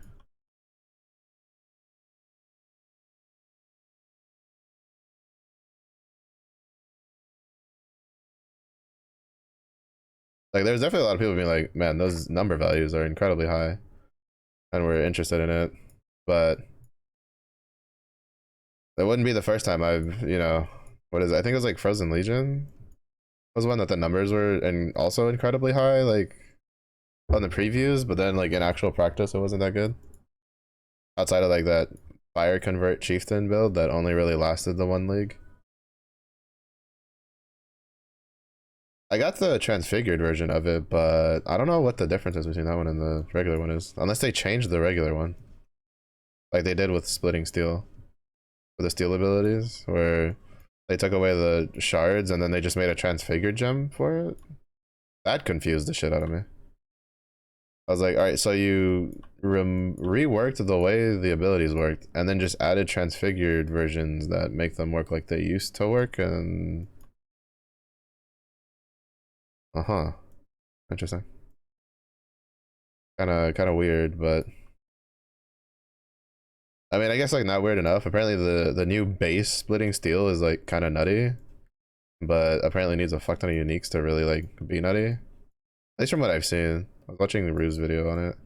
Like there's definitely a lot of people being like, man, those number values are incredibly high, and we're interested in it, but it wouldn't be the first time I've, what is it? I think it was like Frozen Legion was one that the numbers were and also incredibly high, like on the previews, but then like in actual practice it wasn't that good. Outside of like that fire convert chieftain build that only really lasted the one league. I got the transfigured version of it, but I don't know what the difference is between that one and the regular one is, unless they changed the regular one, like they did with splitting steel, with the steel abilities, where they took away the shards and then they just made a transfigured gem for it. That confused the shit out of me. I was like, all right, so you reworked the way the abilities worked, and then just added transfigured versions that make them work like they used to work, and interesting. Kind of weird, but I mean, I guess like not weird enough. Apparently, the new base splitting steel is like kind of nutty, but apparently needs a fuck ton of uniques to really like be nutty. At least from what I've seen. I was watching the Ruse video on it.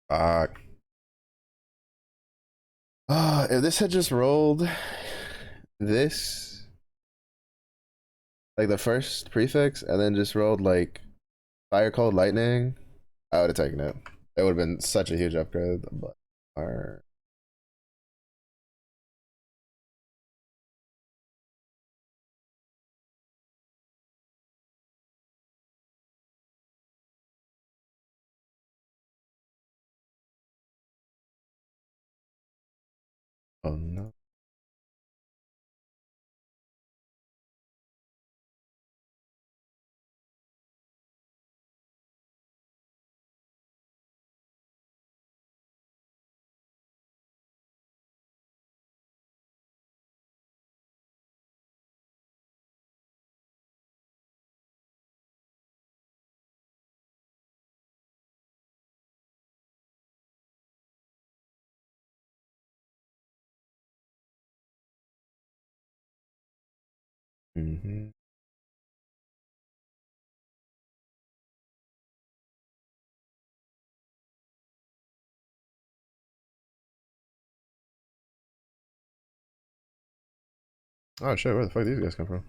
Fuck. If this had just rolled this, like the first prefix, and then just rolled like Fire Cold Lightning, I would have taken it. It would have been such a huge upgrade, but. Oh no. Mm-hmm. Oh shit, where the fuck these guys come from?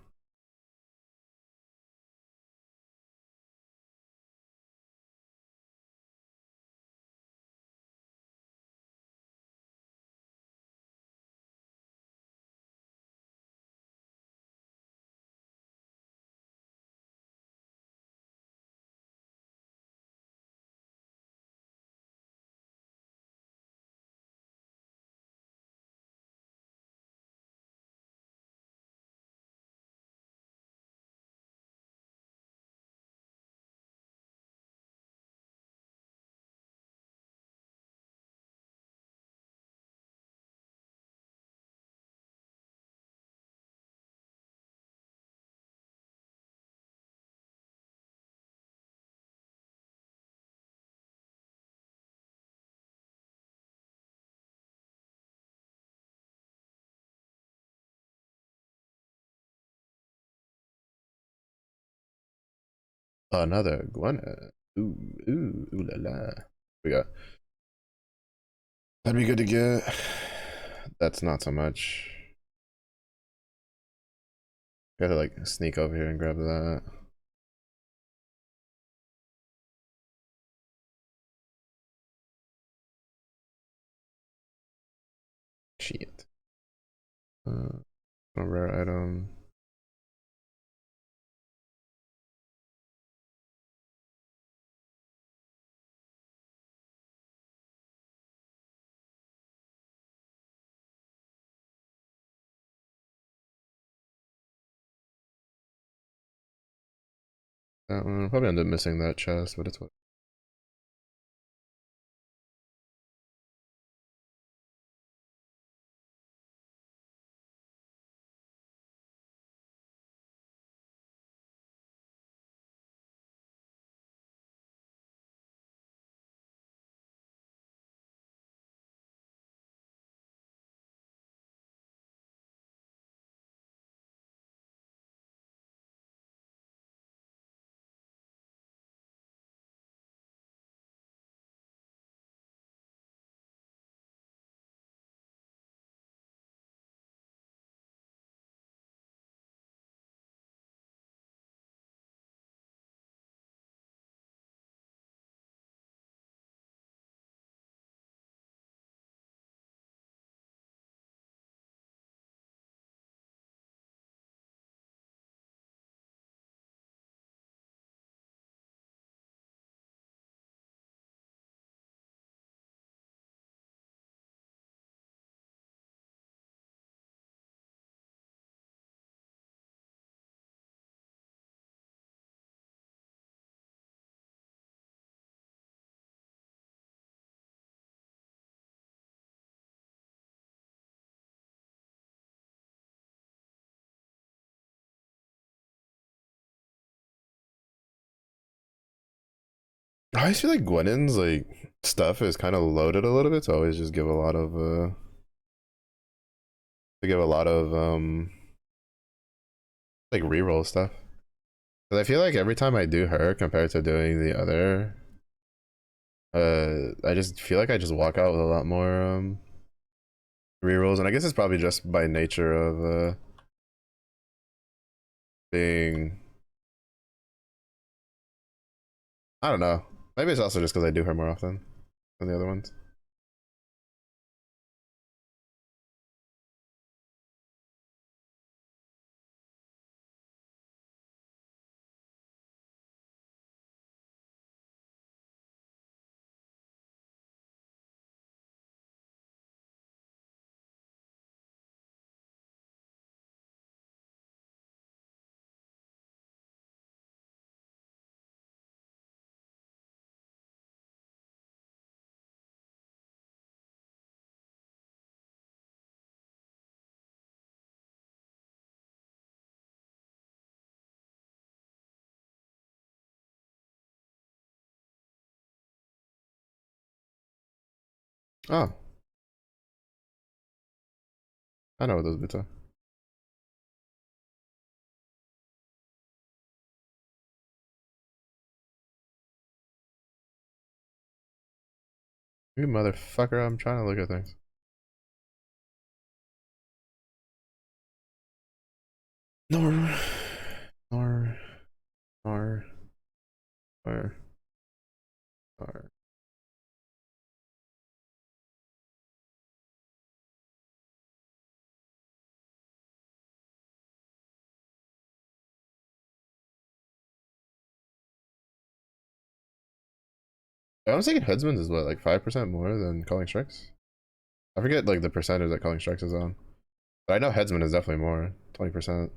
Another Gwenna. Ooh la la. We got. That'd be good to get. That's not so much. Gotta like sneak over here and grab that. Shit. A rare item. That one. Probably end up missing that chest, but it's what. I always feel like Gwynen's like stuff is kind of loaded a little bit, so I always just give a lot of like reroll stuff. Cause I feel like every time I do her compared to doing the other, I just feel like I just walk out with a lot more rerolls, and I guess it's probably just by nature of being. I don't know. Maybe it's also just because I do her more often than the other ones. Oh, I know what those bits are. You motherfucker! I'm trying to look at things. Nor, nor, nor, nor, nor. I was thinking Headsman's is what, like 5% more than Calling Strikes? I forget like the percentage that Calling Strikes is on. But I know Headsman is definitely more. 20%.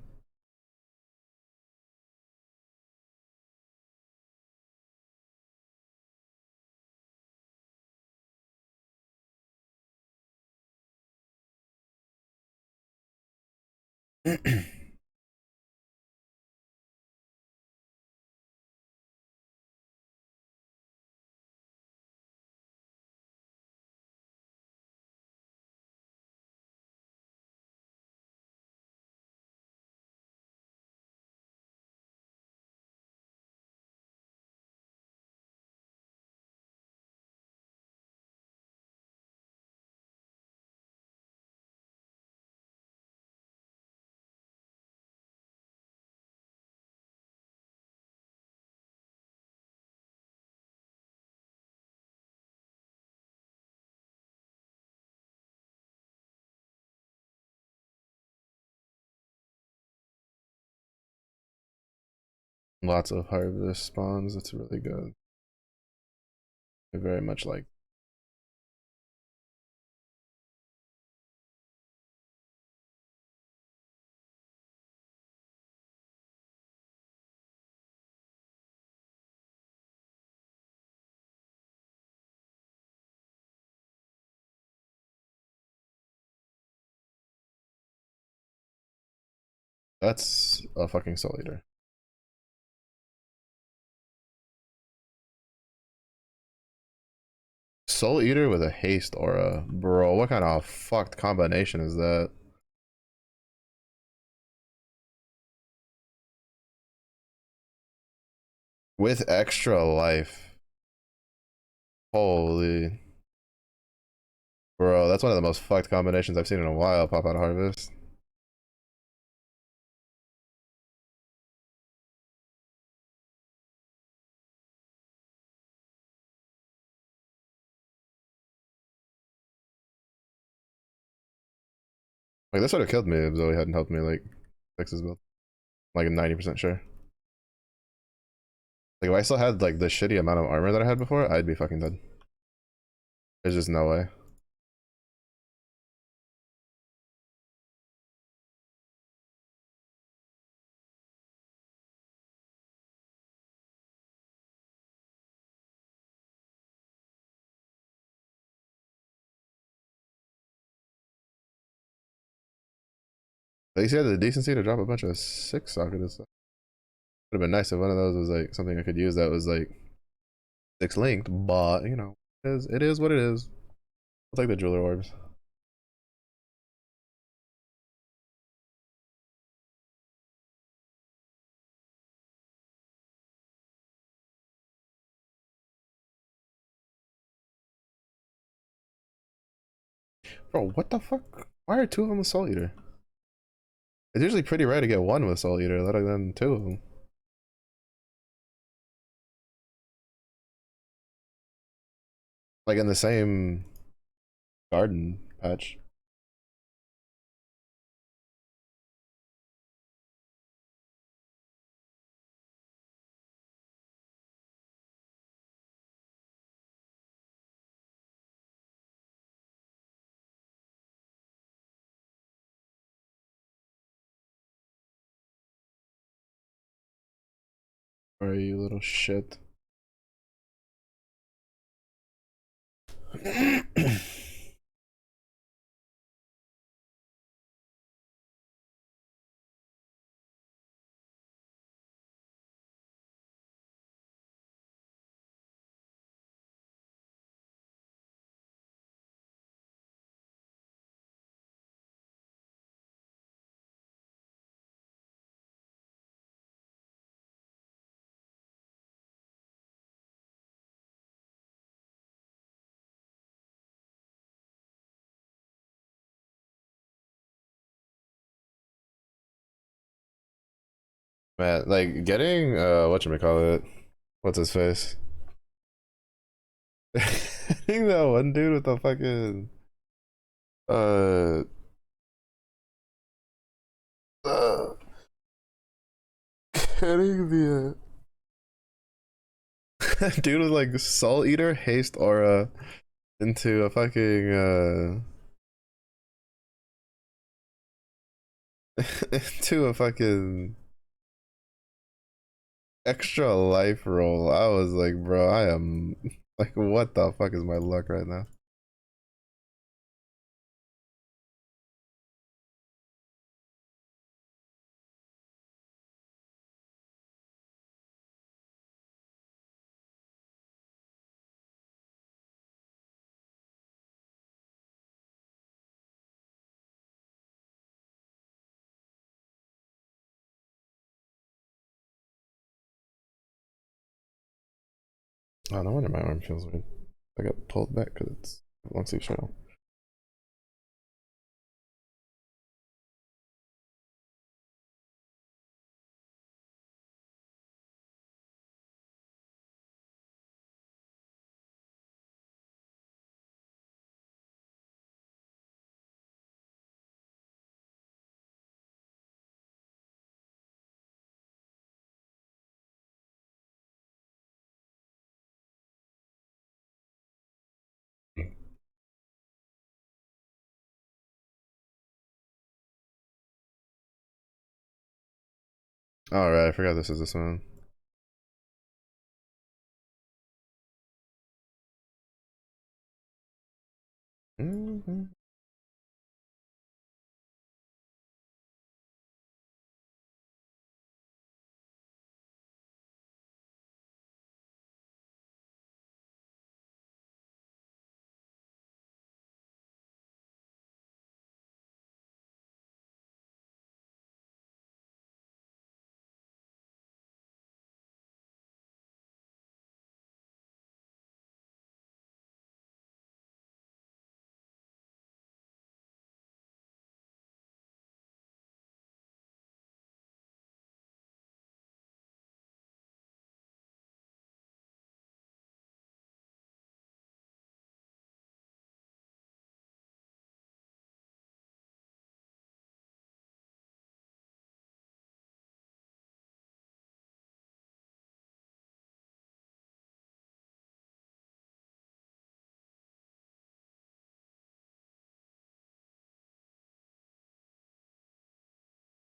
Lots of harvest spawns. It's really good. I very much like. That's a fucking Soul Eater. Soul Eater with a haste aura. Bro, what kind of fucked combination is that? With extra life. Holy. Bro, that's one of the most fucked combinations I've seen in a while, pop out harvest. Like, this would have killed me if Zoe hadn't helped me, like, fix his build. Like, I'm 90% sure. Like, if I still had, like, the shitty amount of armor that I had before, I'd be fucking dead. There's just no way. At least he had the decency to drop a bunch of 6 socket and stuff. Would have been nice if one of those was, like, something I could use that was, like, 6 linked, but, you know, it is what it is. I'll take the jeweler orbs. Bro, what the fuck? Why are 2 of them a Soul Eater? It's usually pretty rare to get 1 with Soul Eater, let alone 2 of them. Like in the same garden patch. Where are you, little shit? Man, like getting whatchamacallit, what's his face? Getting that one dude with the fucking uh, uh getting the dude with like Soul Eater haste aura into a fucking into a fucking extra life roll. I was like, bro, I am like, what the fuck is my luck right now? Oh, no wonder my arm feels weird. I got pulled back because it's a long sleeve shirt on. All right, I forgot this is this one. Mhm.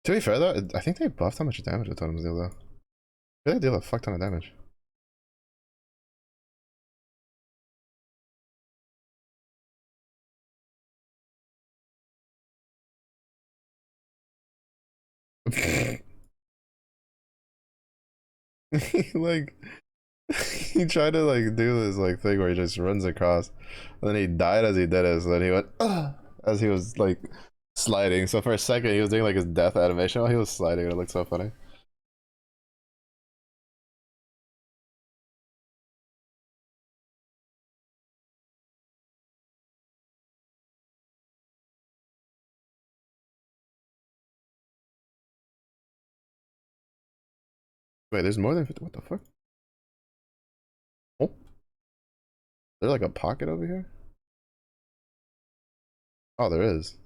To be fair though, I think they buffed how much damage the totems deal though. They deal a fuck ton of damage. Like he tried to like do this like thing where he just runs across, and then he died as he did it. So then he went as he was like sliding. So for a second he was doing like his death animation while he was sliding. And it looked so funny. Wait, there's more than 50. What the fuck? Oh, there's like a pocket over here. Oh, there is.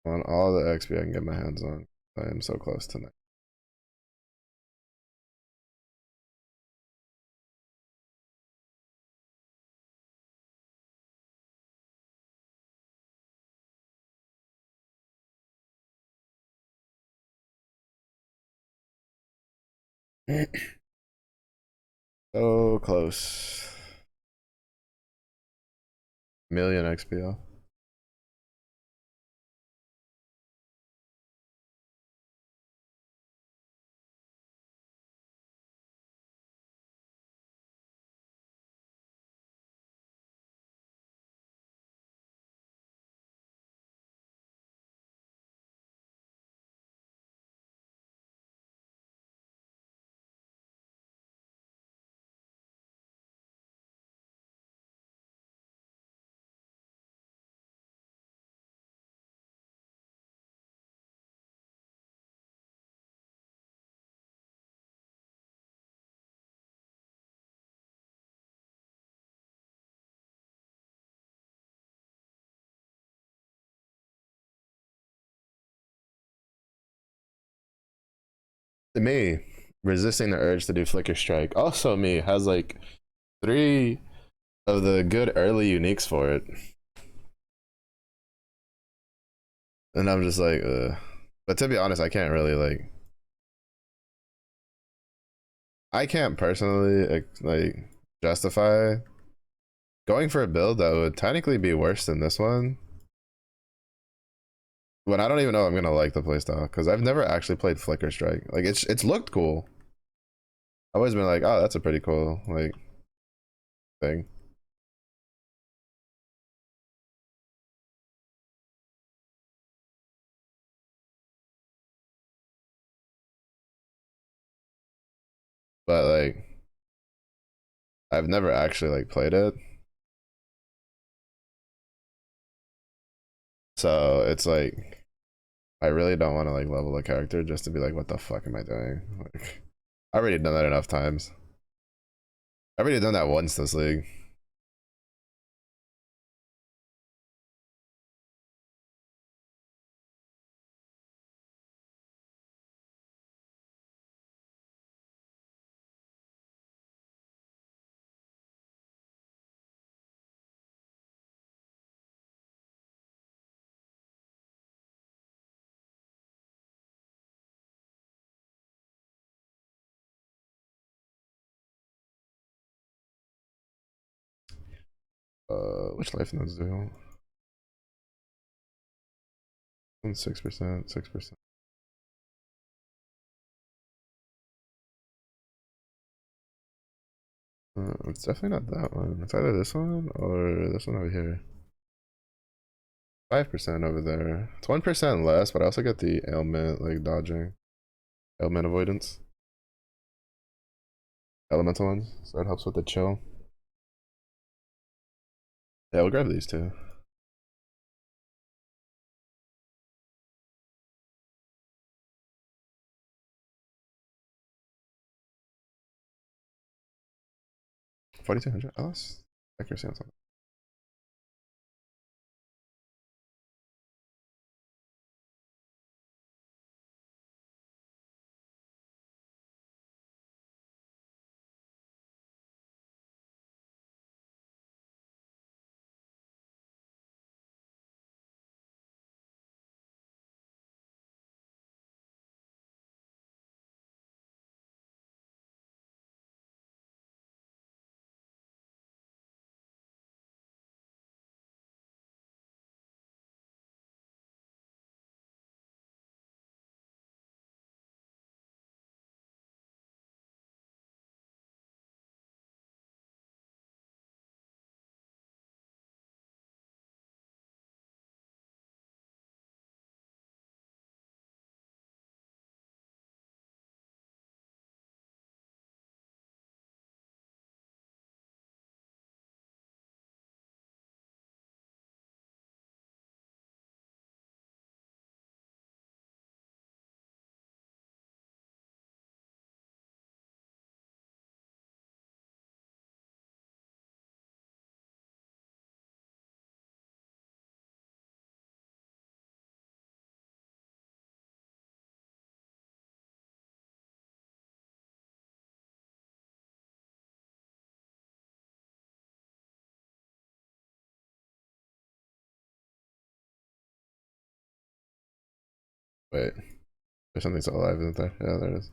On all the XP I can get my hands on. I am so close tonight. So close. Million XP off. Me resisting the urge to do Flicker Strike. Also, me has like 3 of the good early uniques for it, and I'm just like, but to be honest, I can't really like. I can't personally like justify going for a build that would technically be worse than this one when I don't even know I'm gonna like the playstyle because I've never actually played Flicker Strike. Like it's looked cool. I've always been like, oh, that's a pretty cool like thing. But like I've never actually like played it. So it's like I really don't want to like level a character just to be like, what the fuck am I doing? Like I already done that enough times. I've already done that once this league. Which life nodes do we want? 6%, 6%. It's definitely not that one. It's either this one or this one over here. 5% over there. It's 1% less, but I also get the ailment, like dodging, ailment avoidance. Elemental ones, so it helps with the chill. Yeah, we'll grab these two. $4,200. I lost accuracy on something. Wait, there's something still alive, isn't there? Yeah, there it is.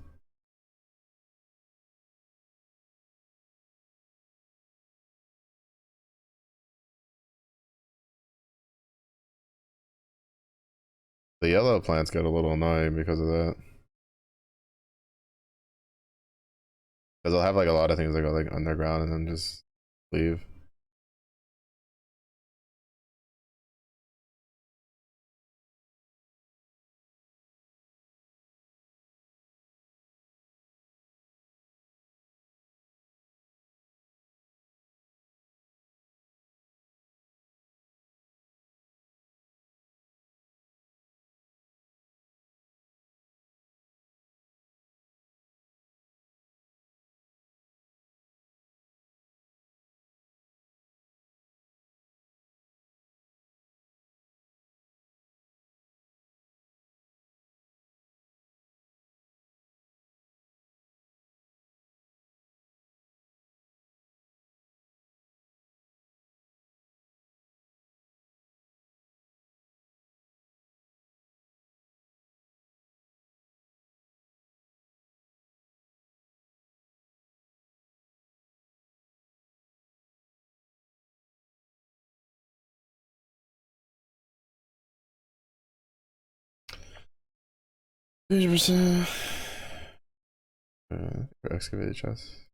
The yellow plants get a little annoying because of that. Because they'll have like a lot of things that go like underground and then just leave. %. For excavated chest.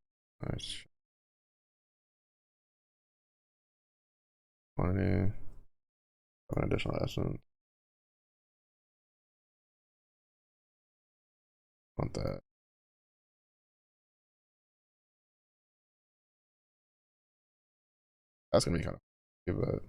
Nice. Quantity. An additional essence. Want that. That's gonna be kind of, but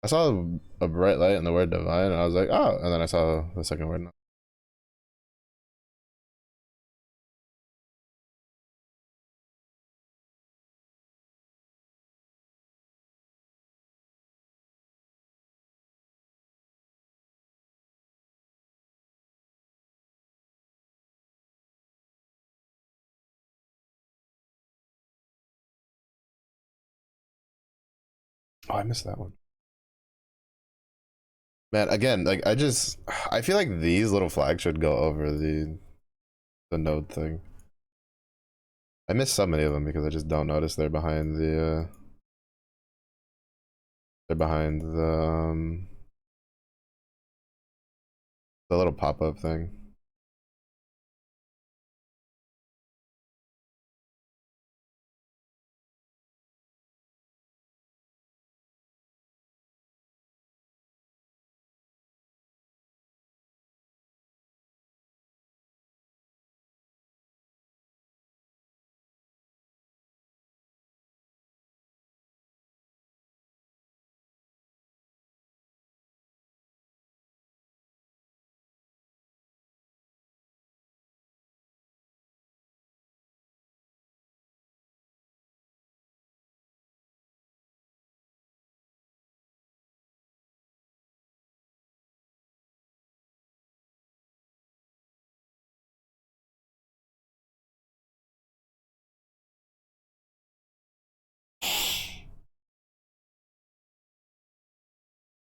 I saw a bright light and the word divine, and I was like, oh, and then I saw the second word. Oh, I missed that one. Man, again, like I feel like these little flags should go over the node thing. I missed so many of them because I just don't notice they're behind the little pop-up thing.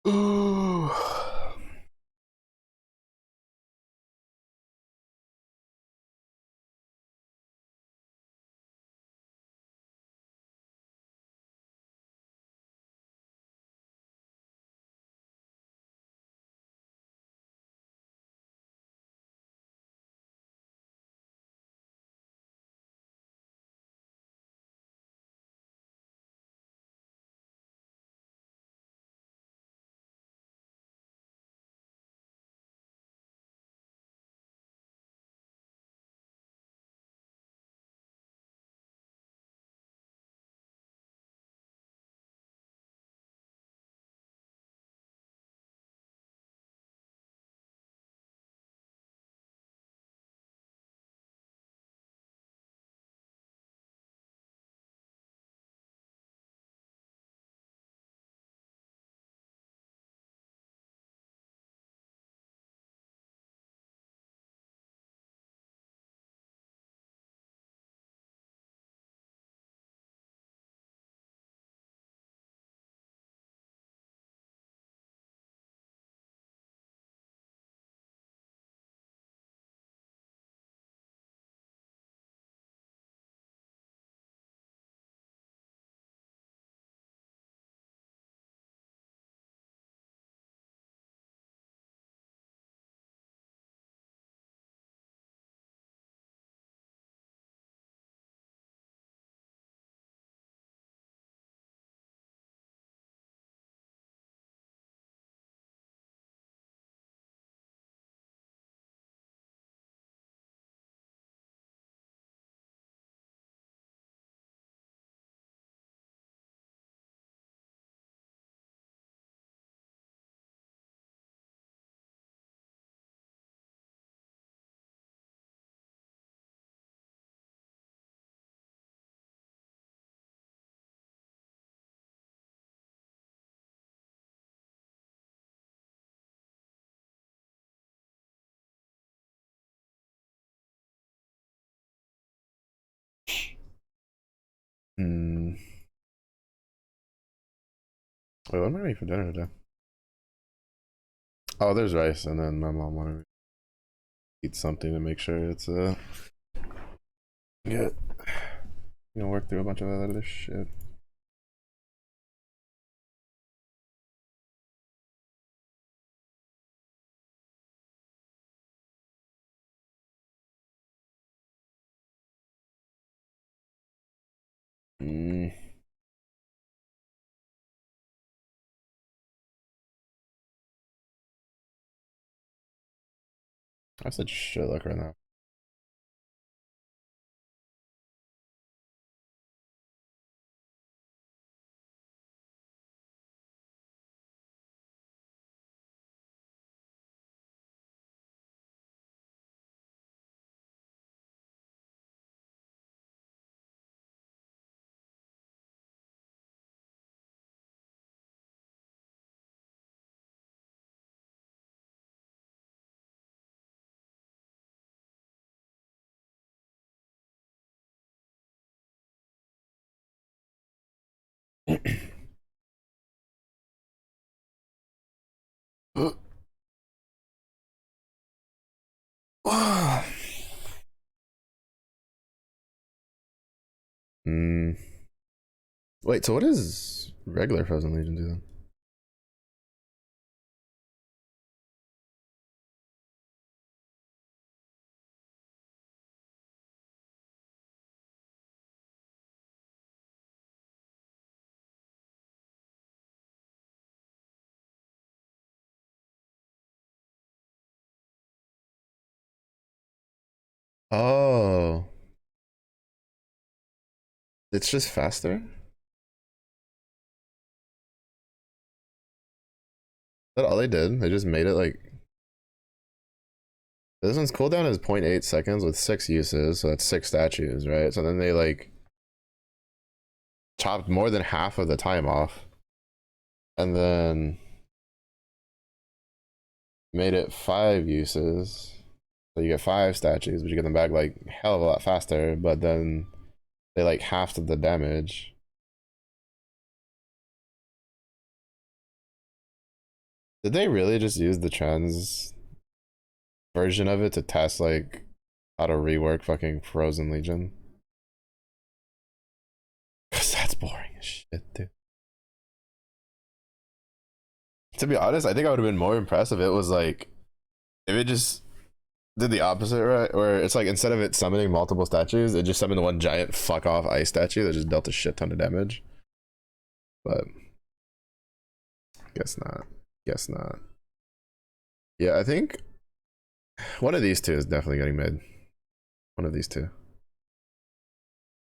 Ooh. Hmm. Wait, what am I eating for dinner today? Oh, there's rice, and then my mom wanted me to eat something to make sure it's good. You know, work through a bunch of other shit. Mm. I said shit luck right now. Hmm. Wait, so what does regular Frozen Legion do then? Oh, it's just faster? Is that all they did? They just made it like this one's cooldown is 0.8 seconds with 6 uses, so that's 6 statues, right? So then they like chopped more than half of the time off. And then made it 5 uses. So you get 5 statues, but you get them back like hell of a lot faster, but then they like halved the damage. Did they really just use the trans version of it to test like how to rework fucking Frozen Legion? Cause that's boring as shit, dude. To be honest, I think I would have been more impressed if it was like if it just did the opposite, right? Where it's like instead of it summoning multiple statues, it just summoned one giant fuck off ice statue that just dealt a shit ton of damage. But guess not. Guess not. Yeah, I think one of these two is definitely getting mid. One of these two.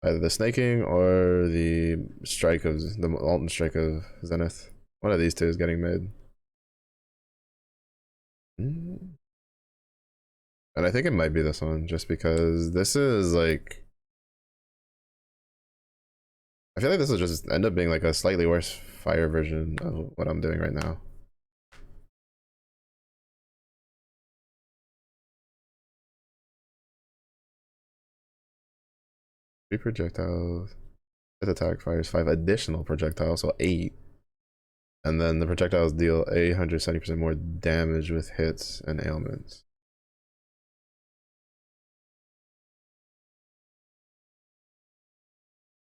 Either the snaking or the strike of the Alton strike of Zenith. One of these two is getting mid. And I think it might be this one, just because this is like I feel like this will just end up being like a slightly worse fire version of what I'm doing right now. Three projectiles. Hit attack fires 5 additional projectiles, so 8. And then the projectiles deal 170% more damage with hits and ailments.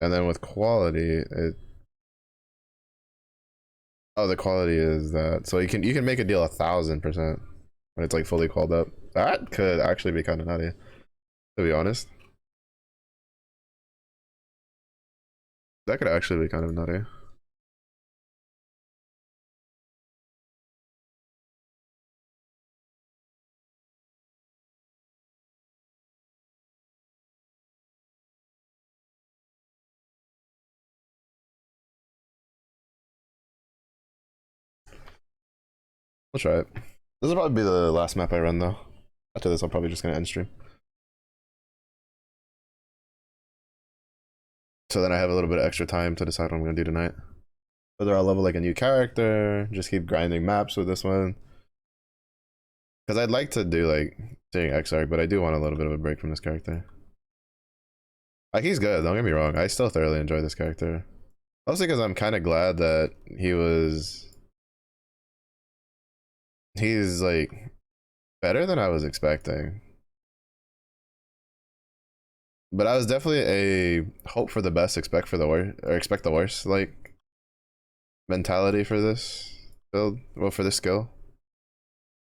And then with quality, it oh the quality is that so you can make a deal 1,000% when it's like fully called up. That could actually be kind of nutty, to be honest. That could actually be kind of nutty. We'll try it. This will probably be the last map I run though. After this, I'm probably just gonna end stream. So then I have a little bit of extra time to decide what I'm gonna do tonight. Whether I'll level like a new character, just keep grinding maps with this one. Because I'd like to do like seeing Exarch, but I do want a little bit of a break from this character. Like he's good, don't get me wrong. I still thoroughly enjoy this character. Mostly because I'm kind of glad that he's like better than I was expecting. But I was definitely a hope for the best, expect for the worst, or expect the worst like mentality for this build. Well, for this skill,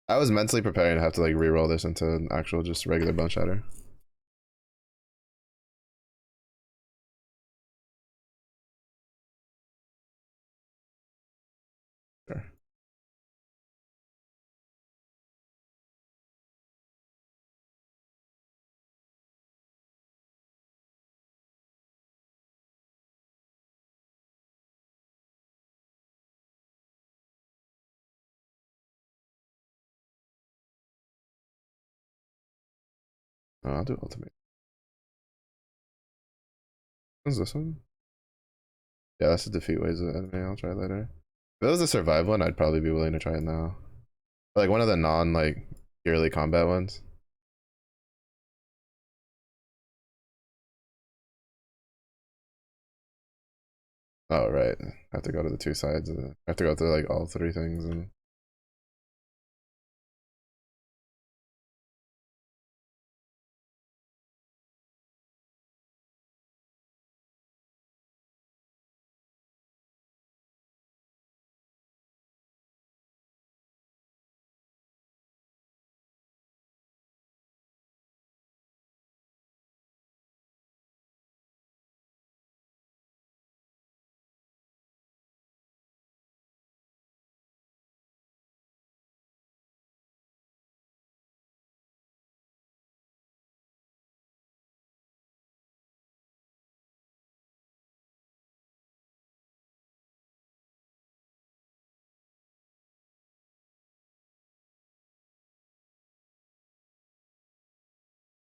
I was mentally preparing to have to like re-roll this into an actual just regular bone shatter. Sure. Oh, I'll do ultimate. What's this one? Yeah, that's the defeat waves of enemy. I'll try it later. If it was a survive one, I'd probably be willing to try it now. But like one of the non like purely combat ones. Oh right, I have to go to the two sides. I have to go through like all three things and.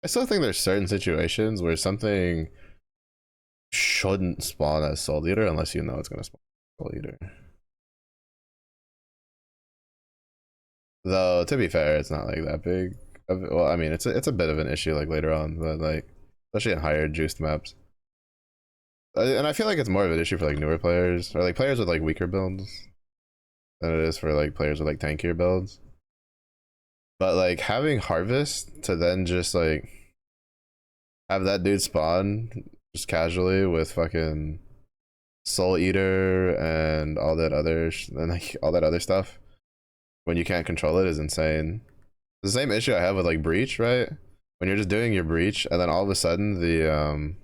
I still think there's certain situations where something shouldn't spawn as Soul Eater unless you know it's gonna spawn as Soul Eater. Though to be fair, it's not like that big. Well, I mean, it's a bit of an issue like later on, but like especially in higher juiced maps. And I feel like it's more of an issue for like newer players or like players with like weaker builds than it is for like players with like tankier builds. But like having Harvest to then just like have that dude spawn just casually with fucking Soul Eater and all that other and like all that other stuff when you can't control it is insane. The same issue I have with like Breach, right? When you're just doing your Breach and then all of a sudden the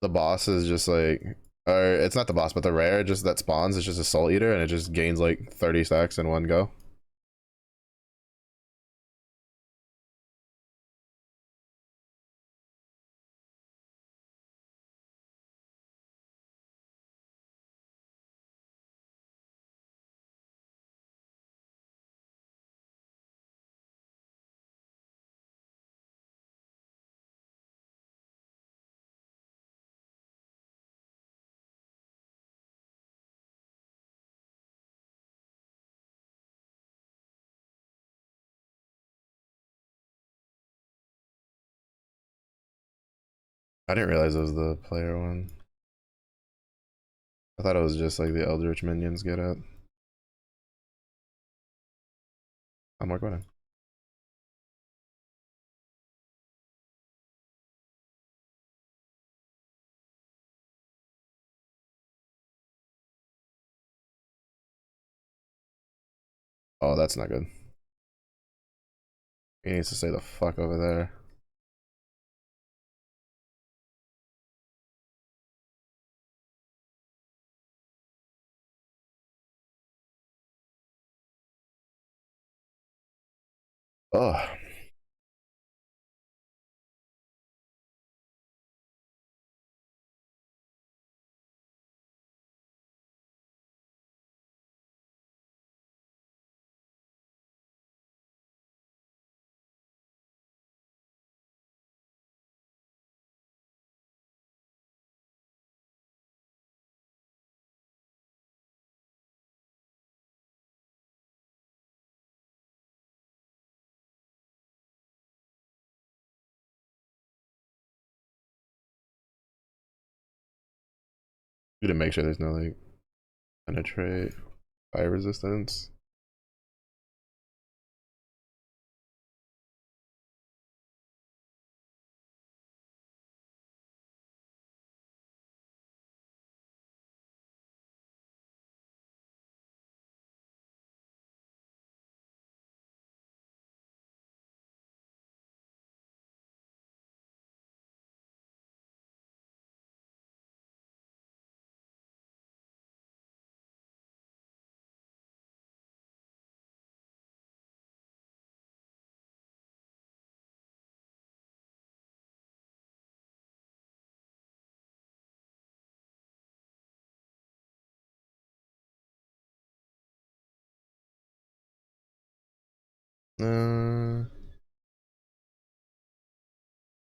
the boss is just like, or it's not the boss but the rare just that spawns is just a Soul Eater and it just gains like 30 stacks in one go. I didn't realize it was the player one. I thought it was just like the Eldritch minions get it. I'm like, what? Oh, that's not good. He needs to stay the fuck over there. Oh. You to make sure there's no like penetrate fire resistance.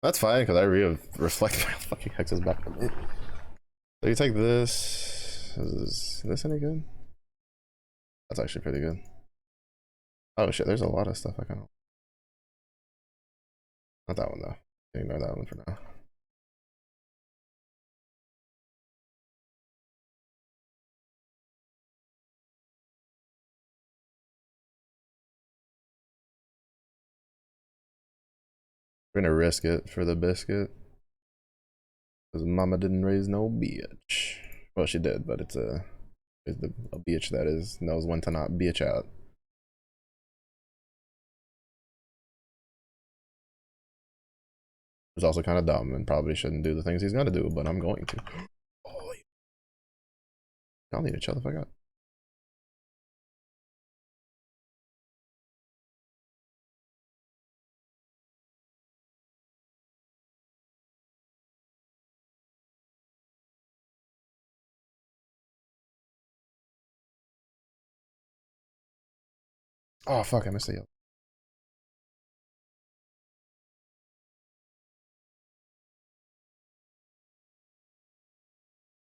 That's fine because I reflect my fucking hexes back on it. So you take this. Is this any good? That's actually pretty good. Oh shit, there's a lot of stuff I kind of. Not that one though. Ignore that one for now. We're gonna risk it for the biscuit. Because mama didn't raise no bitch. Well, she did, but it's a bitch that is knows when to not bitch out. It's also kind of dumb and probably shouldn't do the things he's gonna do, but I'm going to. Oh, y'all need to chill the fuck out. Oh fuck, I missed the yellow.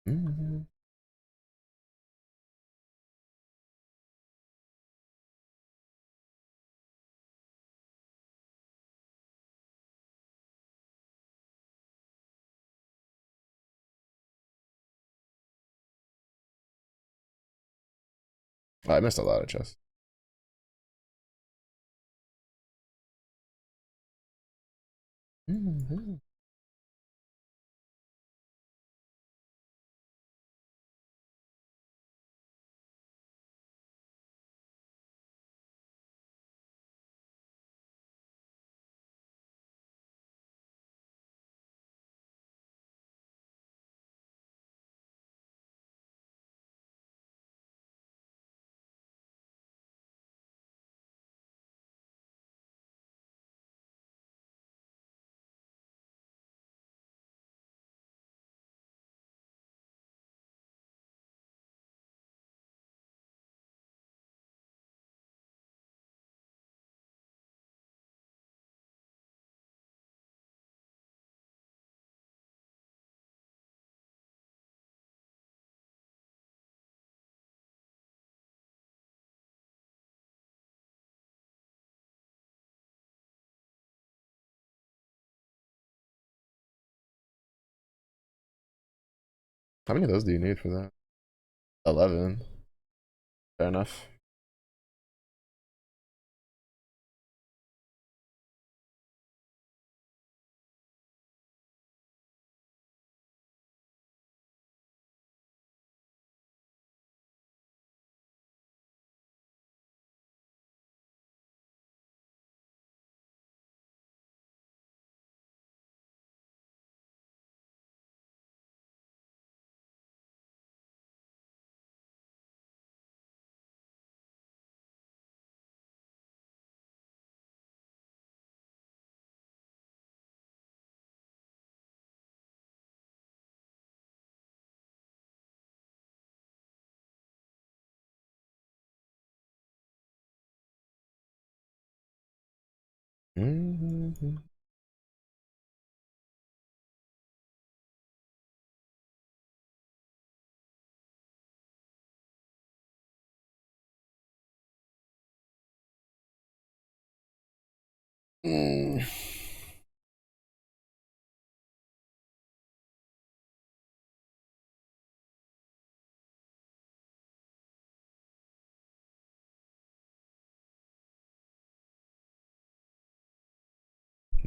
Mm-hmm. Oh, I missed a lot of chess. Mm-hmm. How many of those do you need for that? 11. Fair enough. Mm-hmm. Mm.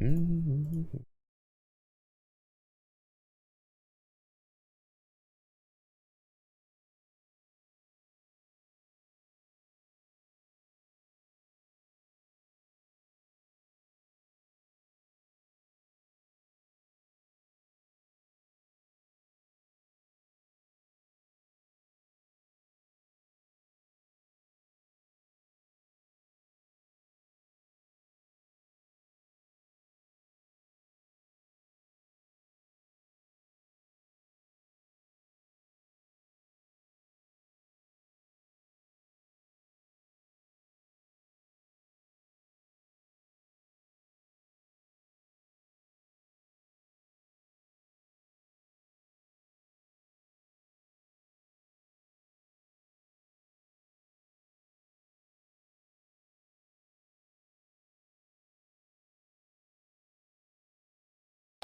Mm-hmm.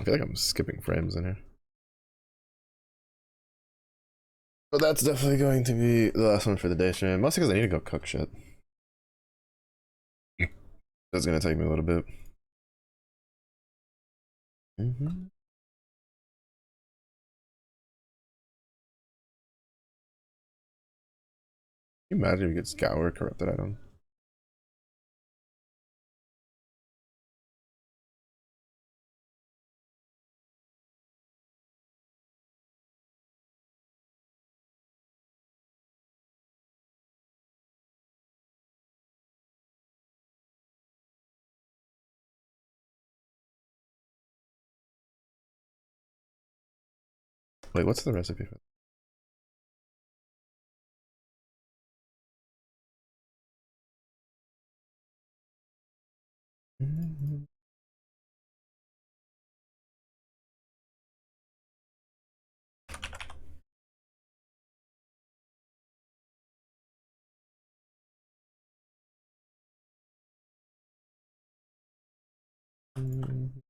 I feel like I'm skipping frames in here. But that's definitely going to be the last one for the day stream. Mostly because I need to go cook shit. That's gonna take me a little bit. Mm-hmm. Can you imagine if you could scour corrupted item? Wait, what's the recipe for that? Mm-hmm.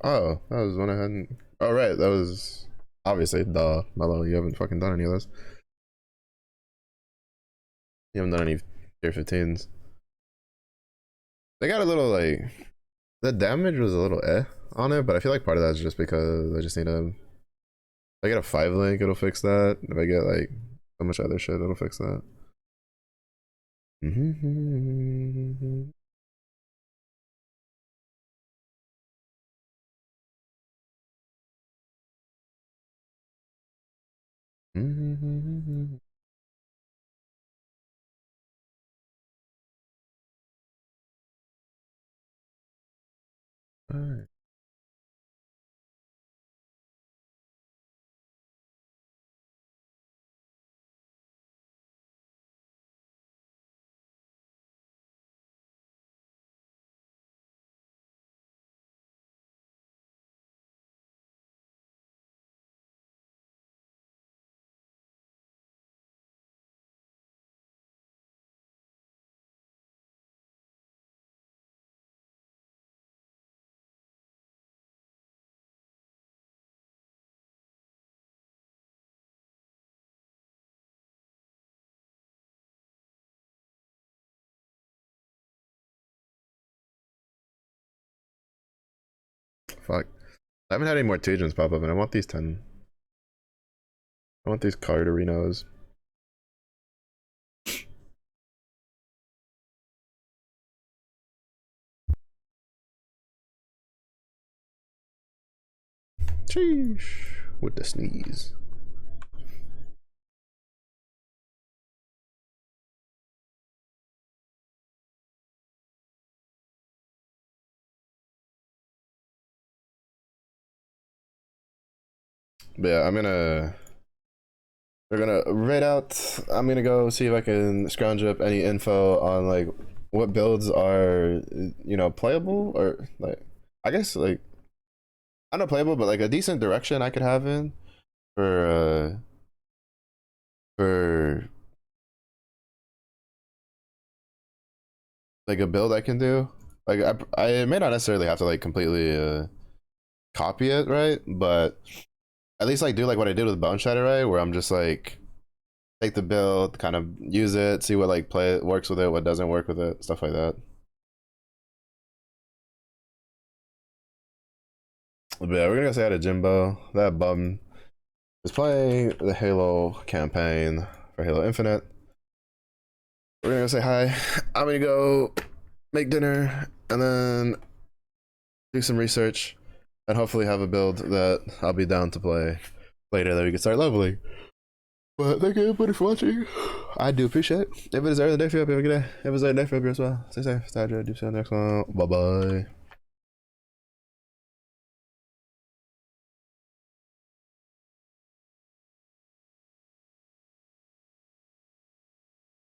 Oh, that was one I hadn't. Oh, right, that was obviously duh, Mellow. You haven't fucking done any of this. You haven't done any tier 15s. They got a little like the damage was a little on it, but I feel like part of that's just because I just need a. If I get a 5 link, it'll fix that. If I get like so much other shit, it'll fix that. Mm-hmm. Mm-hmm. All right. Fuck. I haven't had any more Tajins pop up, and I want these 10. I want these card arenas. Sheesh. With the sneeze. But yeah, we're gonna raid out. I'm gonna go see if I can scrounge up any info on like what builds are playable or like I guess like I don't know playable, but like a decent direction I could have in for like a build I can do. Like I may not necessarily have to like completely copy it, right? But at least like do like what I did with Bone Shatter, right? Where I'm just like take the build, kind of use it, see what like play works with it, what doesn't work with it, stuff like that. But yeah, we're gonna say hi to Jimbo. That bum is playing the Halo campaign for Halo Infinite. We're gonna go say hi. I'm gonna go make dinner and then do some research and hopefully have a build that I'll be down to play later that we can start leveling. But thank you everybody for watching. I do appreciate it. If it is early day for you, have a good day. If it's late day for you as well. Stay safe, stay hydrated. Do see you on the next one. Bye bye.